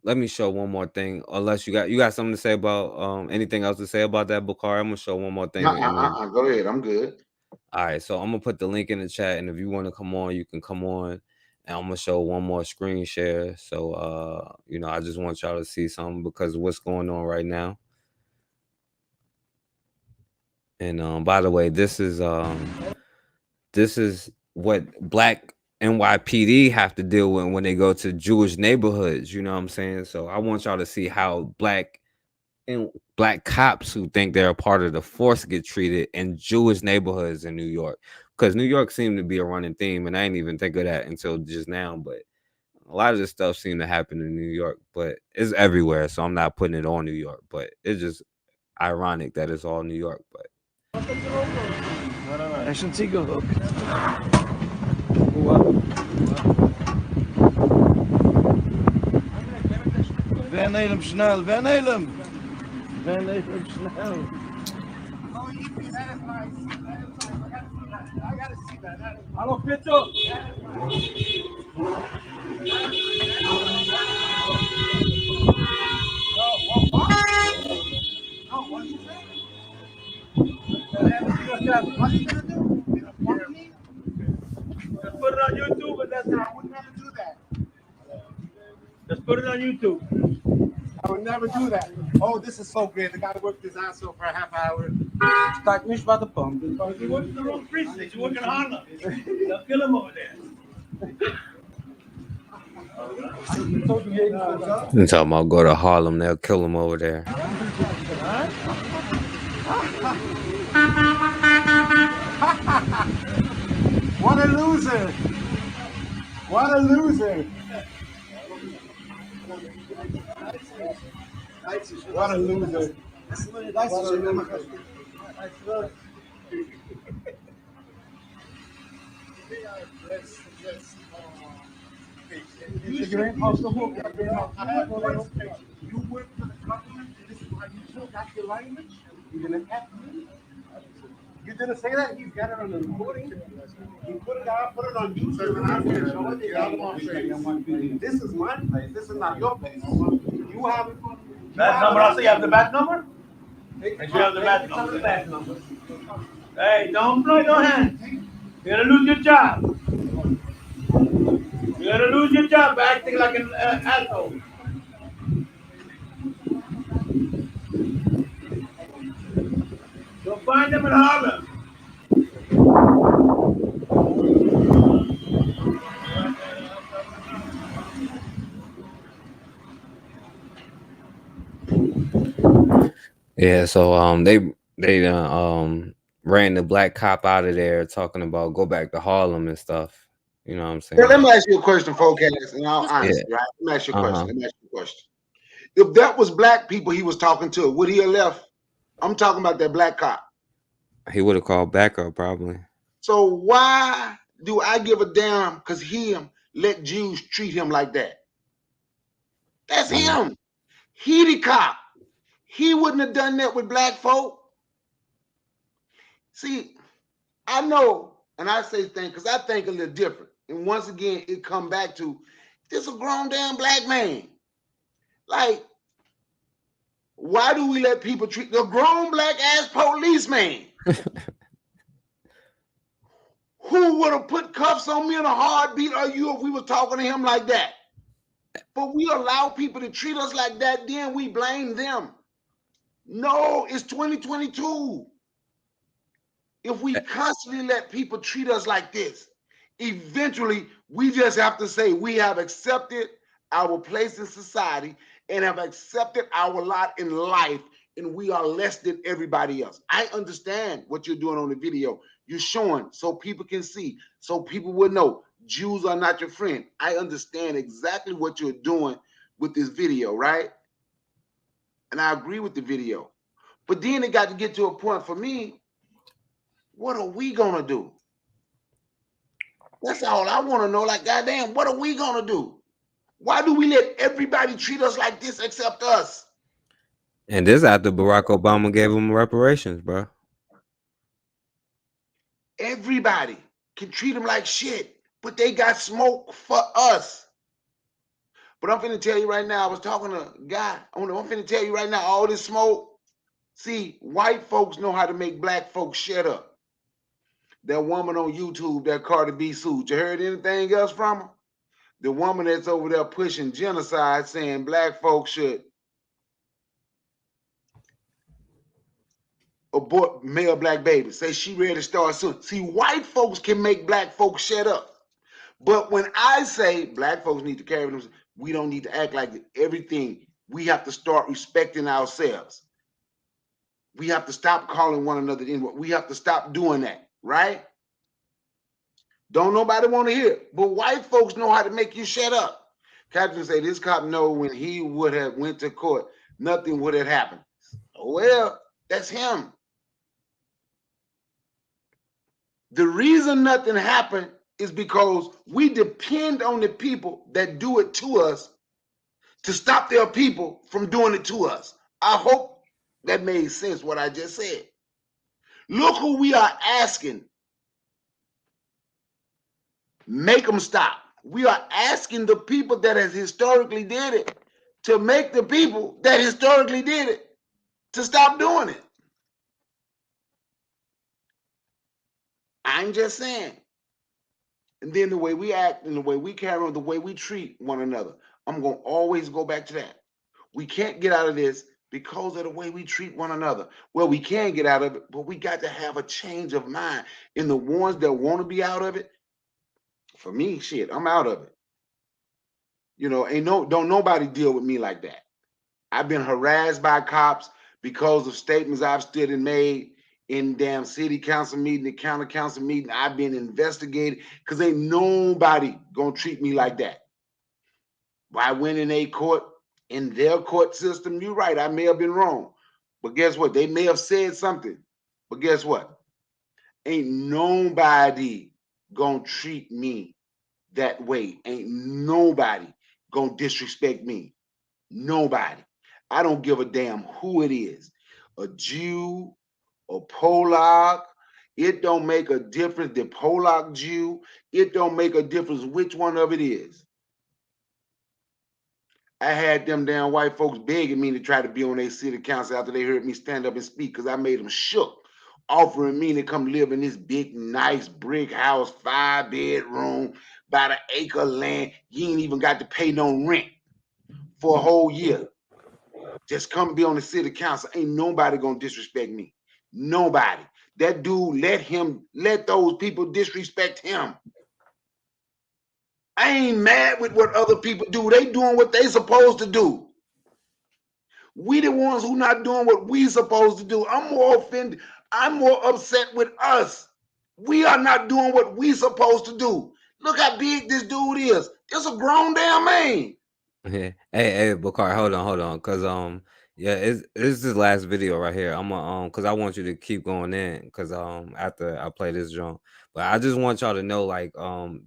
let me show one more thing. Unless you got something to say about anything else to say about that, Bakari. I'm gonna show one more thing. Go ahead. I'm good. All right, so I'm gonna put the link in the chat, and if you want to come on, you can come on. And I'm gonna show one more screen share. So you know, I just want y'all to see something because of what's going on right now. And by the way, this is what black NYPD have to deal with when they go to Jewish neighborhoods. You know what I'm saying? So I want y'all to see how black cops who think they're a part of the force get treated in Jewish neighborhoods in New York, because New York seemed to be a running theme, and I didn't even think of that until just now. But a lot of this stuff seemed to happen in New York, but it's everywhere, so I'm not putting it on New York. But it's just ironic that it's all New York. But wen helm snel, wen helm snel. Hallo Peter. What are you gonna do? Punk me? Just put it on YouTube, and that's I would never do that. Just put it on YouTube. I would never do that. Oh, this is so great. The guy worked his ass off for a half hour. Start me about the pump. You work in the wrong precinct. You work in Harlem. They'll kill him over there. You talking about go to Harlem, they'll kill him over there. What a loser! What a loser! What a loser! You work for the government, and this is why you still got your language? You're gonna act me? You didn't say that? He's got it on the recording. You put it out, put it on YouTube, and I'm gonna show it. This is my place. This is not your place. You have it. Badge number. I say you have the badge number. Make sure you have the badge number. Hey, don't blow your hand. You're gonna lose your job. You're gonna lose your job acting like an asshole. You'll find them in Harlem. Yeah, so they ran the black cop out of there talking about go back to Harlem and stuff. You know what I'm saying? Well, let me ask you a question, Forecast, in all honesty, right? Let me ask you a question. Let me ask you a question. If that was black people he was talking to, would he have left? I'm talking about that black cop. He would have called backup probably. So why do I give a damn because him let Jews treat him like that? That's him. He the cop. He wouldn't have done that with black folk. See, I know, and I say things because I think a little different. And once again, it come back to this a grown damn black man. Like, why do we let people treat the grown black ass policeman who would have put cuffs on me in a heartbeat or you if we were talking to him like that? But we allow people to treat us like that, then we blame them. No, it's 2022. If we constantly let people treat us like this, eventually we just have to say we have accepted our place in society and have accepted our lot in life, and we are less than everybody else. I understand what you're doing on the video. You're showing so people can see, so people will know Jews are not your friend. I understand exactly what you're doing with this video, right? And I agree with the video. But then it got to get to a point for me, what are we gonna do? That's all I want to know. Like, goddamn, what are we gonna do? Why do we let everybody treat us like this except us? And this after Barack Obama gave him reparations, bro. Everybody can treat them like shit, but they got smoke for us. But I'm finna tell you right now, I was talking to a guy. I'm finna tell you right now, all this smoke. See, white folks know how to make black folks shut up. That woman on YouTube, that Cardi B sued. You heard anything else from her? The woman that's over there pushing genocide, saying black folks should abort male black babies. Say she ready to start soon. See, white folks can make black folks shut up. But when I say black folks need to carry themselves, we don't need to act like everything. We have to start respecting ourselves. We have to stop calling one another the N-word. We have to stop doing that, right? Don't nobody want to hear it. But white folks know how to make you shut up. Captain say this cop know when he would have went to court, nothing would have happened. Well, that's him. The reason nothing happened is because we depend on the people that do it to us to stop their people from doing it to us. I hope that made sense what I just said. Look who we are asking. Make them stop. We are asking the people that has historically did it to make the people that historically did it to stop doing it. I'm just saying. And then the way we act and the way we carry on, the way we treat one another, I'm going to always go back to that. We can't get out of this because of the way we treat one another. Well, we can get out of it, but we got to have a change of mind. And the ones that want to be out of it, for me, shit, I'm out of it. You know, don't nobody deal with me like that. I've been harassed by cops because of statements I've stood and made in damn city council meeting, the county council meeting. I've been investigated because ain't nobody gonna treat me like that. I went in a court, in their court system, you're right, I may have been wrong. But guess what? They may have said something. But guess what? Ain't nobody gonna treat me that way. Ain't nobody gonna disrespect me. Nobody. I don't give a damn who it is. A Jew, a Polak. It don't make a difference. The Polak Jew. It don't make a difference which one of it is. I had them damn white folks begging me to try to be on their city council after they heard me stand up and speak because I made them shook, offering me to come live in this big, nice brick house, 5-bedroom, about an acre of land. You ain't even got to pay no rent for a whole year. Just come be on the city council. Ain't nobody gonna disrespect me. Nobody. That dude, let those people disrespect him. I ain't mad with what other people do. They doing what they supposed to do. We the ones who not doing what we supposed to do. I'm more offended. I'm more upset with us. We are not doing what we supposed to do. Look how big this dude is. It's a grown damn man. Yeah. Hey, Bakar, hold on, cause yeah, it's this last video right here. I'm cause I want you to keep going in, cause after I play this drum, but I just want y'all to know, like,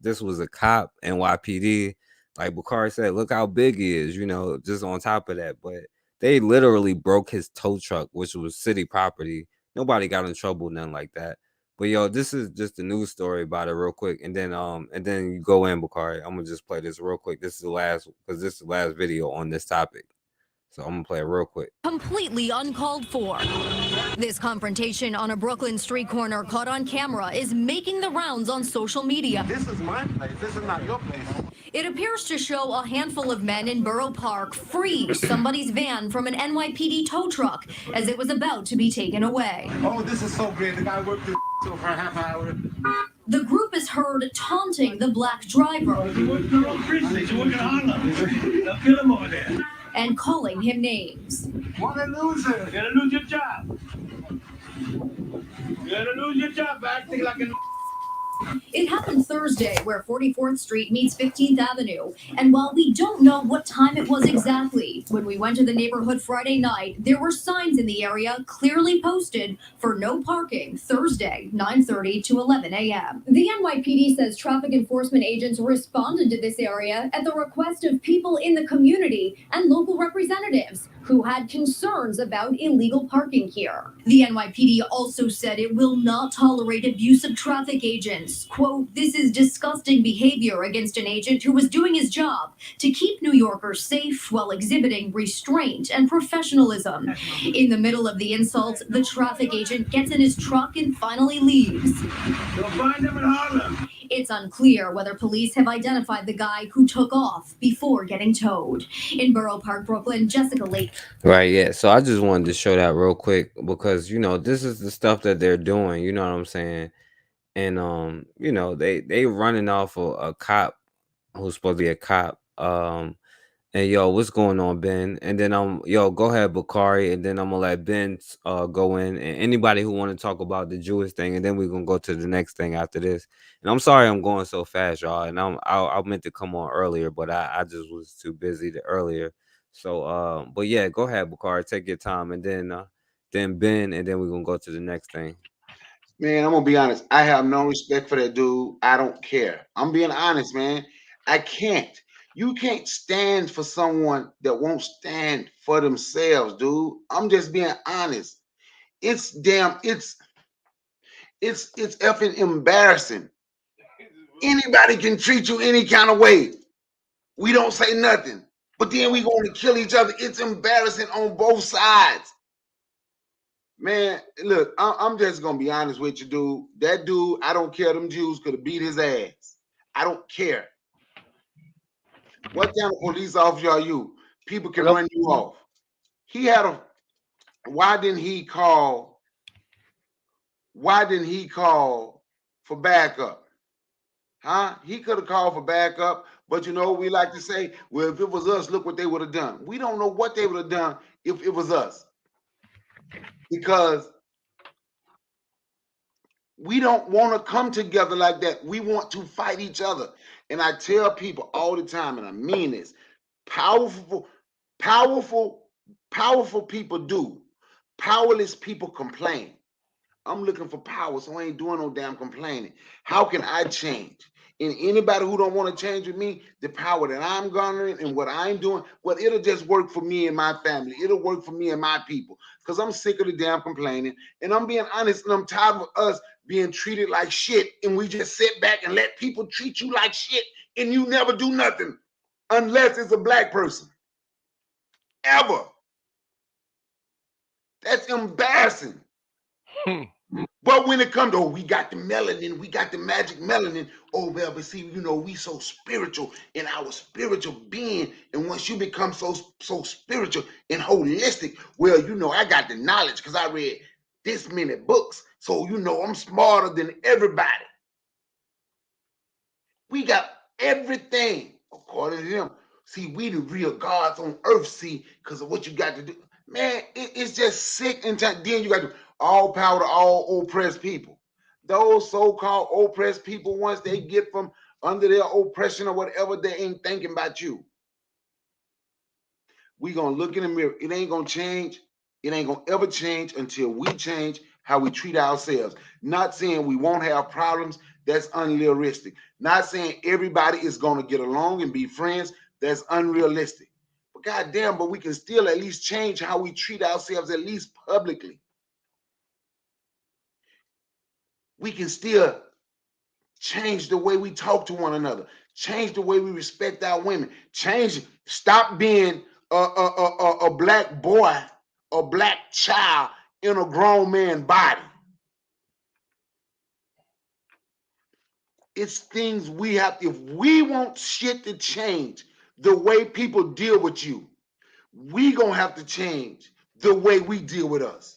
this was a cop, NYPD, like Bakar said, look how big he is, you know, just on top of that, but they literally broke his tow truck, which was city property. Nobody got in trouble, nothing like that. But yo, this is just a news story about it real quick, and then you go in, Bakari. I'm gonna just play this real quick. This is the last, because this is the last video on this topic. So I'm gonna play it real quick. Completely uncalled for. This confrontation on a Brooklyn street corner caught on camera is making the rounds on social media. This is my place. This is not your place. It appears to show a handful of men in Borough Park free somebody's van from an NYPD tow truck as it was about to be taken away. Oh, this is so great. The guy worked this for a half hour. The group is heard taunting the black driver and calling him names. What a loser. You're gonna lose your job. You're gonna lose your job acting like an... It happened Thursday, where 44th Street meets 15th Avenue. And while we don't know what time it was exactly, when we went to the neighborhood Friday night, there were signs in the area clearly posted for no parking Thursday, 9:30 to 11 a.m. The NYPD says traffic enforcement agents responded to this area at the request of people in the community and local representatives who had concerns about illegal parking here. The NYPD also said it will not tolerate abusive traffic agents. Quote, "This is disgusting behavior against an agent who was doing his job to keep New Yorkers safe while exhibiting restraint and professionalism." In the middle of the insults, the traffic agent gets in his truck and finally leaves. You'll find them in Harlem. It's unclear whether police have identified the guy who took off before getting towed. In Borough Park, Brooklyn, Jessica Lake. Right, yeah. So I just wanted to show that real quick because, you know, this is the stuff that they're doing, you know what I'm saying? And you know, they running off a cop who's supposed to be a cop. And yo, what's going on, Ben? And then yo, go ahead, Bakari, and then I'm gonna let Ben go in, and anybody who want to talk about the Jewish thing, and then we're gonna go to the next thing after this. And I'm sorry I'm going so fast, y'all. And I meant to come on earlier, but I just was too busy earlier. So but yeah, go ahead, Bakari, take your time, and then Ben, and then we're gonna go to the next thing. Man, I'm gonna be honest. I have no respect for that dude. I don't care. I'm being honest, man. I can't. You can't stand for someone that won't stand for themselves, dude. I'm just being honest. It's effing embarrassing. Anybody can treat you any kind of way. We don't say nothing. But then we going to kill each other. It's embarrassing on both sides. Man, look, I'm just gonna be honest with you, dude. That dude, I don't care. Them Jews could have beat his ass. I don't care. What kind of police officer are you? People can run you off. He had a. Why didn't he call? Why didn't he call for backup? Huh? He could have called for backup, but you know, we like to say, well, if it was us, look what they would have done. We don't know what they would have done if it was us. Because we don't want to come together like that. We want to fight each other. And I tell people all the time, and I mean this, powerful people do. Powerless people complain. I'm looking for power, so I ain't doing no damn complaining. How can I change? And anybody who don't want to change with me, the power that I'm garnering and what I'm doing, well, it'll just work for me and my family. It'll work for me and my people. Because I'm sick of the damn complaining. And I'm being honest, and I'm tired of us being treated like shit. And we just sit back and let people treat you like shit. And you never do nothing. Unless it's a black person. Ever. That's embarrassing. But when it comes to, oh, we got the melanin, we got the magic melanin, oh, well, but see, you know, we so spiritual in our spiritual being. And once you become so spiritual and holistic, well, you know, I got the knowledge because I read this many books. So, you know, I'm smarter than everybody. We got everything according to them. See, we the real gods on earth, see, because of what you got to do. Man, it's just sick and then you got to all power to all oppressed people. Those so-called oppressed people, once they get from under their oppression or whatever, they ain't thinking about you. We gonna look in the mirror. It ain't gonna change. It ain't gonna ever change until we change how we treat ourselves. Not saying we won't have problems. That's unrealistic. Not saying everybody is gonna get along and be friends. That's unrealistic. But goddamn, but we can still at least change how we treat ourselves, at least publicly. We can still change the way we talk to one another, change the way we respect our women, change, stop being a black boy or black child in a grown man's body. It's things we have, if we want shit to change the way people deal with you, we gonna have to change the way we deal with us.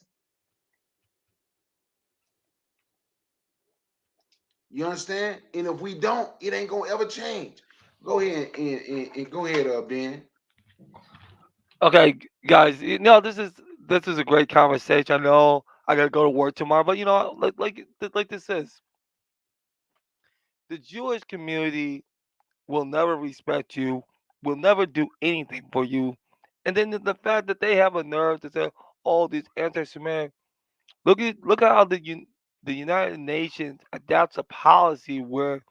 You understand? And if we don't, it ain't gonna ever change. Go ahead and go ahead, Ben. Okay, guys, this is a great conversation. I know I gotta go to work tomorrow, but like this is, the Jewish community will never respect you, will never do anything for you, and then the fact that they have a nerve to say, "Oh, these anti-Semitic." Look at how the United Nations adopts a policy where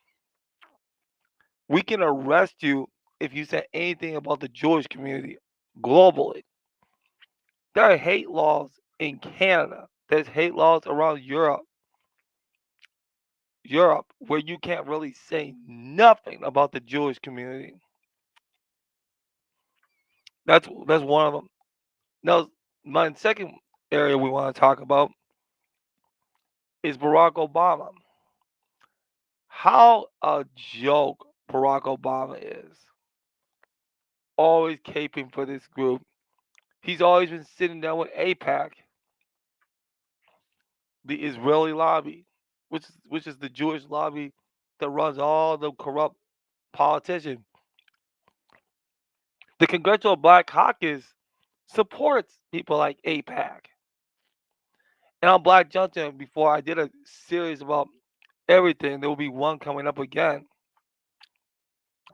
we can arrest you if you say anything about the Jewish community globally. There are hate laws in Canada. There's hate laws around Europe where you can't really say nothing about the Jewish community. That's one of them. Now, my second area we want to talk about is Barack Obama. How a joke Barack Obama is. Always caping for this group. He's always been sitting down with AIPAC, the Israeli lobby, which is the Jewish lobby that runs all the corrupt politicians. The Congressional Black Caucus supports people like AIPAC. And on Black Junction, before I did a series about everything, there will be one coming up again,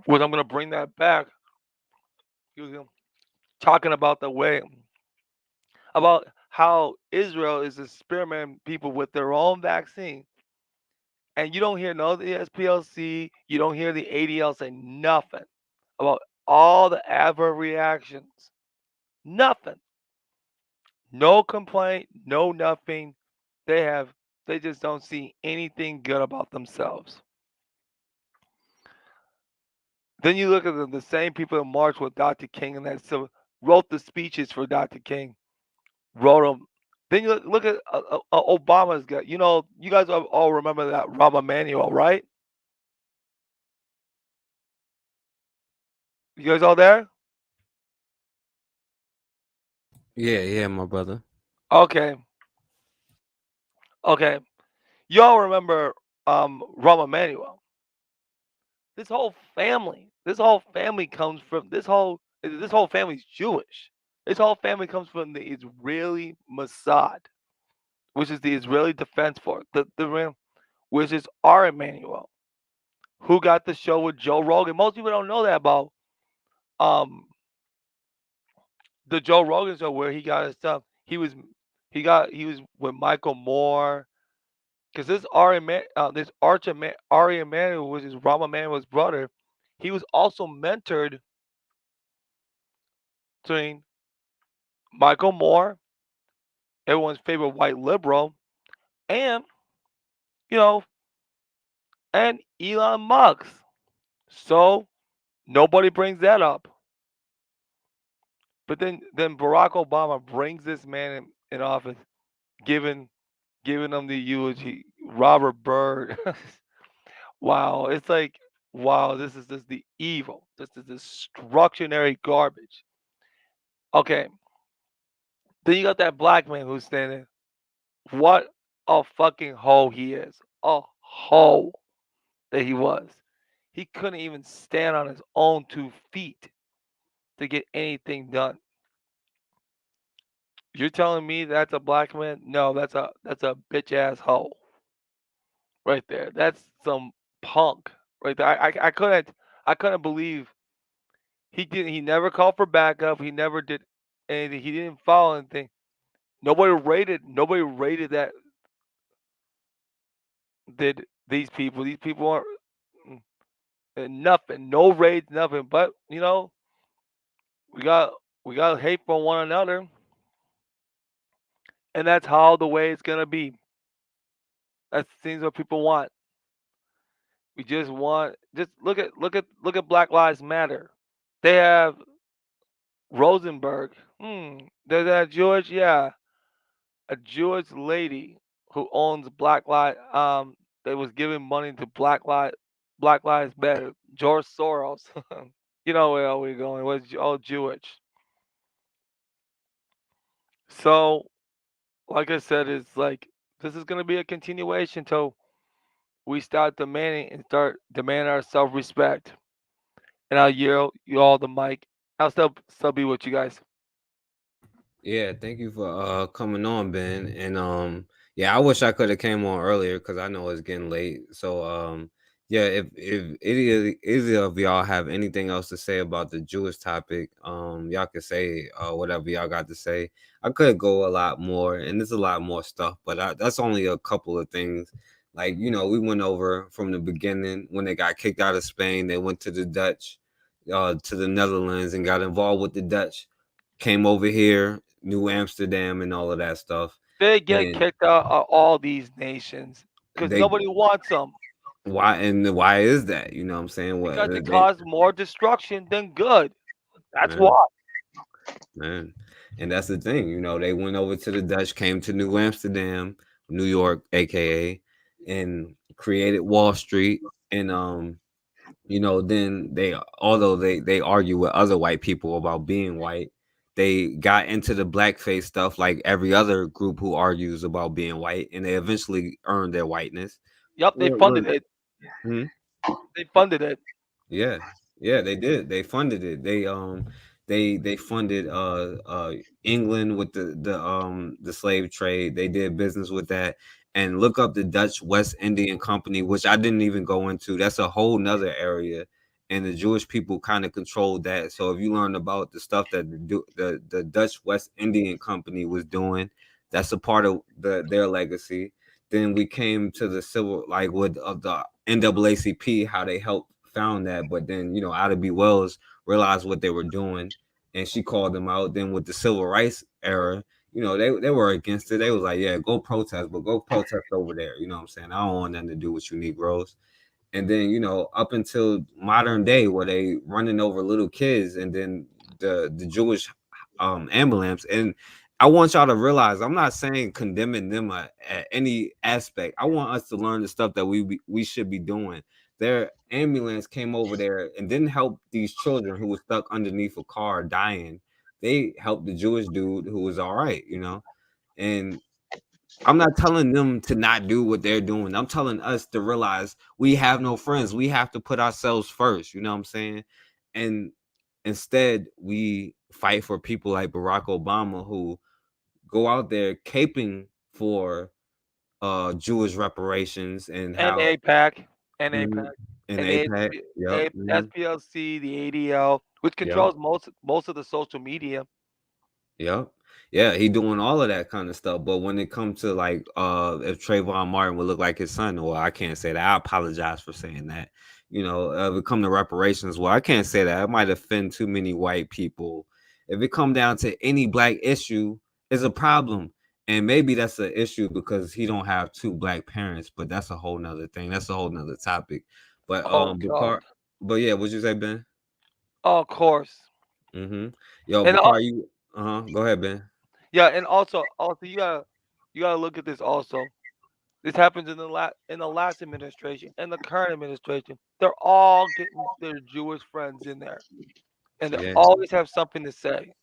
which I'm going to bring that back, talking about the way, about how Israel is experimenting people with their own vaccine. And you don't hear no the SPLC, you don't hear the ADL say nothing about all the adverse reactions. Nothing. No complaint, no nothing. They just don't see anything good about themselves. Then you look at the same people that marched with Dr. King and that wrote the speeches for Dr. King, wrote them Then you look at Obama's guy. You know, you guys all remember that Rahm Emanuel, right? You guys all there? Yeah, yeah, my brother. Okay, okay. Y'all remember Rahm Emanuel? This whole family comes from this whole family's Jewish. This whole family comes from the Israeli Mossad, which is the Israeli Defense Force, which is our Emmanuel, who got the show with Joe Rogan. Most people don't know that about um the Joe Rogan show where he got his stuff. He was with Michael Moore because this Ari Emanuel, which is Rahm Emanuel's brother, he was also mentored between Michael Moore, everyone's favorite white liberal, and you know, and Elon Musk. So nobody brings that up. But then Barack Obama brings this man in office, giving giving him the eulogy. Robert Byrd. Wow, it's like wow, this is just the evil. This is destructionary garbage. Okay, then you got that black man who's standing. What a fucking hoe he is. A hoe that he was. He couldn't even stand on his own 2 feet to get anything done. You're telling me that's a black man? No, that's a bitch ass hoe right there. That's some punk right there. I couldn't believe he never called for backup. He never did anything. He didn't follow anything. Nobody rated that did these people. These people aren't nothing. No raids, nothing. But you know, we got we got hate for one another, and that's how the way it's gonna be. That's things what people want. We just want just look at Black Lives Matter. They have Rosenberg. There's that Jewish, yeah, a Jewish lady who owns that was giving money to Black Lives Matter. George Soros. You know where are we going? Was all Jewish. So, like I said, it's like this is gonna be a continuation till we start demanding our self respect. And I'll yield you all the mic. I'll still be with you guys. Yeah, thank you for coming on, Ben. And yeah, I wish I could have came on earlier because I know it's getting late. So yeah, if either of y'all have anything else to say about the Jewish topic, y'all can say whatever y'all got to say. I could go a lot more, and there's a lot more stuff, but that's only a couple of things. Like, you know, we went over from the beginning when they got kicked out of Spain. They went to the Dutch, to the Netherlands, and got involved with the Dutch. Came over here, New Amsterdam, and all of that stuff. They get And kicked out of all these nations because they nobody wants them why is that? You know what I'm saying? What because it they causes more destruction than good. That's man, why. man. And that's the thing, you know, they went over to the Dutch, came to New Amsterdam, New York, aka, and created Wall Street. And you know, then although they argue with other white people about being white, they got into the blackface stuff like every other group who argues about being white, and they eventually earned their whiteness. Yep, they funded it. Hmm? They funded it. Yeah, yeah, they did. They funded it. They funded England with the slave trade. They did business with that. And look up the Dutch West Indian Company, which I didn't even go into. That's a whole nother area. And the Jewish people kind of controlled that. So if you learn about the stuff that the Dutch West Indian Company was doing, that's a part of their legacy. Then we came to the civil, like with the NAACP, how they helped found that. But then, you know, Ida B. Wells realized what they were doing, and she called them out. Then with the civil rights era, you know, they were against it. They was like, yeah, go protest, but go protest over there. You know what I'm saying? I don't want nothing to do with you Negroes. And then, you know, up until modern day where they running over little kids, and then the Jewish ambulance. And I want y'all to realize I'm not saying condemning them at any aspect. I want us to learn the stuff that we should be doing. Their ambulance came over there and didn't help these children who were stuck underneath a car dying. They helped the Jewish dude who was all right, and I'm not telling them to not do what they're doing. I'm telling us to realize we have no friends. We have to put ourselves first. You know what I'm saying? And instead, we fight for people like Barack Obama who go out there caping for Jewish reparations and And how APAC, and Mhm. APAC, and and the APAC. Yep. SPLC, the ADL, which Yep. controls most of the social media. Yep. Yeah, he doing all of that kind of stuff. But when it comes to like if Trayvon Martin would look like his son, well, I can't say that. I apologize for saying that. If it come to reparations, well, I can't say that. It might offend too many white people. If it come down to any black issue, is a problem. And maybe that's an issue because he don't have two black parents, but that's a whole nother thing. That's a whole nother topic. But Oh God. but yeah, what'd you say, Ben? Oh, of course. Mm-hmm. Yo, And Bakar, go ahead, Ben. yeah, and also you gotta look at this also. This happens in the last administration and the current administration. They're all getting their Jewish friends in there, and they Yeah. always have something to say.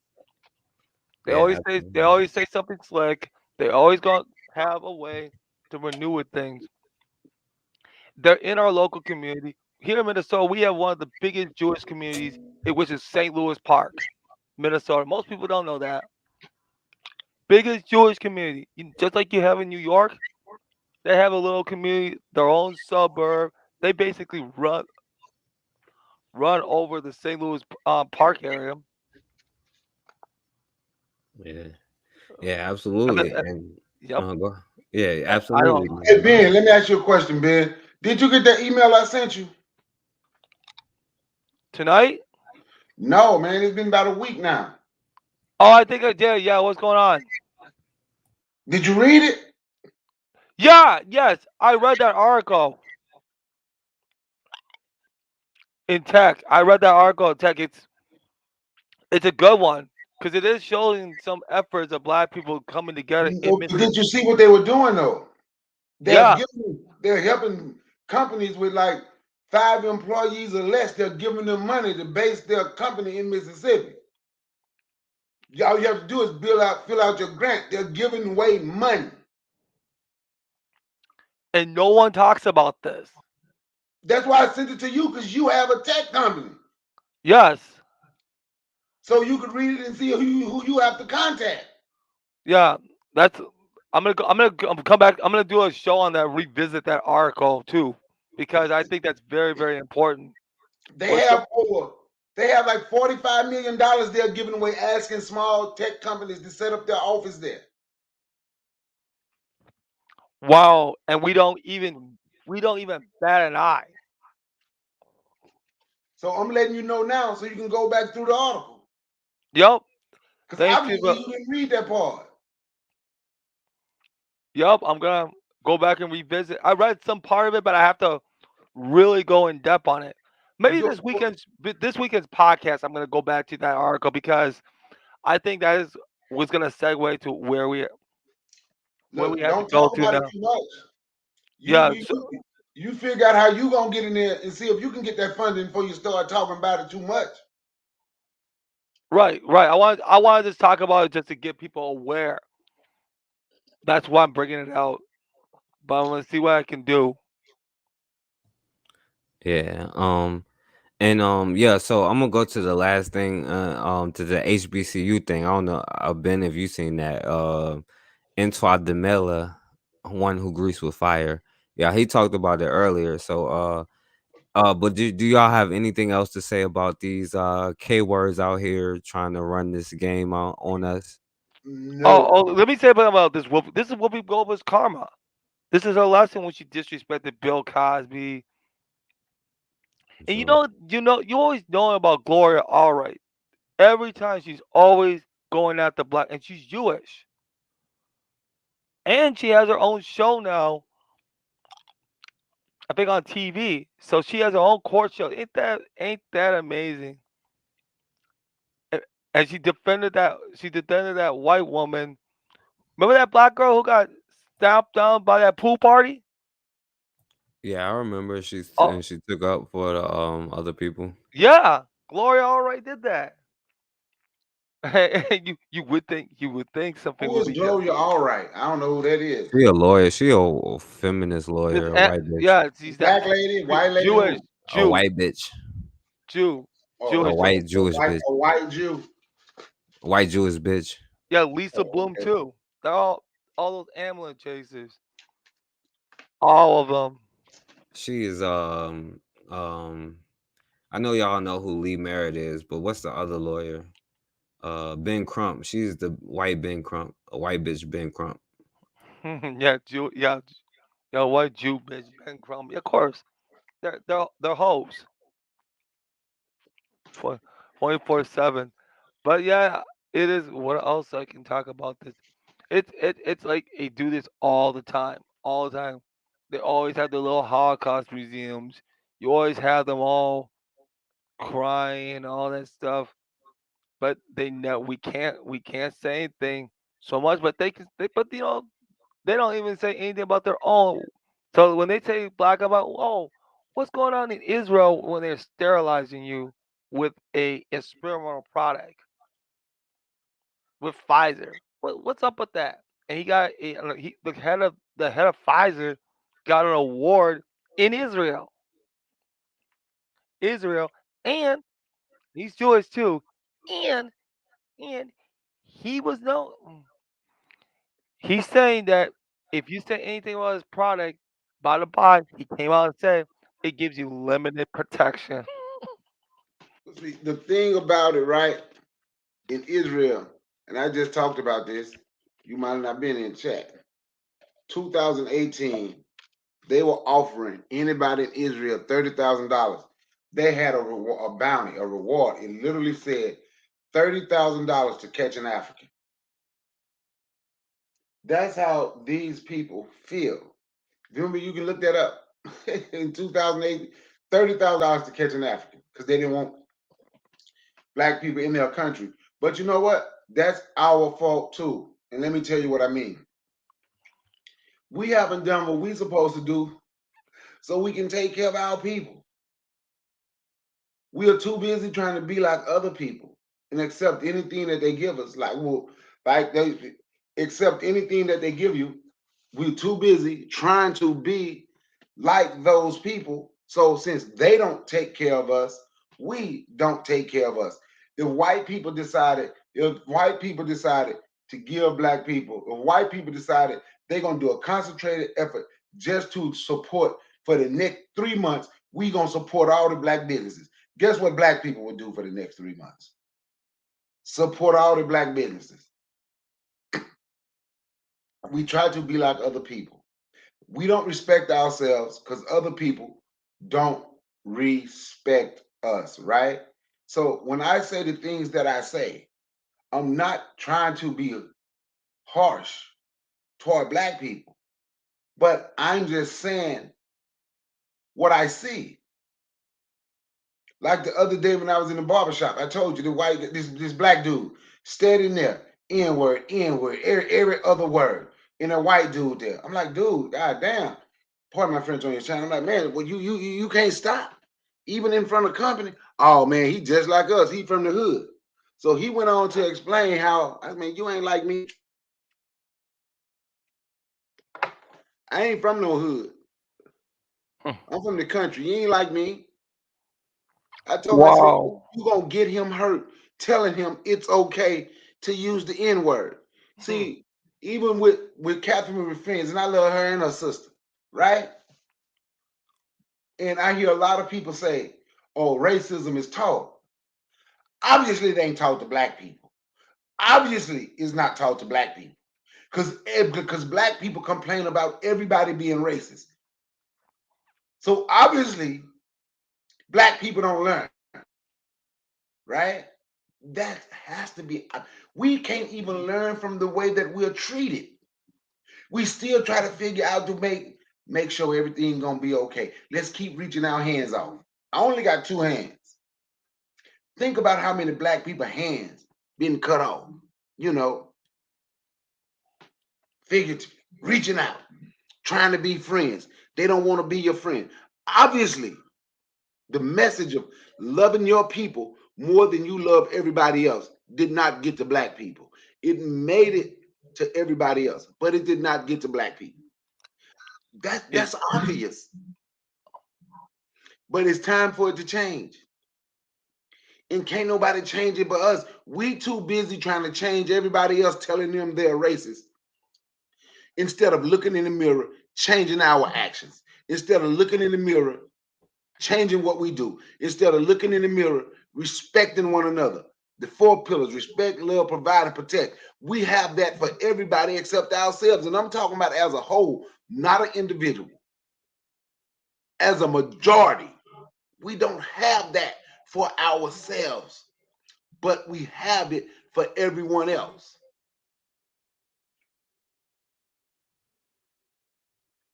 They Yeah, always say they absolutely. always say something slick. They always gonna have a way to renew with things. They're in our local community. Here in Minnesota, we have one of the biggest Jewish communities, which is St. Louis Park, Minnesota. Most people don't know that. Biggest Jewish community. Just like you have in New York, they have a little community, their own suburb. They basically run over the St. Louis Park area. Yeah. Yeah, And absolutely. the- And yep. go. Yeah, I don't. absolutely. Hey Ben, let me ask you a question, Ben. Did you get that email I sent you? Tonight? No, man. It's been about a week now. Oh, I think I did. Yeah, what's going on? Did you read it? Yeah, yes, I read that article in tech. I read that article in tech. It's a good one because it is showing some efforts of black people coming together in Mississippi. Did you see what they were doing though? Yeah, They're helping companies with like 5 employees or less. They're giving them money to base their company in Mississippi. All you have to do is fill out your grant. They're giving away money. and no one talks about this. That's why I sent it to you because you have a tech company. Yes. So you could read it and see who you have to contact. Yeah, that's. I'm gonna come back. I'm gonna do a show on that. Revisit that article too, because I think that's very, very important. They have like $45 million they're giving away, asking small tech companies to set up their office there. Wow, and we don't even bat an eye. So I'm letting you know now so you can go back through the article. Yep. Because Thank you. obviously you didn't read that part. Yep. I'm gonna go back and revisit. I read some part of it, but I have to really go in depth on it. Maybe this weekend's podcast, I'm gonna go back to that article because I think that is was gonna segue to where we Look, have to don't go talk to about it now. too much. Yeah. You figure out how you gonna get in there and see if you can get that funding before you start talking about it too much. Right. I wanted to talk about it just to get people aware. That's why I'm bringing it out. But I'm gonna see what I can do. Yeah. And yeah, so I'm gonna go to the last thing, to the HBCU thing. I don't know, Ben, if you seen that. Antoine Demella, one who greased with fire. Yeah, he talked about it earlier. So but do y'all have anything else to say about these K words out here trying to run this game on us? Oh, let me say about this. This is Whoopi Goldberg's karma. This is her lesson when she disrespected Bill Cosby. And you always know about Gloria Allred. Every time she's always going at the black, and she's Jewish, and she has her own show now. I think on TV, so she has her own court show. Ain't that amazing? and she defended that white woman. Remember that black girl who got stamped down by that pool party? Yeah, I remember Oh, she took up for the other people. yeah, Gloria already did that. You would think something Who would is be different. Gloria Allright? I don't know who that is. She a lawyer. She a feminist lawyer, a white bitch. Yeah, she's that Black lady, white lady, Jewish who? A Jew white bitch. Jew Oh, A Jewish. white Jewish bitch. a white Jew. A white Jewish bitch. Yeah, Lisa Oh, Bloom okay. too. They're all those ambulance chasers. All of them. She is um I know y'all know who Lee Merritt is, but what's the other lawyer? Ben Crump. She's the white Ben Crump, a white bitch Ben Crump. Yeah, Jew. Yeah, white Jew bitch Ben Crumb. Of course, they're hoes. 24/7. But yeah, it is. What else I can talk about this? It's like they do this all the time, all the time. They always have the little Holocaust museums. You always have them all crying and all that stuff. But they know we can't say anything so much. But but they don't even say anything about their own. So when they say black about, oh, what's going on in Israel when they're sterilizing you with a experimental product with Pfizer? What's up with that? And the head of Pfizer got an award in Israel, and he's Jewish too, and and he was no. He's saying that if you say anything about his product, by the by, he came out and said it gives you limited protection. See, the thing about it, right, in Israel, and I just talked about this, you might have not been in chat. 2018, they were offering anybody in Israel $30,000. They had a bounty, a reward. It literally said $30,000 to catch an African. That's how these people feel. Remember, you can look that up. In 2008, $30,000 to catch an African because they didn't want black people in their country. But you know what? That's our fault too. And let me tell you what I mean. We haven't done what we're supposed to do so we can take care of our people. We are too busy trying to be like other people and accept anything that they give us. Like they accept anything that they give you. We're too busy trying to be like those people. So since they don't take care of us, we don't take care of us. If white people decided to give black people, if white people decided they're gonna do a concentrated effort just to support for the next 3 months, we gonna support all the black businesses. Guess what black people would do for the next 3 months? Support all the black businesses. We try to be like other people. We don't respect ourselves because other people don't respect us, right? So when I say the things that I say, I'm not trying to be harsh toward black people, but I'm just saying what I see. Like the other day when I was in the barbershop, I told you this black dude standing there, N-word, N-word, every other word, and a white dude there. I'm like, dude, god damn. Pardon my French on your channel. I'm like, man, well, you can't stop. Even in front of company. Oh man, he just like us. He from the hood. So he went on to explain how, I mean, you ain't like me. I ain't from no hood. I'm from the country. You ain't like me. I said, Wow. you gonna get him hurt telling him it's okay to use the N-word. See, even with Catherine with friends, and I love her and her sister, right? And I hear a lot of people say, oh, racism is taught. Obviously, it ain't taught to black people. Obviously, it's not taught to black people. Because black people complain about everybody being racist. So obviously, black people don't learn, right? That has to be. We can't even learn from the way that we're treated. We still try to figure out to make sure everything gonna be okay. Let's keep reaching our hands off. I only got 2 hands. Think about how many black people hands being cut off, you know, figuratively, reaching out, trying to be friends. They don't want to be your friend. Obviously, the message of loving your people more than you love everybody else did not get to black people. It made it to everybody else, but it did not get to black people. That's obvious. But it's time for it to change. And can't nobody change it but us. We too busy trying to change everybody else, telling them they're racist, instead of looking in the mirror, changing our actions. Instead of looking in the mirror, changing what we do. Instead of looking in the mirror, respecting one another. The 4 pillars: respect, love, provide, and protect. We have that for everybody except ourselves. And I'm talking about as a whole, not an individual. As a majority, we don't have that for ourselves, but we have it for everyone else.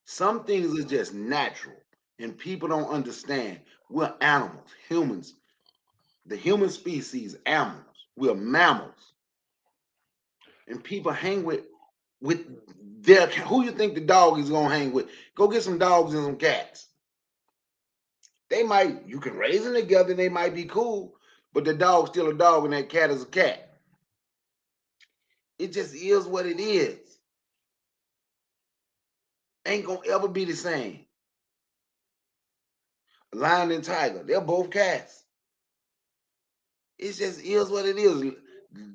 Some things are just natural, and people don't understand. We're animals, humans, the human species, animals. We're mammals, and people hang with their. Who you think the dog is gonna hang with? Go get some dogs and some cats. They might, you can raise them together, and they might be cool, but the dog's still a dog, and that cat is a cat. It just is what it is. Ain't gonna ever be the same. Lion and tiger, they're both cats. It just is what it is.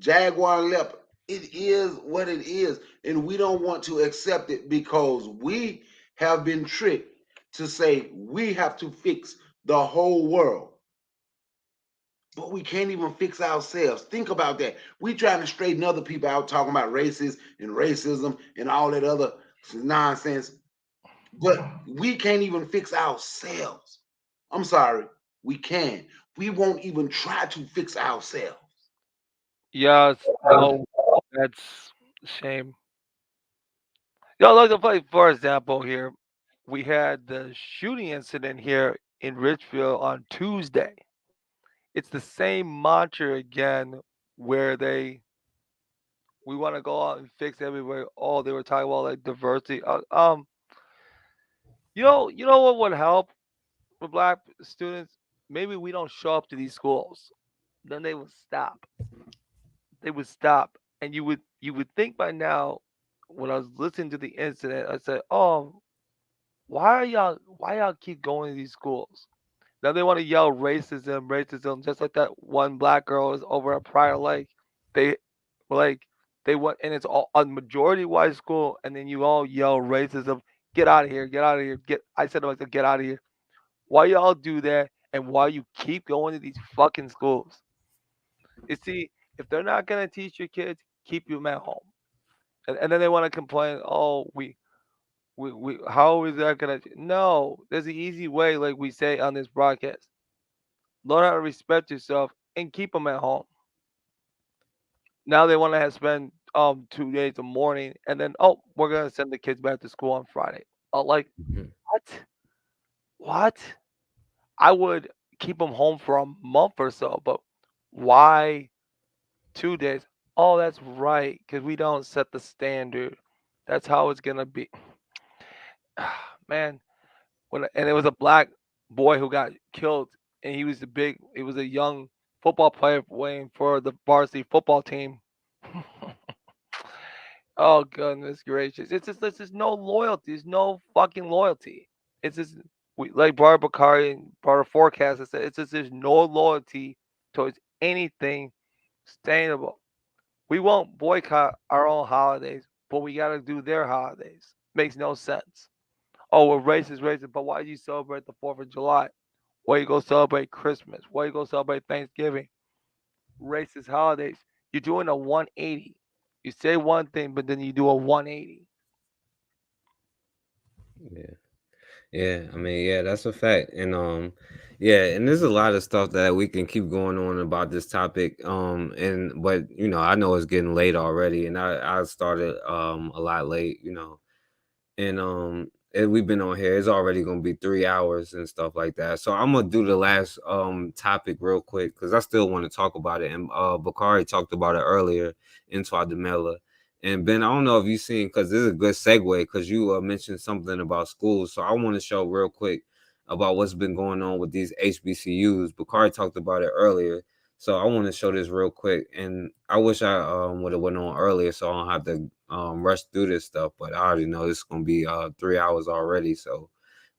Jaguar and leopard, it is what it is. And we don't want to accept it because we have been tricked to say we have to fix the whole world. But we can't even fix ourselves. Think about that. We trying to straighten other people out, talking about races and racism and all that other nonsense. But we can't even fix ourselves. I'm sorry, we can. We won't even try to fix ourselves. Yes, no, that's a shame. Like to play, for example, here, we had the shooting incident here in Richfield on Tuesday. It's the same mantra again where we want to go out and fix everywhere. Oh, they were talking about like diversity. You know what would help for black students? Maybe we don't show up to these schools. Then they would stop. They would stop, and you would think by now, when I was listening to the incident, I said, "Oh, why y'all keep going to these schools?" Now they want to yell racism, racism, just like that one black girl is over at Prior Lake. They like they want, and it's all a majority white school, and then you all yell racism. Get out of here! Get out of here! I said to myself, get out of here. Why y'all do that, and why you keep going to these fucking schools? You see, if they're not gonna teach your kids, keep them at home. And then they want to complain. Oh, how is that gonna? No, there's an easy way, like we say on this broadcast. Learn how to respect yourself and keep them at home. Now they want to have spend 2 days of mourning, and then we're gonna send the kids back to school on Friday. Like Mhm. what? What? I would keep them home for a month or so, but why 2 days? Oh, that's right, because we don't set the standard. That's how it's gonna be. Man, and it was a black boy who got killed, and he was a young football player playing for the varsity football team. Oh goodness gracious! It's just no loyalty. There's no fucking loyalty. It's just like Barbara Bakari and Barbara Forecast. I said it's just there's no loyalty towards anything sustainable. We won't boycott our own holidays, but we got to do their holidays. Makes no sense. Oh, we're racist, racist, but why do you celebrate the 4th of July? Why you go celebrate Christmas? Why you go celebrate Thanksgiving? Racist holidays. You're doing a 180. You say one thing, but then you do a 180. Yeah. Yeah, I mean, yeah, that's a fact. And yeah, and there's a lot of stuff that we can keep going on about this topic. And but I know it's getting late already, and I started a lot late, and we've been on here. It's already gonna be 3 hours and stuff like that. So I'm gonna do the last topic real quick because I still want to talk about it. And Bakari talked about it earlier into Ademela. And Ben, I don't know if you've seen, because this is a good segue because you mentioned something about schools. So I want to show real quick about what's been going on with these HBCUs. Bakari talked about it earlier. So I want to show this real quick. And I wish I would have went on earlier so I don't have to rush through this stuff. But I already know this is going to be 3 hours already. So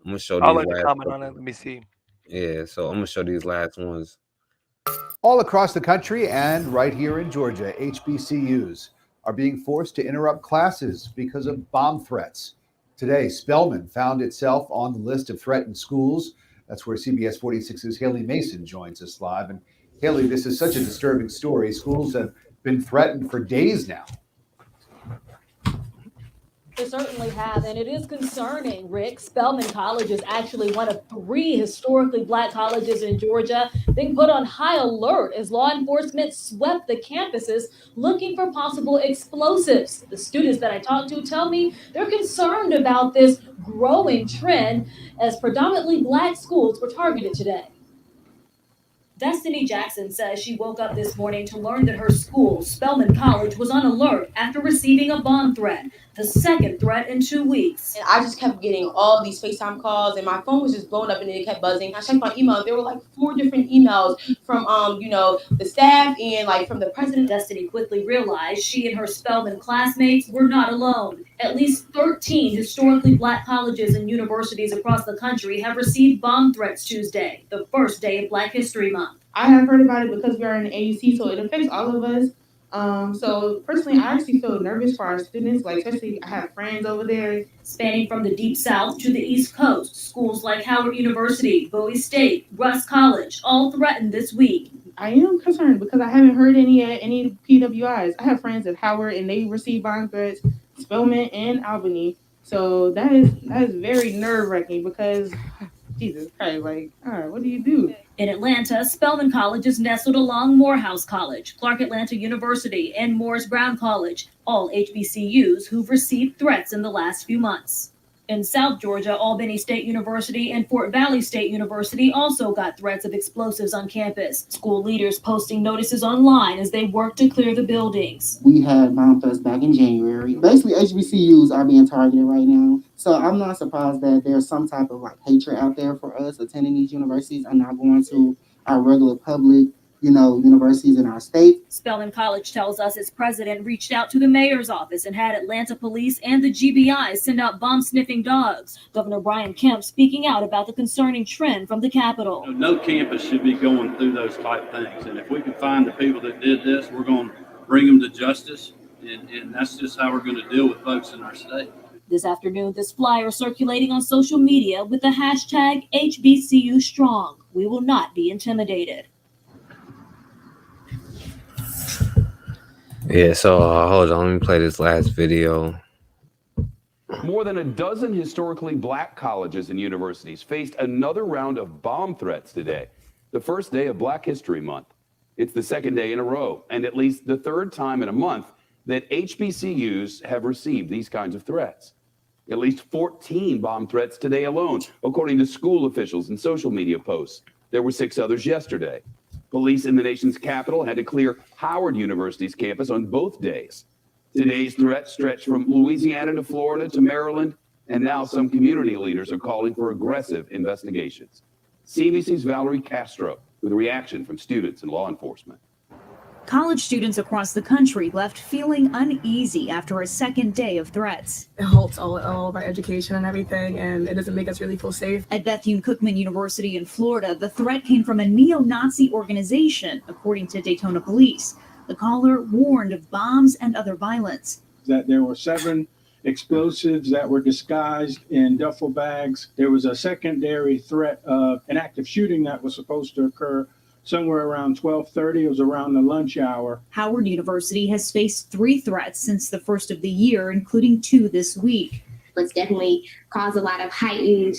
I'm going to show I'd these like to last comment on couple. it. Let me see. Yeah, so I'm going to show these last ones. All across the country and right here in Georgia, HBCUs are being forced to interrupt classes because of bomb threats. Today, Spelman found itself on the list of threatened schools. That's where CBS 46's Haley Mason joins us live. And Haley, this is such a disturbing story. Schools have been threatened for days now. They certainly have, and it is concerning, Rick. Spelman College is actually one of 3 historically Black colleges in Georgia being put on high alert as law enforcement swept the campuses looking for possible explosives. The students that I talked to tell me they're concerned about this growing trend as predominantly Black schools were targeted today. Destiny Jackson says she woke up this morning to learn that her school, Spelman College, was on alert after receiving a bomb threat, the second threat in 2 weeks. And I just kept getting all these FaceTime calls and my phone was just blowing up and it kept buzzing. I checked my email. There were like 4 different emails from, the staff and like from the president. Destiny quickly realized she and her Spelman classmates were not alone. At least 13 historically Black colleges and universities across the country have received bomb threats Tuesday, the first day of Black History Month. I have heard about it because we are in the AUC, so it affects all of us. So personally, I actually feel nervous for our students, like especially I have friends over there. Spanning from the Deep South to the East Coast, schools like Howard University, Bowie State, Russ College, all threatened this week. I am concerned because I haven't heard any PWIs. I have friends at Howard and they received bomb threats, Spelman and Albany. So that is very nerve-wracking because Jesus Christ, like, all right, what do you do? In Atlanta, Spelman College is nestled along Morehouse College, Clark Atlanta University, and Morris Brown College, all HBCUs who've received threats in the last few months. In South Georgia, Albany State University and Fort Valley State University also got threats of explosives on campus. School leaders posting notices online as they work to clear the buildings. We had bomb threats back in January. Basically, HBCUs are being targeted right now. So I'm not surprised that there's some type of like hatred out there for us attending these universities and not going to our regular public, universities in our state. Spelman College tells us its president reached out to the mayor's office and had Atlanta police and the GBI send out bomb-sniffing dogs. Governor Brian Kemp speaking out about the concerning trend from the Capitol. No campus should be going through those type things. And if we can find the people that did this, we're going to bring them to justice. And that's just how we're going to deal with folks in our state. This afternoon, this flyer circulating on social media with the hashtag HBCUStrong. We will not be intimidated. Yeah, so hold on, let me play this last video. More than a dozen historically Black colleges and universities faced another round of bomb threats today, the first day of Black History Month. It's the second day in a row, and at least the third time in a month that HBCUs have received these kinds of threats. At least 14 bomb threats today alone, according to school officials and social media posts. There were 6 others yesterday. Police in the nation's capital had to clear Howard University's campus on both days. Today's threats stretch from Louisiana to Florida to Maryland, and now some community leaders are calling for aggressive investigations. CBC's Valerie Castro with a reaction from students and law enforcement. College students across the country left feeling uneasy after a second day of threats. It halts all of our education and everything, and it doesn't make us really feel safe. At Bethune-Cookman University in Florida, the threat came from a neo-Nazi organization, according to Daytona police. The caller warned of bombs and other violence. That there were 7 explosives that were disguised in duffel bags. There was a secondary threat of an active shooting that was supposed to occur somewhere around 12:30. It was around the lunch hour. Howard University has faced 3 threats since the first of the year, including 2 this week. It's definitely caused a lot of heightened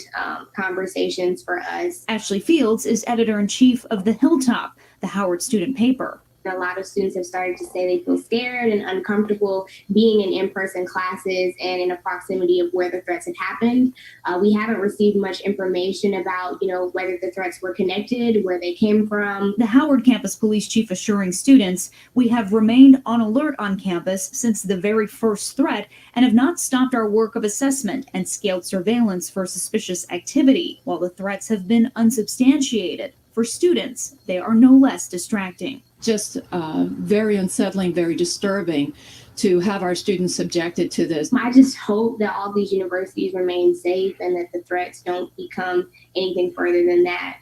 conversations for us. Ashley Fields is editor-in-chief of The Hilltop, the Howard student paper. A lot of students have started to say they feel scared and uncomfortable being in in-person classes and in a proximity of where the threats had happened. We haven't received much information about, whether the threats were connected, where they came from. The Howard campus police chief assuring students, "We have remained on alert on campus since the very first threat and have not stopped our work of assessment and scaled surveillance for suspicious activity. While the threats have been unsubstantiated, for students, they are no less distracting." Just very unsettling, very disturbing to have our students subjected to this. I just hope that all these universities remain safe and that the threats don't become anything further than that.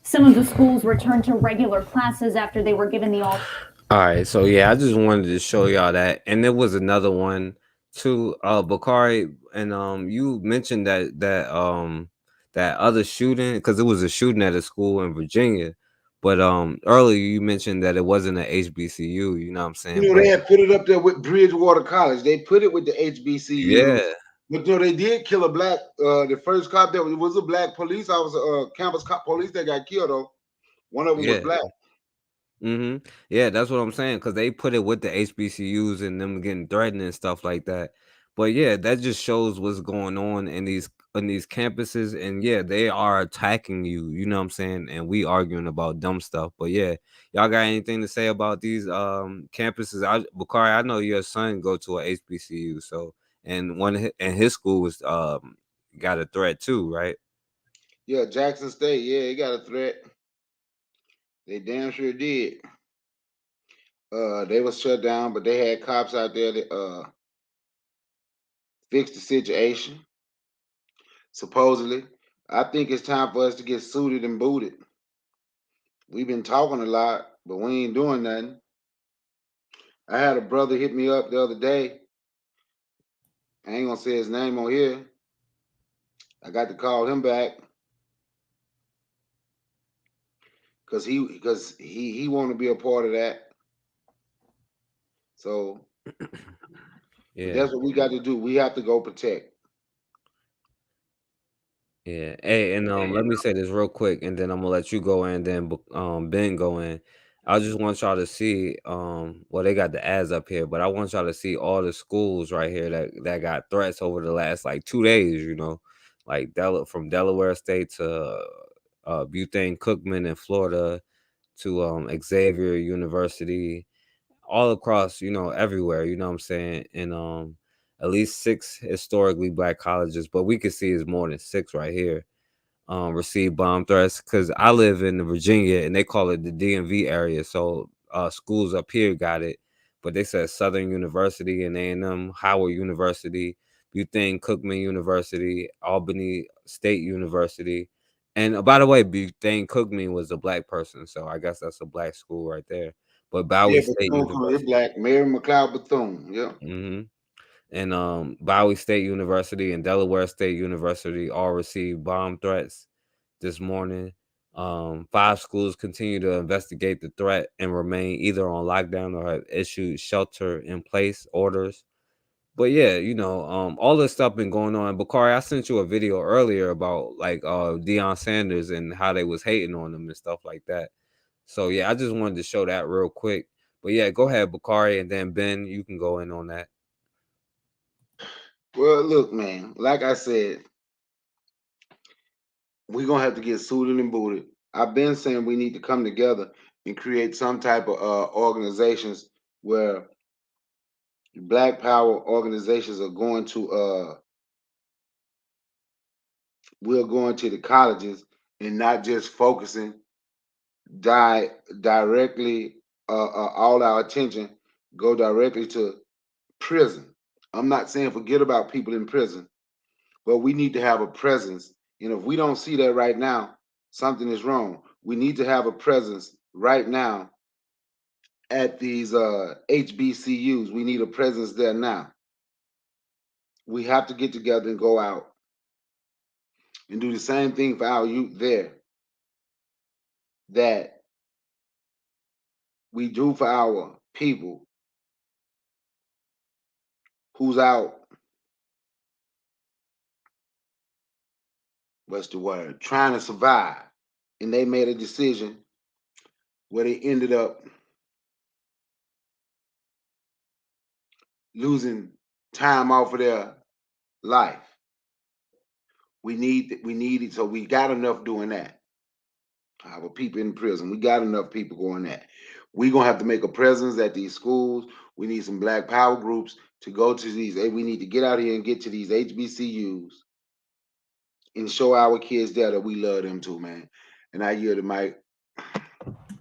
Some of the schools returned to regular classes after they were given the all. All right, so yeah, I just wanted to show y'all that, and there was another one too, Bakari, and you mentioned that other shooting, because it was a shooting at a school in Virginia, but earlier you mentioned that it wasn't an HBCU. You know what I'm saying? They had put it up there with Bridgewater College. They put it with the HBCU. Yeah. But they did kill a black. The first cop that was a black police officer, campus cop police that got killed though. One of them was black. Yeah, that's what I'm saying, because they put it with the HBCUs and them getting threatened and stuff like that. But yeah, that just shows what's going on in these campuses, and yeah, they are attacking you. You know what I'm saying? And we arguing about dumb stuff. But yeah, y'all got anything to say about these campuses? Bakari, I know your son go to a HBCU, so and his school was got a threat too, right? Yeah, Jackson State. Yeah, he got a threat. They damn sure did. They was shut down, but they had cops out there that fixed the situation. Supposedly, I think it's time for us to get suited and booted. We've been talking a lot, but we ain't doing nothing. I had a brother hit me up the other day. I ain't gonna say his name on here. I got to call him back because he want to be a part of that. So Yeah. that's what we got to do. We have to go protect. Yeah. Hey, and let me say this real quick, and then I'm gonna let you go in, then Ben go in. I just want y'all to see, well, they got the ads up here, but I want y'all to see all the schools right here that got threats over the last like 2 days. Like from Delaware State to Bethune Cookman in Florida to Xavier University, all across, everywhere. You know what I'm saying? And at least 6 historically black colleges, but we can see it's more than 6 right here, received bomb threats, because I live in Virginia and they call it the DMV area. So schools up here got it, but they said Southern University and A&M, Howard University, Bethune Cookman University, Albany State University. And by the way, Bethune Cookman was a black person, so I guess that's a black school right there. But Bowie Yeah, State Bethune, University, black. Mary McLeod Bethune. Yeah. and Bowie State University and Delaware State University all received bomb threats this morning. 5 schools continue to investigate the threat and remain either on lockdown or have issued shelter-in-place orders. But yeah, all this stuff been going on. Bakari, I sent you a video earlier about like Deion Sanders and how they was hating on him and stuff like that. So yeah, I just wanted to show that real quick. But yeah, go ahead, Bakari, and then Ben, you can go in on that. Well, look, man, like I said, we're going to have to get suited and booted. I've been saying we need to come together and create some type of organizations where black power organizations are going to, we're going to the colleges and not just focusing directly, all our attention go directly to prison. I'm not saying forget about people in prison, but we need to have a presence. And if we don't see that right now, something is wrong. We need to have a presence right now at these HBCUs. We need a presence there now. We have to get together and go out and do the same thing for our youth there that we do for our people who's out, what's the word, trying to survive. And they made a decision where they ended up losing time off of their life. We need it, so we got enough doing that. Our people in prison, we got enough people going that. We're gonna have to make a presence at these schools. We need some Black Power groups to go to these. We need to get out here and get to these HBCUs and show our kids there that we love them too, man. And I yield the mic.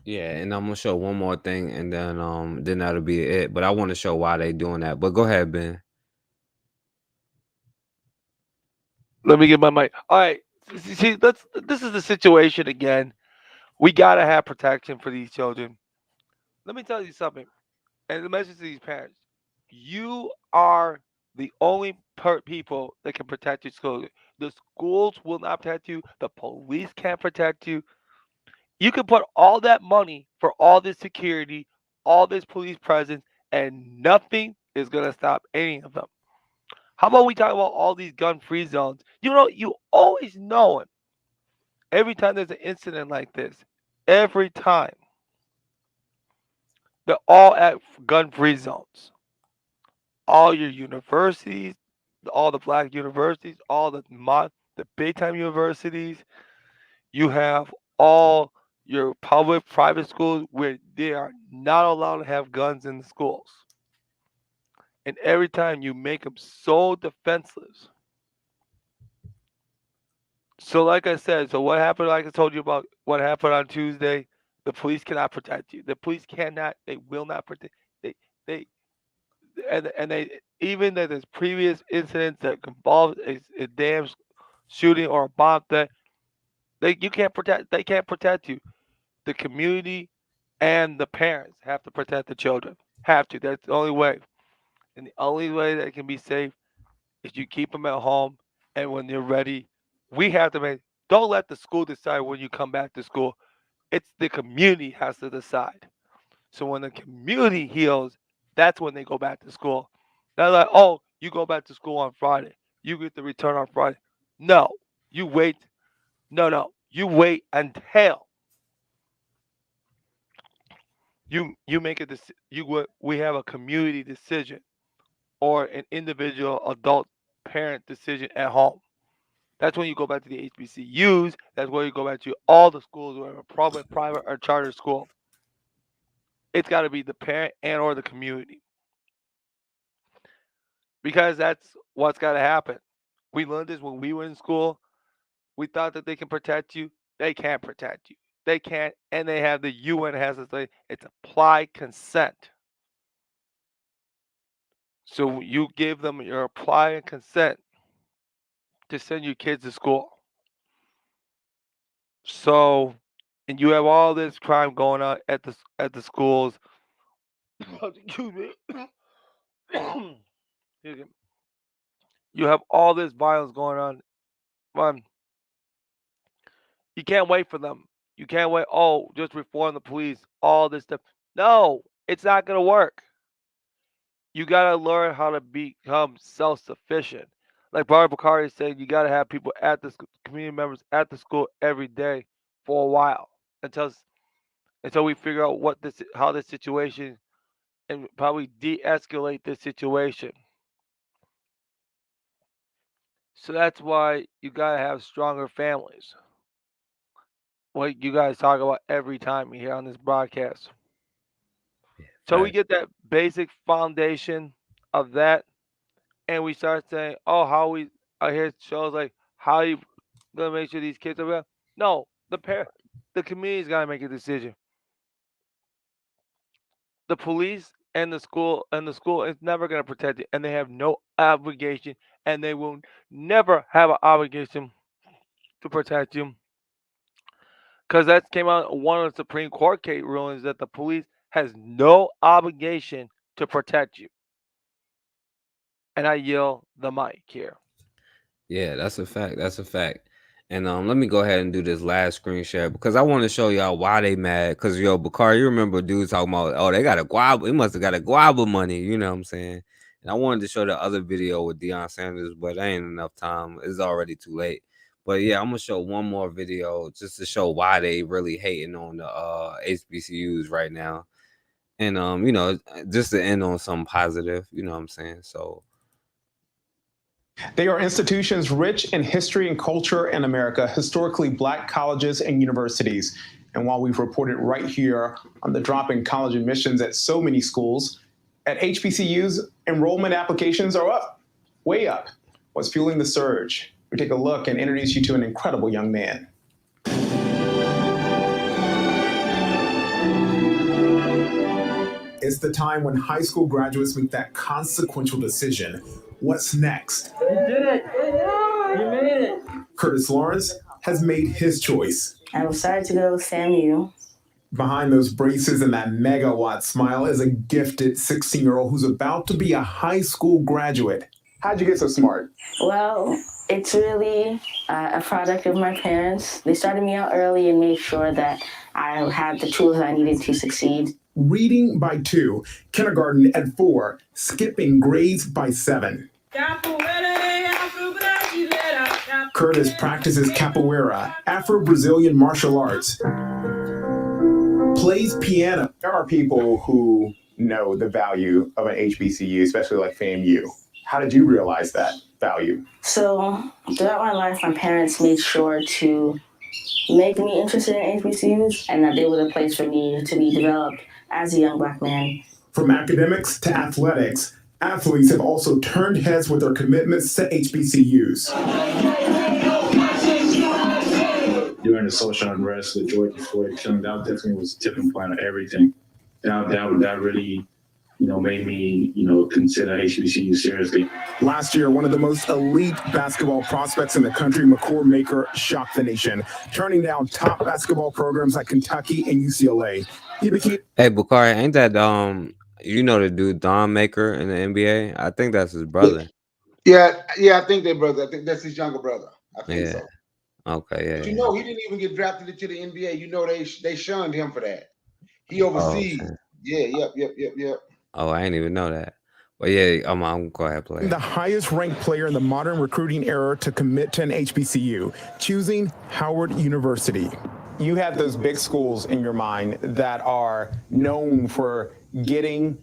Yeah, and I'm gonna show one more thing, and then that'll be it. But I want to show why they doing that. But go ahead, Ben. Let me get my mic. All right. See, this is the situation again. We gotta have protection for these children. Let me tell you something, and the message to these parents: you are the only people that can protect your children. The schools will not protect you. The police can't protect you. You can put all that money for all this security, all this police presence, and nothing is gonna stop any of them. How about we talk about all these gun-free zones? You know, you always know it. Every time there's an incident like this, every time, they're all at gun-free zones. All your universities, all the black universities, all the big-time universities, you have all your public, private schools where they are not allowed to have guns in the schools. And every time you make them so defenseless. So like I said, so what happened, like I told you about what happened on Tuesday, the police cannot protect you. The police cannot, they will not protect, they and they, even that there's previous incidents that involve a damn shooting or a bomb that they can't protect you. The community and the parents have to protect the children. Have to. That's the only way. And the only way that it can be safe is you keep them at home, and when they're ready, we have to make. Don't let the school decide when you come back to school. It's the community has to decide. So when the community heals, that's when they go back to school. They're like, oh, you go back to school on Friday. You get the return on Friday. No, you wait. No, you wait until you make a we have a community decision or an individual adult parent decision at home. That's when you go back to the HBCUs. That's where you go back to all the schools, whether public, private, or charter school. It's got to be the parent and or the community, because that's what's got to happen. We learned this when we were in school. We thought that they can protect you. They can't protect you. They can't, and they have the UN has to say it's applied consent. So you give them your applied consent to send your kids to school. So, and you have all this crime going on at the schools. Excuse me. Excuse me. You have all this violence going on. You can't wait for them. You can't wait. Oh, just reform the police. All this stuff. No, it's not gonna work. You gotta learn how to become self-sufficient. Like Barbara Bakari said, you gotta have people at the community members at the school every day for a while until we figure out how this situation and probably de-escalate this situation. So that's why you gotta have stronger families. What you guys talk about every time you hear on this broadcast. So we get that basic foundation of that, and we start saying, "Oh, how we?" I hear shows like, "How you gonna make sure these kids are well?" No, the community's gotta make a decision. The police and the school is never gonna protect you, and they have no obligation, and they will never have an obligation to protect you, because that came out in one of the Supreme Court case rulings that the police has no obligation to protect you. And I yield the mic here. Yeah, that's a fact. That's a fact. And let me go ahead and do this last screen share because I want to show y'all why they mad. Cause Bakar, you remember dudes talking about, oh, they got a guava, he must have got a guava money, you know what I'm saying? And I wanted to show the other video with Deion Sanders, but there ain't enough time. It's already too late. But yeah, I'm gonna show one more video just to show why they really hating on the HBCUs right now. And you know, just to end on something positive, you know what I'm saying? So they are institutions rich in history and culture in America, historically Black colleges and universities. And while we've reported right here on the drop in college admissions at so many schools, at HBCUs, enrollment applications are up, way up. What's fueling the surge? We take a look and introduce you to an incredible young man. It's the time when high school graduates make that consequential decision. What's next? You did it! You made it! Curtis Lawrence has made his choice. I decided to go with SAMU. Behind those braces and that megawatt smile is a gifted 16-year-old who's about to be a high school graduate. How'd you get so smart? Well, it's really a product of my parents. They started me out early and made sure that I had the tools I needed to succeed. Reading by 2, kindergarten at 4, skipping grades by 7. Curtis practices capoeira, Afro-Brazilian martial arts, plays piano. There are people who know the value of an HBCU, especially like FAMU. How did you realize that value? So throughout my life, my parents made sure to make me interested in HBCUs and that they were the place for me to be developed as a young Black man. From academics to athletics, athletes have also turned heads with their commitments to HBCUs. During the social unrest, the George Floyd killing, that definitely was a tipping point of everything. That really, made me, consider HBCU seriously. Last year, one of the most elite basketball prospects in the country, McCord Maker, shocked the nation, turning down top basketball programs like Kentucky and UCLA. He became. Hey, Bakari, ain't that the dude Don Maker in the NBA? I think that's his brother. Yeah, I think they're brother. I think that's his younger brother. I think so. Okay, yeah. But he didn't even get drafted into the NBA. They shunned him for that. He oversees. Yep. Oh, I didn't even know that. But yeah, I'm gonna go ahead and play. The highest ranked player in the modern recruiting era to commit to an HBCU, choosing Howard University. You have those big schools in your mind that are known for getting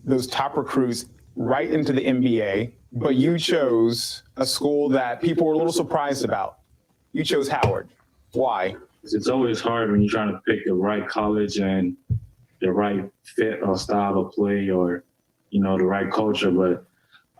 those top recruits right into the NBA, but you chose a school that people were a little surprised about. You chose Howard. Why? It's always hard when you're trying to pick the right college and the right fit or style of play or, the right culture. But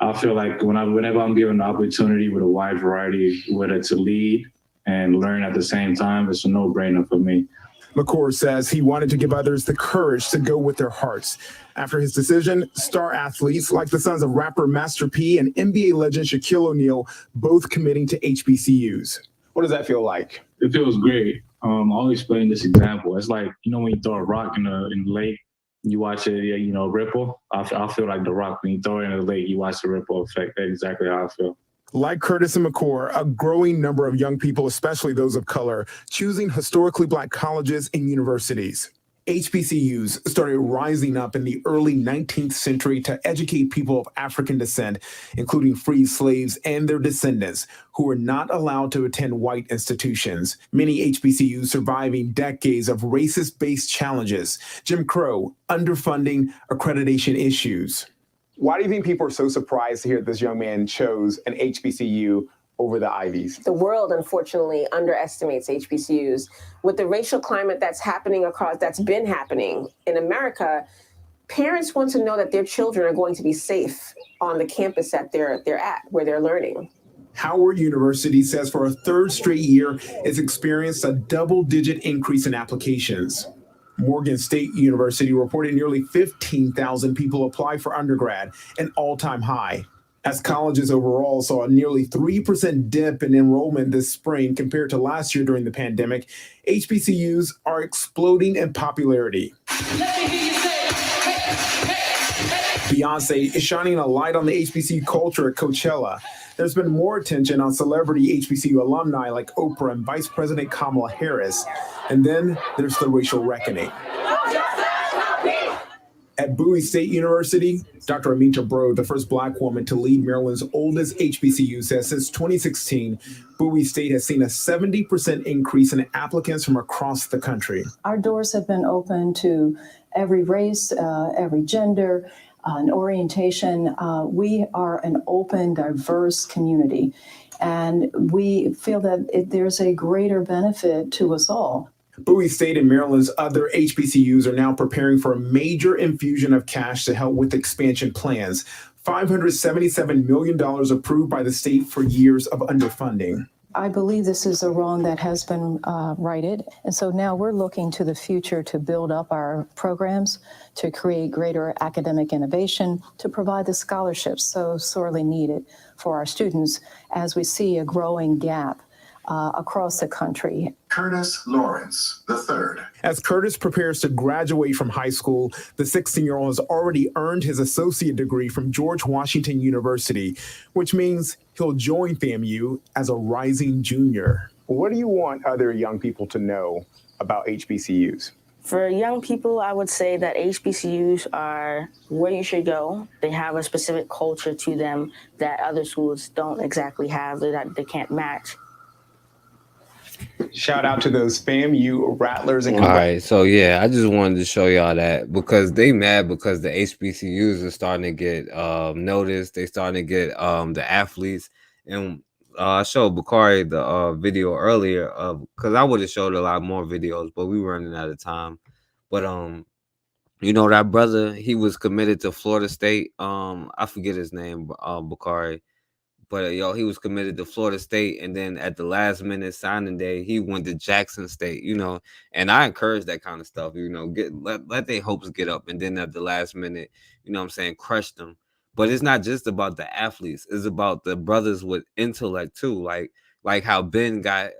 I feel like whenever I'm given the opportunity with a wide variety, whether to lead and learn at the same time, it's a no-brainer for me. McCord says he wanted to give others the courage to go with their hearts. After his decision, star athletes like the sons of rapper Master P and NBA legend Shaquille O'Neal both committing to HBCUs. What does that feel like? It feels great. I always explain this example. It's like, when you throw a rock in the lake, you watch it, ripple. I feel like the rock, when you throw it in the lake, you watch the ripple effect. That's exactly how I feel. Like Curtis and McCord, a growing number of young people, especially those of color, choosing historically Black colleges and universities. HBCUs started rising up in the early 19th century to educate people of African descent, including freed slaves and their descendants, who were not allowed to attend white institutions. Many HBCUs surviving decades of racist-based challenges, Jim Crow, underfunding, accreditation issues. Why do you think people are so surprised to hear this young man chose an HBCU over the Ivies? The world, unfortunately, underestimates HBCUs. With the racial climate that's been happening in America, parents want to know that their children are going to be safe on the campus that they're at, where they're learning. Howard University says for a third straight year, it's experienced a double-digit increase in applications. Morgan State University reported nearly 15,000 people apply for undergrad, an all-time high. As colleges overall saw a nearly 3% dip in enrollment this spring compared to last year during the pandemic, HBCUs are exploding in popularity. Beyonce is shining a light on the HBCU culture at Coachella. There's been more attention on celebrity HBCU alumni like Oprah and Vice President Kamala Harris. And then there's the racial reckoning. At Bowie State University, Dr. Amita Bro, the first Black woman to lead Maryland's oldest HBCU, says since 2016, Bowie State has seen a 70% increase in applicants from across the country. Our doors have been open to every race, every gender, and orientation. We are an open, diverse community, and we feel that there's a greater benefit to us all. Bowie State and Maryland's other HBCUs are now preparing for a major infusion of cash to help with expansion plans. $577 million approved by the state for years of underfunding. I believe this is a wrong that has been righted. And so now we're looking to the future to build up our programs, to create greater academic innovation, to provide the scholarships so sorely needed for our students as we see a growing gap across the country. Curtis Lawrence III. As Curtis prepares to graduate from high school, the 16-year-old has already earned his associate degree from George Washington University, which means he'll join FAMU as a rising junior. What do you want other young people to know about HBCUs? For young people, I would say that HBCUs are where you should go. They have a specific culture to them that other schools don't exactly have, that they can't match. Shout out to those FAMU Rattlers and All right, so yeah, I just wanted to show y'all that because they mad because the HBCUs are starting to get noticed. They starting to get the athletes, and I showed Bakari the video earlier because I would have showed a lot more videos, but we were running out of time. But you know that brother, he was committed to Florida State. I forget his name, Bakari. But yo, he was committed to Florida State, and then at the last minute signing day, he went to Jackson State. You know, and I encourage that kind of stuff. You know, let their hopes get up, and then at the last minute, you know what I'm saying, crush them. But it's not just about the athletes; it's about the brothers with intellect too. Like how Ben got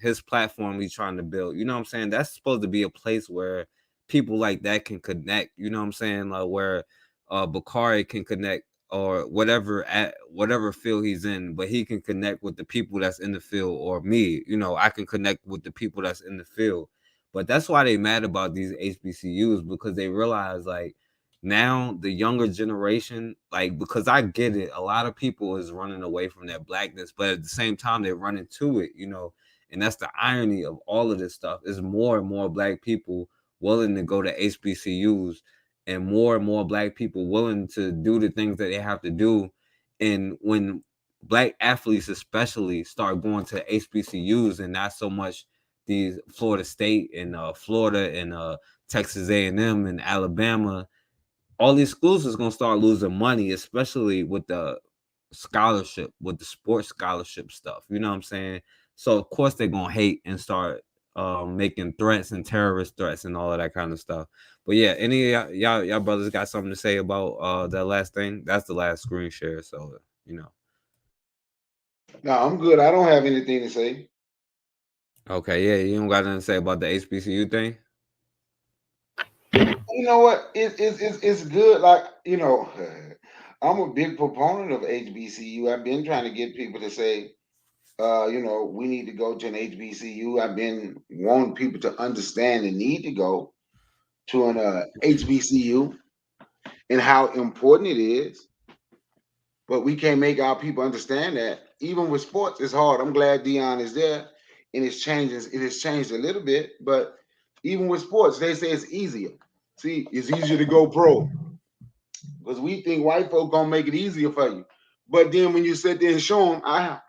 his platform he's trying to build. You know what I'm saying? That's supposed to be a place where people like that can connect. You know what I'm saying? Like where Bakari can connect or whatever field he's in, but he can connect with the people that's in the field, or me, you know, I can connect with the people that's in the field. But that's why they mad about these HBCUs, because they realize like now the younger generation, like, because I get it, a lot of people is running away from their blackness, but at the same time they're running to it, you know. And that's the irony of all of this stuff, is more and more black people willing to go to HBCUs, and more black people willing to do the things that they have to do. And when black athletes especially start going to HBCUs and not so much these Florida State and Florida and Texas A&M and Alabama, all these schools is going to start losing money, especially with the scholarship, with the sports scholarship stuff. You know what I'm saying? So of course they're going to hate and start making threats and terrorist threats and all of that kind of stuff. But yeah, any of y'all brothers got something to say about that last thing? That's the last screen share, so you know. No, I'm good. I don't have anything to say. Okay, yeah, you don't got nothing to say about the HBCU thing? You know what? It's good. Like, you know, I'm a big proponent of HBCU. I've been trying to get people to say, you know, we need to go to an HBCU. I've been wanting people to understand the need to go to an HBCU and how important it is. But we can't make our people understand that. Even with sports, it's hard. I'm glad Dion is there, and it's changing. It has changed a little bit, but even with sports, they say it's easier. See, it's easier to go pro because we think white folk gonna make it easier for you. But then when you sit there and show them,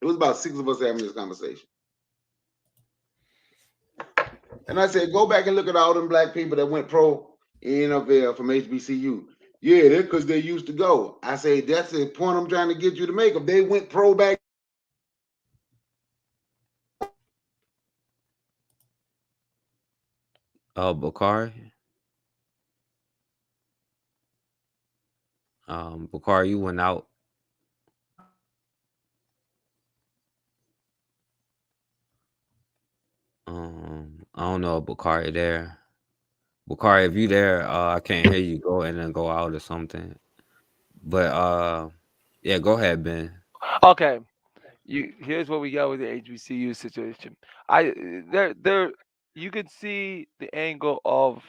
it was about 6 of us having this conversation. And I said, go back and look at all them black people that went pro in NFL from HBCU. Yeah, that's because they used to go. I say, that's the point I'm trying to get you to make. If they went pro back. Bakari? Bakari, you went out. I don't know if Bakari there. Bakari, if you there, I can't hear you. Go in and go out or something. But yeah, go ahead, Ben. Okay, here's what we got with the HBCU situation. There you can see the angle of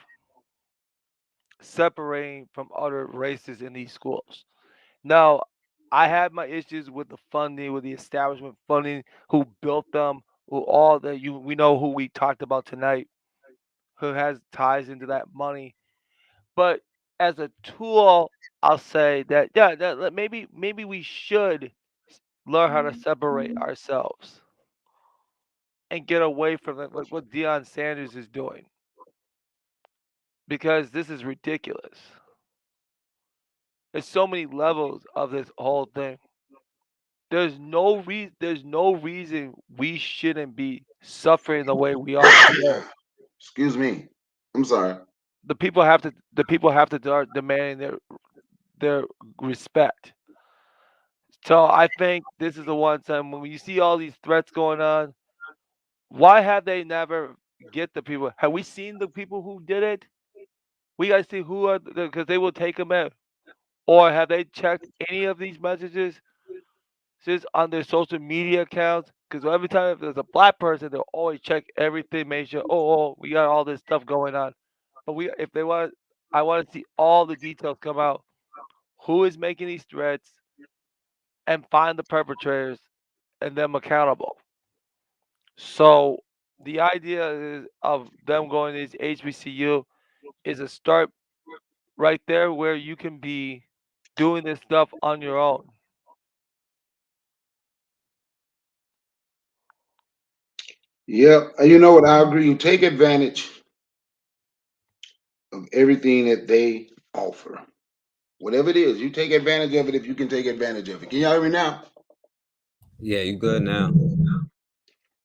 separating from other races in these schools. Now, I have my issues with the funding, with the establishment funding, who built them, who all the you we know who we talked about tonight, who has ties into that money. But as a tool, I'll say that yeah, maybe we should learn how to separate ourselves and get away from it, like what Deion Sanders is doing, because this is ridiculous. There's so many levels of this whole thing. There's no reason we shouldn't be suffering the way we are today. Excuse me. I'm sorry. The people have to start demanding their respect. So I think this is the one time when you see all these threats going on, why have they never get the people? Have we seen the people who did it? We gotta see who are because they will take them in. Or have they checked any of these messages since on their social media accounts? Because every time if there's a black person, they'll always check everything, make sure, we got all this stuff going on. But if they want, I want to see all the details come out. Who is making these threats and find the perpetrators and them accountable. So the idea is of them going to these HBCU is a start right there where you can be doing this stuff on your own. Yeah, and you know what? I agree. You take advantage of everything that they offer. Whatever it is, you take advantage of it if you can take advantage of it. Can y'all hear me now? Yeah, you good now?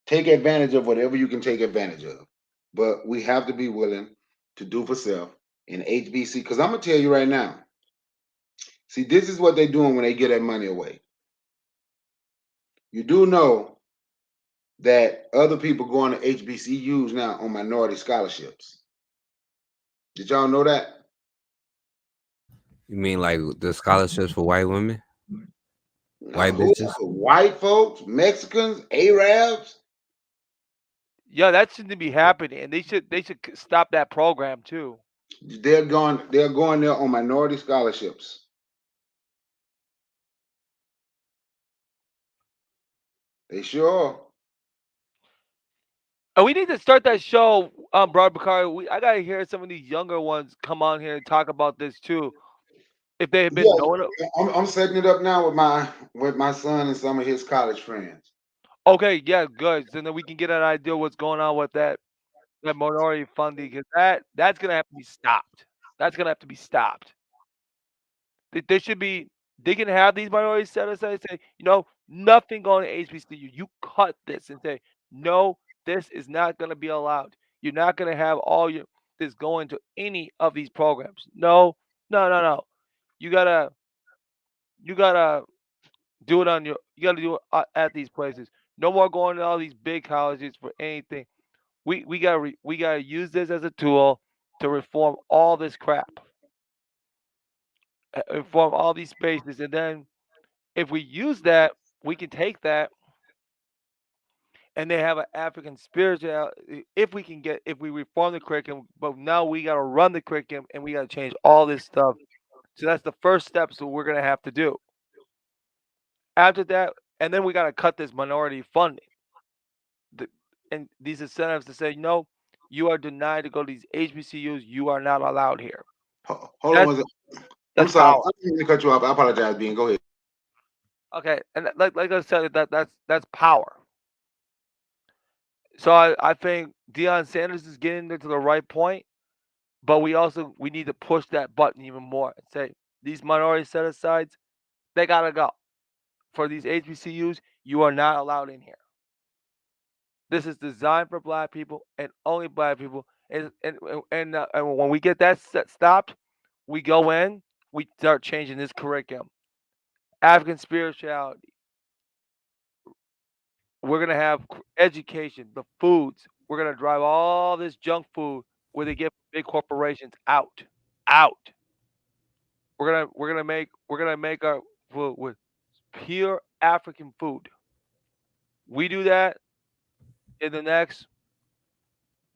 Take advantage of whatever you can take advantage of. But we have to be willing to do for self in HBC. Because I'm gonna tell you right now. See, this is what they're doing when they get that money away. You do know that other people going to HBCUs now on minority scholarships. Did y'all know that? You mean like the scholarships for white women, white Who? bitches? White folks, Mexicans, Arabs. Yeah, that shouldn't be happening, and they should stop that program too. They're going there on minority scholarships. They sure are. And we need to start that show, Broad Bakari. I gotta hear some of these younger ones come on here and talk about this too. If they have been knowing it. Yeah, I'm setting it up now with my son and some of his college friends. Okay, yeah, good. So then we can get an idea what's going on with that minority funding, because that's gonna have to be stopped. That's gonna have to be stopped. There should be they can have these minorities set aside and say, nothing going to HBCU. You cut this and say, no, this is not gonna be allowed. You're not gonna have all your this going to any of these programs. No, no, no, no. You gotta you gotta do it you gotta do it at these places. No more going to all these big colleges for anything. We gotta use this as a tool to reform all this crap, reform all these spaces, and then if we use that, we can take that and they have an African spirituality. If we reform the curriculum, but now we got to run the curriculum and we got to change all this stuff. So that's the first steps that we're gonna have to do. After that, and then we got to cut this minority funding and these incentives to say, no, you are denied to go to these HBCUs. You are not allowed here. Hold on one second. I'm That's sorry. power. I didn't mean to cut you off. I apologize, Bean. Go ahead. Okay, and like I said, that's power. So I think Deion Sanders is getting to the right point, but we need to push that button even more and say these minority set asides, they gotta go. For these HBCUs, you are not allowed in here. This is designed for black people and only black people. And when we get that stopped, we go in, we start changing this curriculum. African spirituality. We're gonna have education, the foods. We're gonna drive all this junk food where they get big corporations out, out. We're gonna make our food with pure African food. We do that in the next.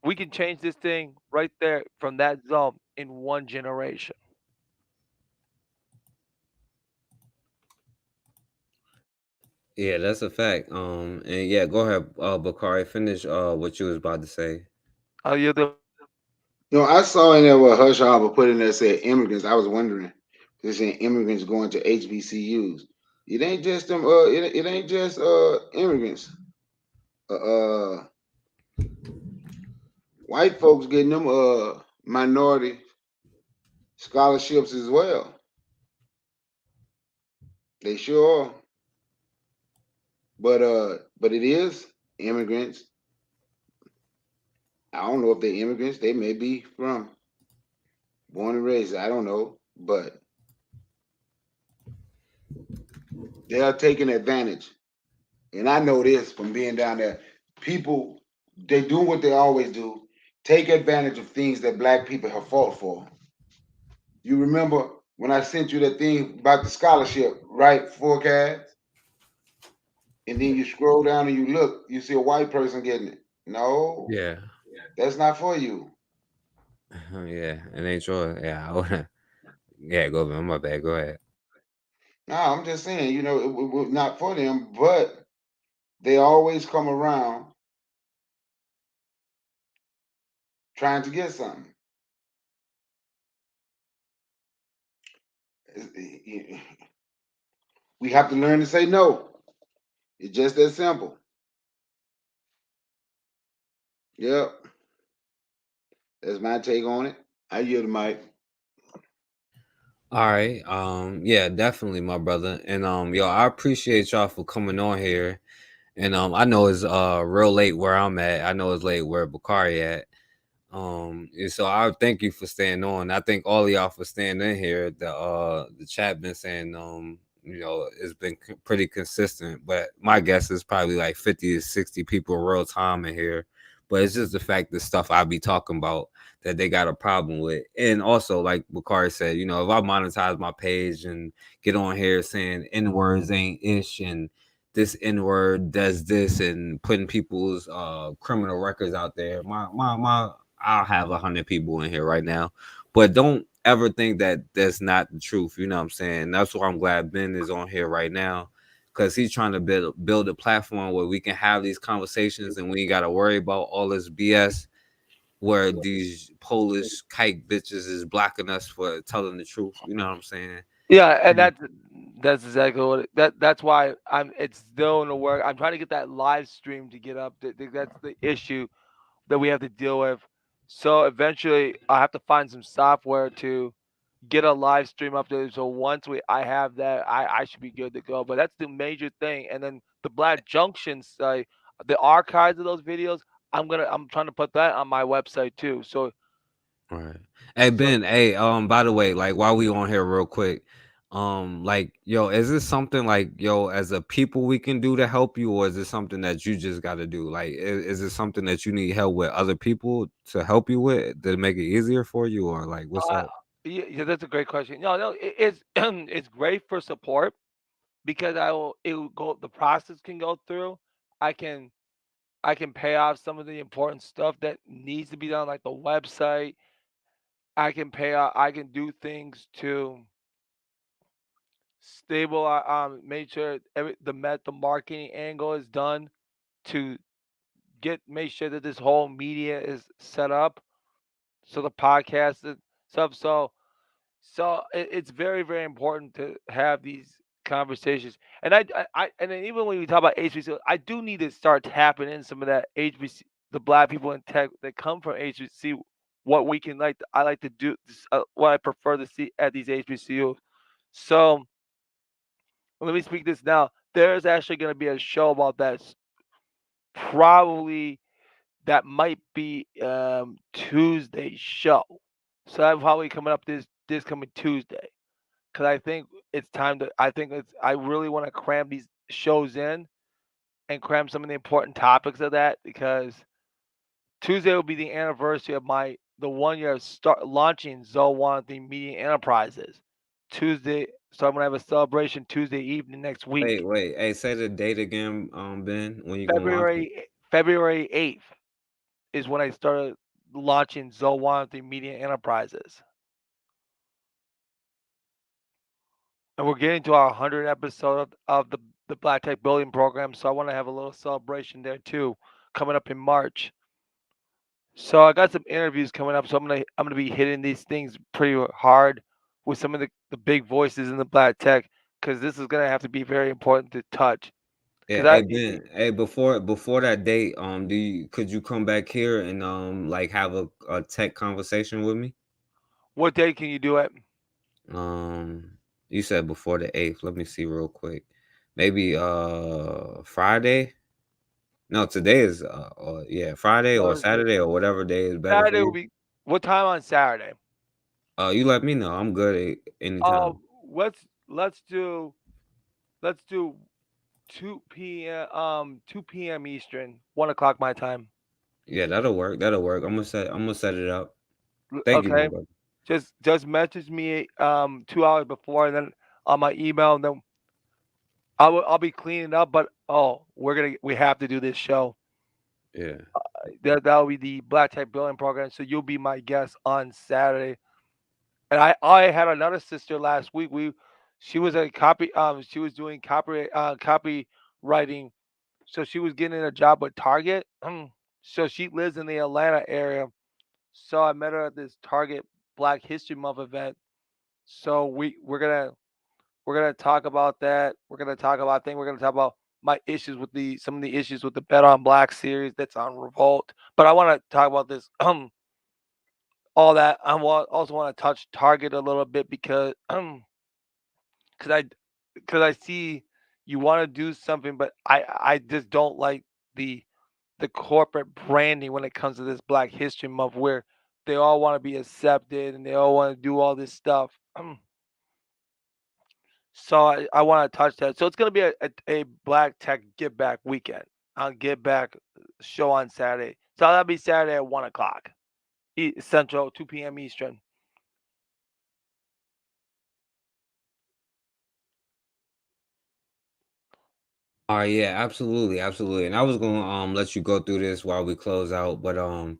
We can change this thing right there from that zone in one generation. Yeah, that's a fact. And yeah, go ahead, Bakari, finish what you was about to say. You the I saw in there what Hush Harper put in there said immigrants. I was wondering, they're saying immigrants going to HBCUs. It ain't just them. It ain't just immigrants. Uh, white folks getting them minority scholarships as well. They sure are. But it is immigrants. I don't know if they're immigrants. They may be from born and raised. I don't know, but they are taking advantage. And I know this from being down there. People, they do what they always do: take advantage of things that black people have fought for. You remember when I sent you that thing about the scholarship, right? Forecast, and then you scroll down and you look, you see a white person getting it. No, Yeah. that's not for you. Yeah, it ain't sure. Yeah, I wanna. Yeah, go. My bad. Go ahead. No, I'm just saying, not for them, but they always come around trying to get something. We have to learn to say no. It's just that simple. Yep, that's my take on it. I yield the mic. All right. Yeah, definitely, my brother. And yo, I appreciate y'all for coming on here. And I know it's real late where I'm at. I know it's late where Bakari at. And so I thank you for staying on. I thank all of y'all for staying in here. The chat been saying it's been pretty consistent, but my guess is probably like 50 to 60 people real time in here. But it's just the fact the stuff I be talking about that they got a problem with. And also, like Bakari said, if I monetize my page and get on here saying N words ain't ish and this N word does this and putting people's criminal records out there, my I'll have 100 people in here right now. But don't ever think that that's not the truth. You know what I'm saying? That's why I'm glad Ben is on here right now, because he's trying to build a platform where we can have these conversations and we ain't got to worry about all this BS where these Polish kike bitches is blocking us for telling the truth. You know what I'm saying? Yeah, and that's exactly what that's why it's still in the work. I'm trying to get that live stream to get up. That's the issue that we have to deal with. So eventually, I have to find some software to get a live stream up there. So once I have that, I should be good to go. But that's the major thing. And then the Black Junction site, the archives of those videos, I'm trying to put that on my website too. So All right. Hey Ben, hey, by the way, like while we on here real quick, like yo, is this something like yo as a people we can do to help you, or is it something that you just gotta do? Like is it something that you need help with other people to help you with to make it easier for you, or like what's up? yeah, that's a great question. No, it's it's great for support because it will go the process can go through. I can I can pay off some of the important stuff that needs to be done, like the website. I can do things to stable. Make sure the marketing angle is done to make sure that this whole media is set up. So the podcast is stuff. It's very very important to have these conversations. And and then even when we talk about HBC, I do need to start tapping in some of that HBC, the black people in tech that come from HBC, what we can I like to do, what I prefer to see at these HBCUs. So let me speak this now. There's actually going to be a show about that. Probably that might be Tuesday show. So that's probably coming up this coming Tuesday. Because I think it's time to. I really want to cram these shows in and cram some of the important topics of that because Tuesday will be the anniversary of the 1 year of start launching Zoe the Media Enterprises. Tuesday, so I'm gonna have a celebration Tuesday evening next week. Wait, hey, say the date again, Ben, when you gonna launch it? February 8th is when I started launching Zoe the Media Enterprises. and we're getting to our 100th episode of the Black Tech Building Program. So I want to have a little celebration there too, coming up in March. So I got some interviews coming up. So I'm gonna be hitting these things pretty hard with some of the big voices in the Black Tech because this is gonna have to be very important to touch. Yeah, Because I hey Ben, hey before that date, could you come back here and like have a tech conversation with me? what day can you do it? Um, you said before the 8th. Let me see real quick. Maybe Friday? No, today is yeah, Friday or Thursday. Saturday or whatever day is better for Saturday will you. be what time on Saturday? You let me know. I'm good at anytime. Let's do let's do 2 p.m. 2 p.m. Eastern, 1 o'clock my time. Yeah, that'll work. That'll work. I'm gonna set it up. Thank you, my Okay, brother. just message me 2 hours before, and then on my email, and then I'll be cleaning up. But we have to do this show. Yeah. That'll be the Black Tech Building Program. So you'll be my guest on Saturday. And I had another sister last week. She was a she was doing copywriting, so she was getting a job with Target. So she lives in the Atlanta area. So I met her at this Target Black History Month event. So we're gonna talk about that. We're gonna talk about I think we're gonna talk about my issues with the some of the issues with the Bet on Black series that's on Revolt. But I want to talk about this all that. Also want to touch Target a little bit because because I because I see you want to do something, but I just don't like the corporate branding when it comes to this Black History Month, where they all want to be accepted and they all want to do all this stuff. So I want to touch that. So it's gonna be a Black Tech Give Back weekend. I'll Give Back show on Saturday. So that'll be Saturday at 1 o'clock Central, 2 p.m. Eastern. All right, yeah, absolutely, absolutely. And I was gonna let you go through this while we close out, but yo,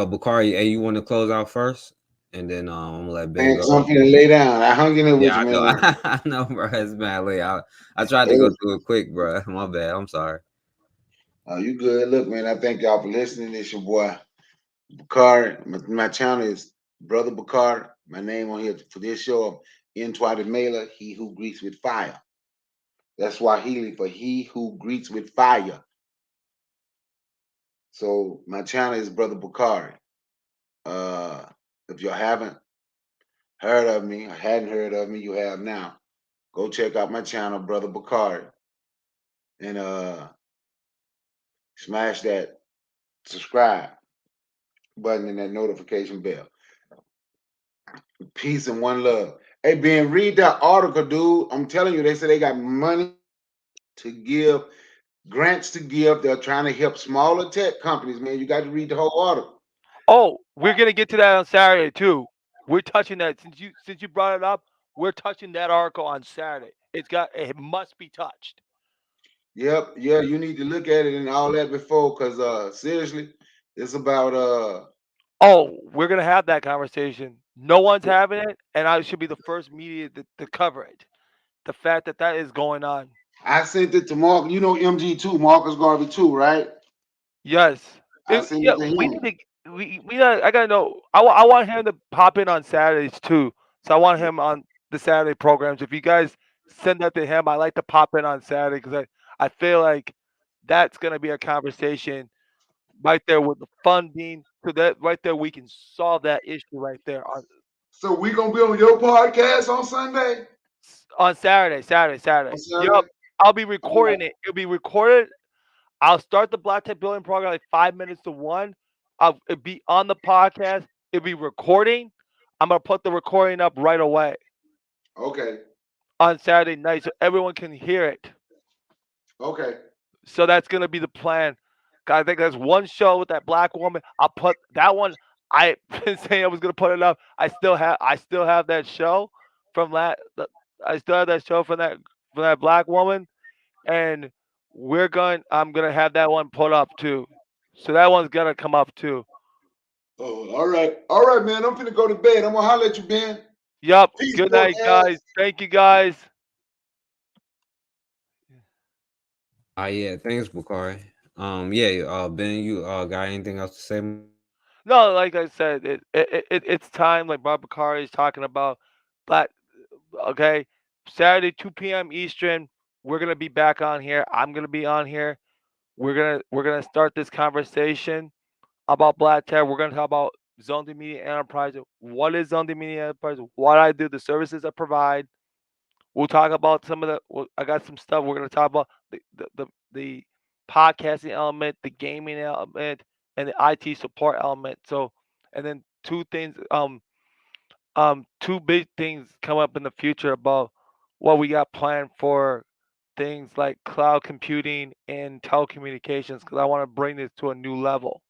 Bakari, hey, you want to close out first, and then I'm gonna let Ben Man, go. I'm finna lay down. I hung in there with Yeah, you, I know, man. I know, bro. It's mad late. I tried to Hey, go through it quick, bro. My bad. I'm sorry. you good? Look, man, I thank y'all for listening. It's your boy Bakar. My channel is Brother Bakar. My name on here for this show of Entwided Mailer, he who greets with fire. That's Swahili for he who greets with fire. So my channel is Brother Bakari. If y'all haven't heard of me or hadn't heard of me, you have now. Go check out my channel, Brother Bakari, and smash that subscribe button and that notification bell. Peace and one love. Hey Ben, read that article, dude. I'm telling you, they say they got money to give, grants to give. They're trying to help smaller tech companies, man. You got to read the whole article. Oh, we're gonna get to that on Saturday too. We're touching that since you brought it up. We're touching that article on Saturday. It must be touched. Yep, yeah, you need to look at it and all that before, cause seriously, it's about Oh, we're gonna have that conversation. No one's having it, and I should be the first media to cover it. The fact that that is going on. I sent it to Mark. You know MG2, Marcus Garvey too, right? Yes. I sent Yeah, it to we him. need to. I gotta know. I want him to pop in on Saturdays too. So I want him on the Saturday programs. If you guys send that to him, I like to pop in on Saturday because I feel like that's gonna be a conversation right there with the funding. So that right there we can solve that issue right there So we gonna be on your podcast on Sunday? on Saturday. On Yep. Sunday? I'll be All right. recording it. It'll be recorded. I'll start the Black Tech Building program like 5 minutes to one. It'll be on the podcast. It'll be recording. I'm gonna put the recording up right away Okay. on Saturday night so everyone can hear it. Okay. So that's gonna be the plan. 'Cause I think there's one show with that black woman. I'll put that one. I've been saying I was gonna put it up. I still have that show from that. I still have that show from that black woman, and I'm gonna have that one put up too. So that one's gonna come up too. Oh, all right. All right, man. I'm finna go to bed. I'm gonna holler at you, Ben. Yup. Peace, Good book night, ass. guys. Thank you, guys. Yeah, thanks, Bakari. Yeah, Ben, you got anything else to say? No, like I said, it's time. Like Bob Bakari is talking about, black. Okay, Saturday 2 p.m. Eastern. We're gonna be back on here. I'm gonna be on here. We're gonna start this conversation about Black Tech. We're gonna talk about Zone Media Enterprise. What is Zone Media Enterprise? What I do, the services I provide. We'll talk about some of the. I got some stuff. We're gonna talk about the podcasting element, the gaming element, and the IT support element. So, and then two things. Two big things come up in the future about what we got planned for things like cloud computing and telecommunications. Because I want to bring this to a new level.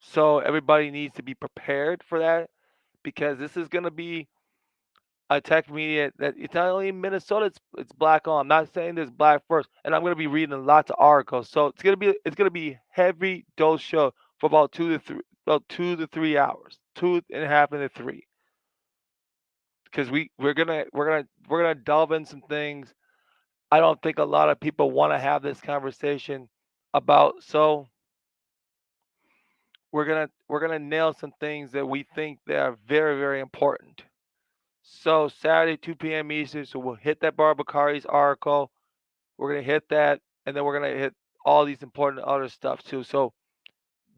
So everybody needs to be prepared for that because this is going to be a tech media that it's not only in Minnesota, it's black on. I'm not saying there's black first, and I'm going to be reading lots of articles. So it's gonna be heavy dose show for about 2 to 3 hours, 2.5 into 3, because we're gonna delve in some things. I don't think a lot of people want to have this conversation about. So we're gonna nail some things that we think that are very very important. So Saturday, 2 p.m. Eastern. So we'll hit that Barbacari's article. We're gonna hit that, and then we're gonna hit all these important other stuff too. So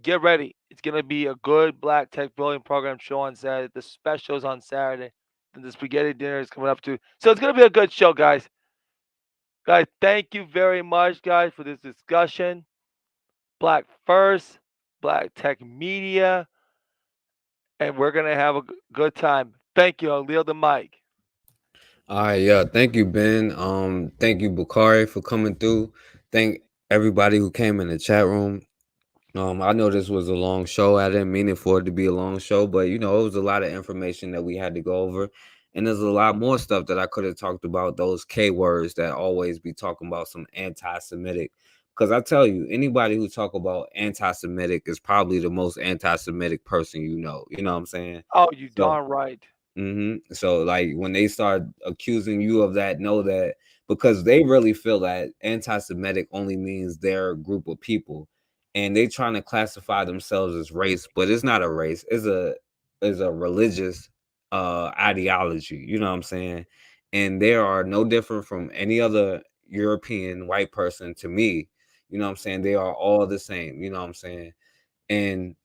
get ready. It's gonna be a good Black Tech Building Program show on Saturday. The specials on Saturday, and the spaghetti dinner is coming up too. So it's gonna be a good show, guys. Guys, thank you very much, guys, for this discussion. Black First, Black Tech Media, and we're gonna have a good time. Thank you. I'll yield the mic. All right, yeah. Thank you, Ben. Thank you, Bakari, for coming through. Thank everybody who came in the chat room. I know this was a long show. I didn't mean it for it to be a long show, but it was a lot of information that we had to go over. And there's a lot more stuff that I could have talked about, those K words that always be talking about some anti-Semitic. Because I tell you, anybody who talk about anti-Semitic is probably the most anti-Semitic person you know. You know what I'm saying? Oh, you So darn right. So like when they start accusing you of that, know that because they really feel that anti-Semitic only means their group of people, and they trying to classify themselves as race, but it's not a race. It's a religious ideology. You know what I'm saying? And they are no different from any other European white person to me. You know what I'm saying? They are all the same. You know what I'm saying? And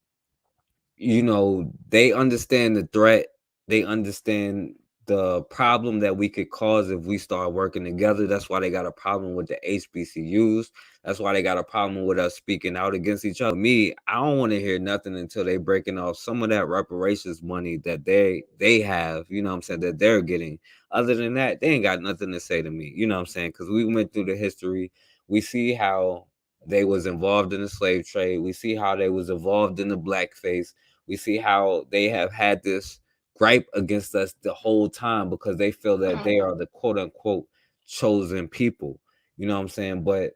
they understand the threat. They understand the problem that we could cause if we start working together. That's why they got a problem with the HBCUs. That's why they got a problem with us speaking out against each other. Me, I don't want to hear nothing until they breaking off some of that reparations money that they have, you know what I'm saying, that they're getting. Other than that, they ain't got nothing to say to me, you know what I'm saying? Because we went through the history. We see how they was involved in the slave trade. We see how they was involved in the blackface. We see how they have had this gripe against us the whole time because they feel that they are the quote unquote chosen people. You know what I'm saying? But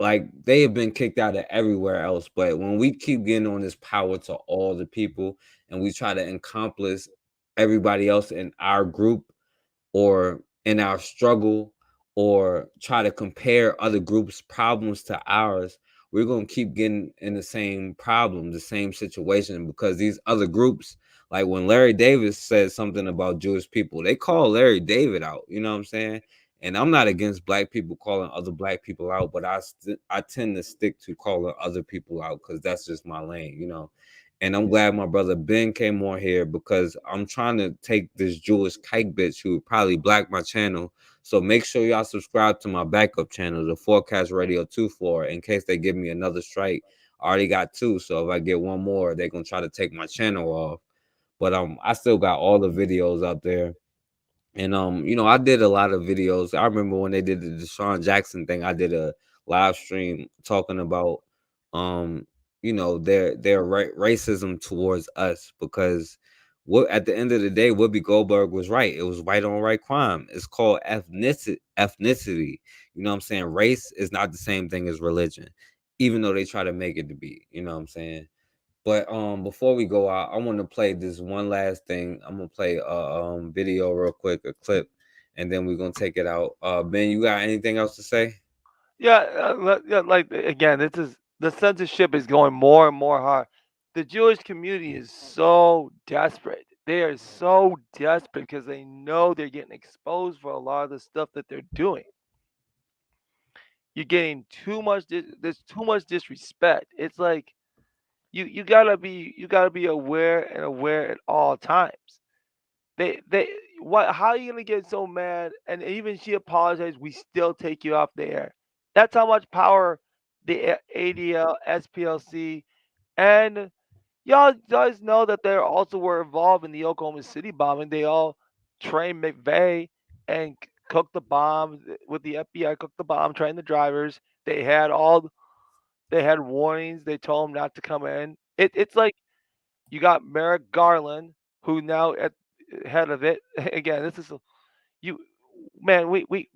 like they have been kicked out of everywhere else. But when we keep getting on this power to all the people and we try to accomplish everybody else in our group, or in our struggle, or try to compare other groups' problems to ours, we're going to keep getting in the same problem, the same situation, because these other groups, like when Larry Davis said something about Jewish people, they call Larry David out. You know what I'm saying? And I'm not against black people calling other black people out, but I tend to stick to calling other people out because that's just my lane. And I'm glad my brother Ben came on here because I'm trying to take this Jewish kike bitch who probably blacked my channel. So make sure y'all subscribe to my backup channel, the Forecast Radio 2 floor, in case they give me another strike. I already got 2, so if I get one more, they're gonna try to take my channel off. But I still got all the videos out there. And I did a lot of videos. I remember when they did the Deshaun Jackson thing, I did a live stream talking about their racism towards us, because what at the end of the day, Whoopi Goldberg was right. It was right on right crime. It's called ethnicity. You know what I'm saying? Race is not the same thing as religion, even though they try to make it to be. You know what I'm saying? But before we go out, I want to play this one last thing. I'm gonna play a video real quick, a clip, and then we're gonna take it out. Ben, you got anything else to say? Yeah, like again, this is the censorship is going more and more hard. The Jewish community is so desperate. They are so desperate because they know they're getting exposed for a lot of the stuff that they're doing. You're getting too much. There's too much disrespect. It's like you gotta be aware and aware at all times. They what? How are you gonna get so mad? And even she apologized. We still take you off the air. That's how much power the ADL, SPLC, and y'all guys know that they also were involved in the Oklahoma City bombing. They all trained McVeigh and cooked the bomb with the FBI. Cooked the bomb, trained the drivers. They had warnings. They told them not to come in. It's like you got Merrick Garland, who now at head of it. Again, this is you, man. We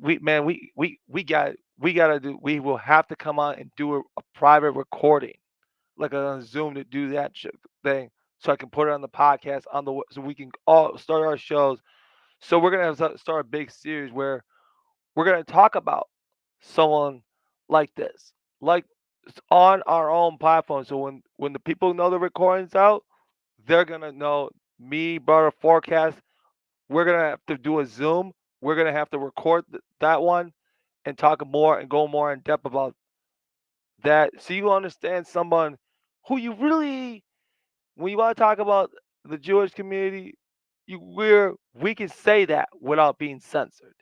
gotta do. We will have to come on and do a private recording, like on Zoom, to do that thing, so I can put it on the podcast so we can all start our shows. So we're gonna have to start a big series where we're gonna talk about someone like this, like on our own platform. So when the people know the recording's out, they're gonna know me, brother forecast. We're gonna have to do a Zoom. We're gonna have to record that one and talk more and go more in depth about that, so you understand someone who you really, when you want to talk about the Jewish community, we can say that without being censored,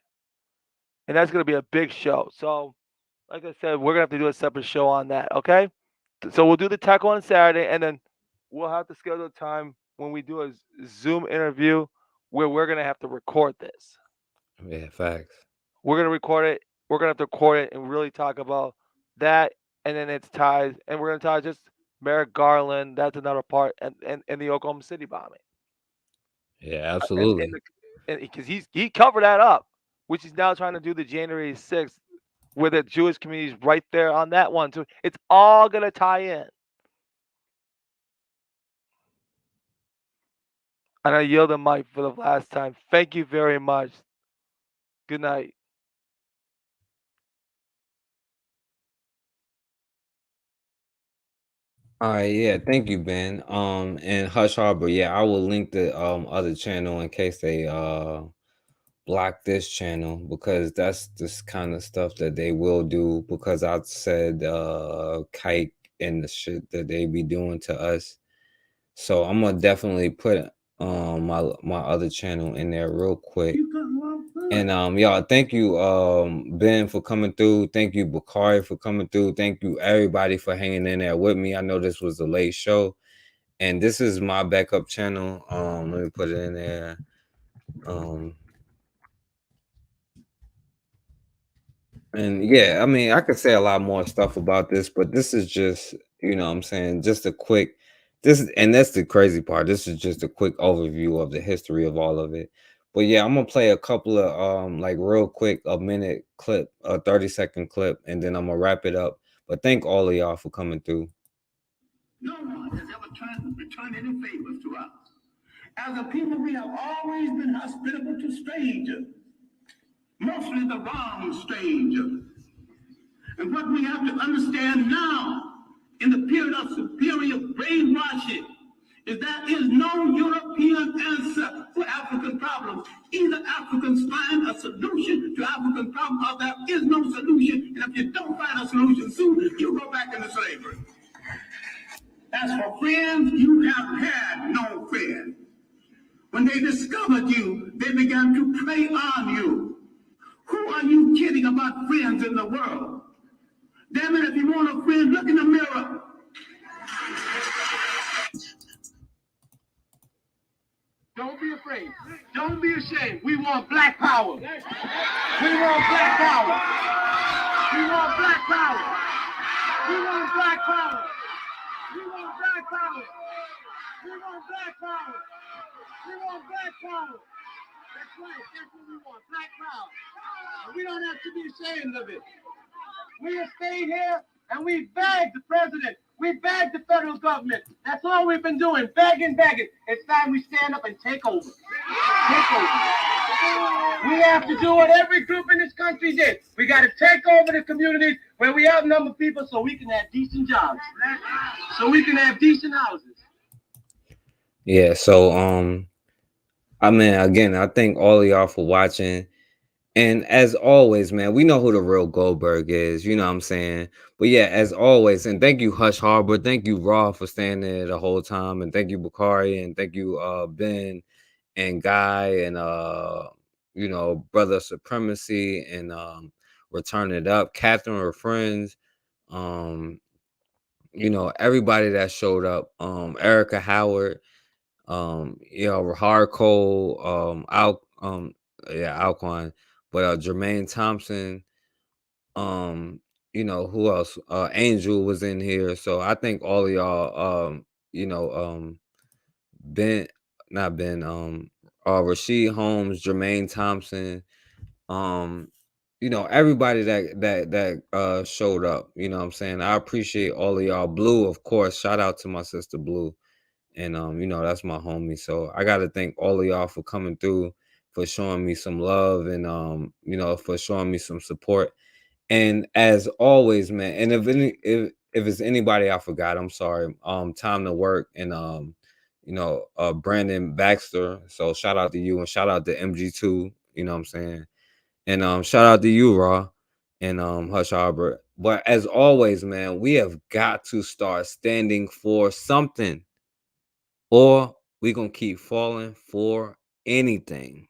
and that's gonna be a big show. So, like I said, we're gonna have to do a separate show on that. Okay, so we'll do the tech one Saturday, and then we'll have to schedule a time when we do a Zoom interview where we're gonna have to record this. Yeah, facts. We're gonna record it. We're gonna have to record it and really talk about that, and then it's ties, and we're gonna tie just Merrick Garland. That's another part, and the Oklahoma City bombing, Yeah, and absolutely. because he covered that up, which he's now trying to do the January 6th, where the Jewish community is right there on that one too. It's all gonna tie in. And I yield the mic for the last time. Thank you very much. Good night. All right, yeah, thank you, Ben. And Hush Harbor, yeah, I will link the other channel in case they block this channel, because that's this kind of stuff that they will do, because I said kike and the shit that they be doing to us. So I'm gonna definitely put my other channel in there real quick. And y'all, thank you Ben for coming through. Thank you Bakari for coming through. Thank you everybody for hanging in there with me. I know this was a late show, and this is my backup channel. Let me put it in there. And yeah, I mean, I could say a lot more stuff about this, but this is just, you know what I'm saying, just a quick and that's the crazy part. This is just a quick overview of the history of all of it. But yeah, I'm gonna play a couple of like real quick, a minute clip, a 30-second clip, and then I'm gonna wrap it up. But thank all of y'all for coming through. No one has ever returned any favors to us. As a people, we have always been hospitable to strangers, mostly the wrong strangers. And what we have to understand now, in the period of superior brainwashing, is there is no European answer for African problems. Either Africans find a solution to African problems, or there is no solution. And if you don't find a solution soon, you go back into slavery. As for friends, you have had no friends. When they discovered you, they began to prey on you. Who are you kidding about friends in the world? Damn it, if you want a friend, look in the mirror. Don't be afraid. Don't be ashamed. We want black power. We want black power. We want black power. We want black power. We want black power. We want black power. We want black power. That's right. That's what we want. Black power. And we don't have to be ashamed of it. We have stayed here and we begged the president We beg the federal government. That's all we've been doing, begging. It's time we stand up and take over. Take over. We have to do what every group in this country did. We got to take over the communities where we outnumber people so we can have decent jobs, so we can have decent houses. Yeah, so I mean, again, I thank all of y'all for watching. And as always, man, we know who the real Goldberg is, you know what I'm saying? But yeah, as always, and thank you, Hush Harbor, thank you, Raw, for staying there the whole time, and thank you, Bakari, and thank you, Ben and Guy, and you know, Brother Supremacy, and Return It Up, Catherine, her friends, you know, everybody that showed up, Erica Howard, you know, Rahar Cole, Alquan, but Jermaine Thompson, you know, who else? Angel was in here. So I think all of y'all, you know, Ben, not Ben, Rasheed Holmes, Jermaine Thompson, you know, everybody that showed up, you know what I'm saying? I appreciate all of y'all. Blue, of course, shout out to my sister Blue. And you know, that's my homie. So I gotta thank all of y'all for coming through, for showing me some love, and you know, for showing me some support. And as always, man, and if it's anybody I forgot, I'm sorry. Time to Work, and you know, Brandon Baxter. So shout out to you, and shout out to MG2, you know what I'm saying? And shout out to you, Raw, and Hush Harbor. But as always, man, we have got to start standing for something, or we're gonna keep falling for anything.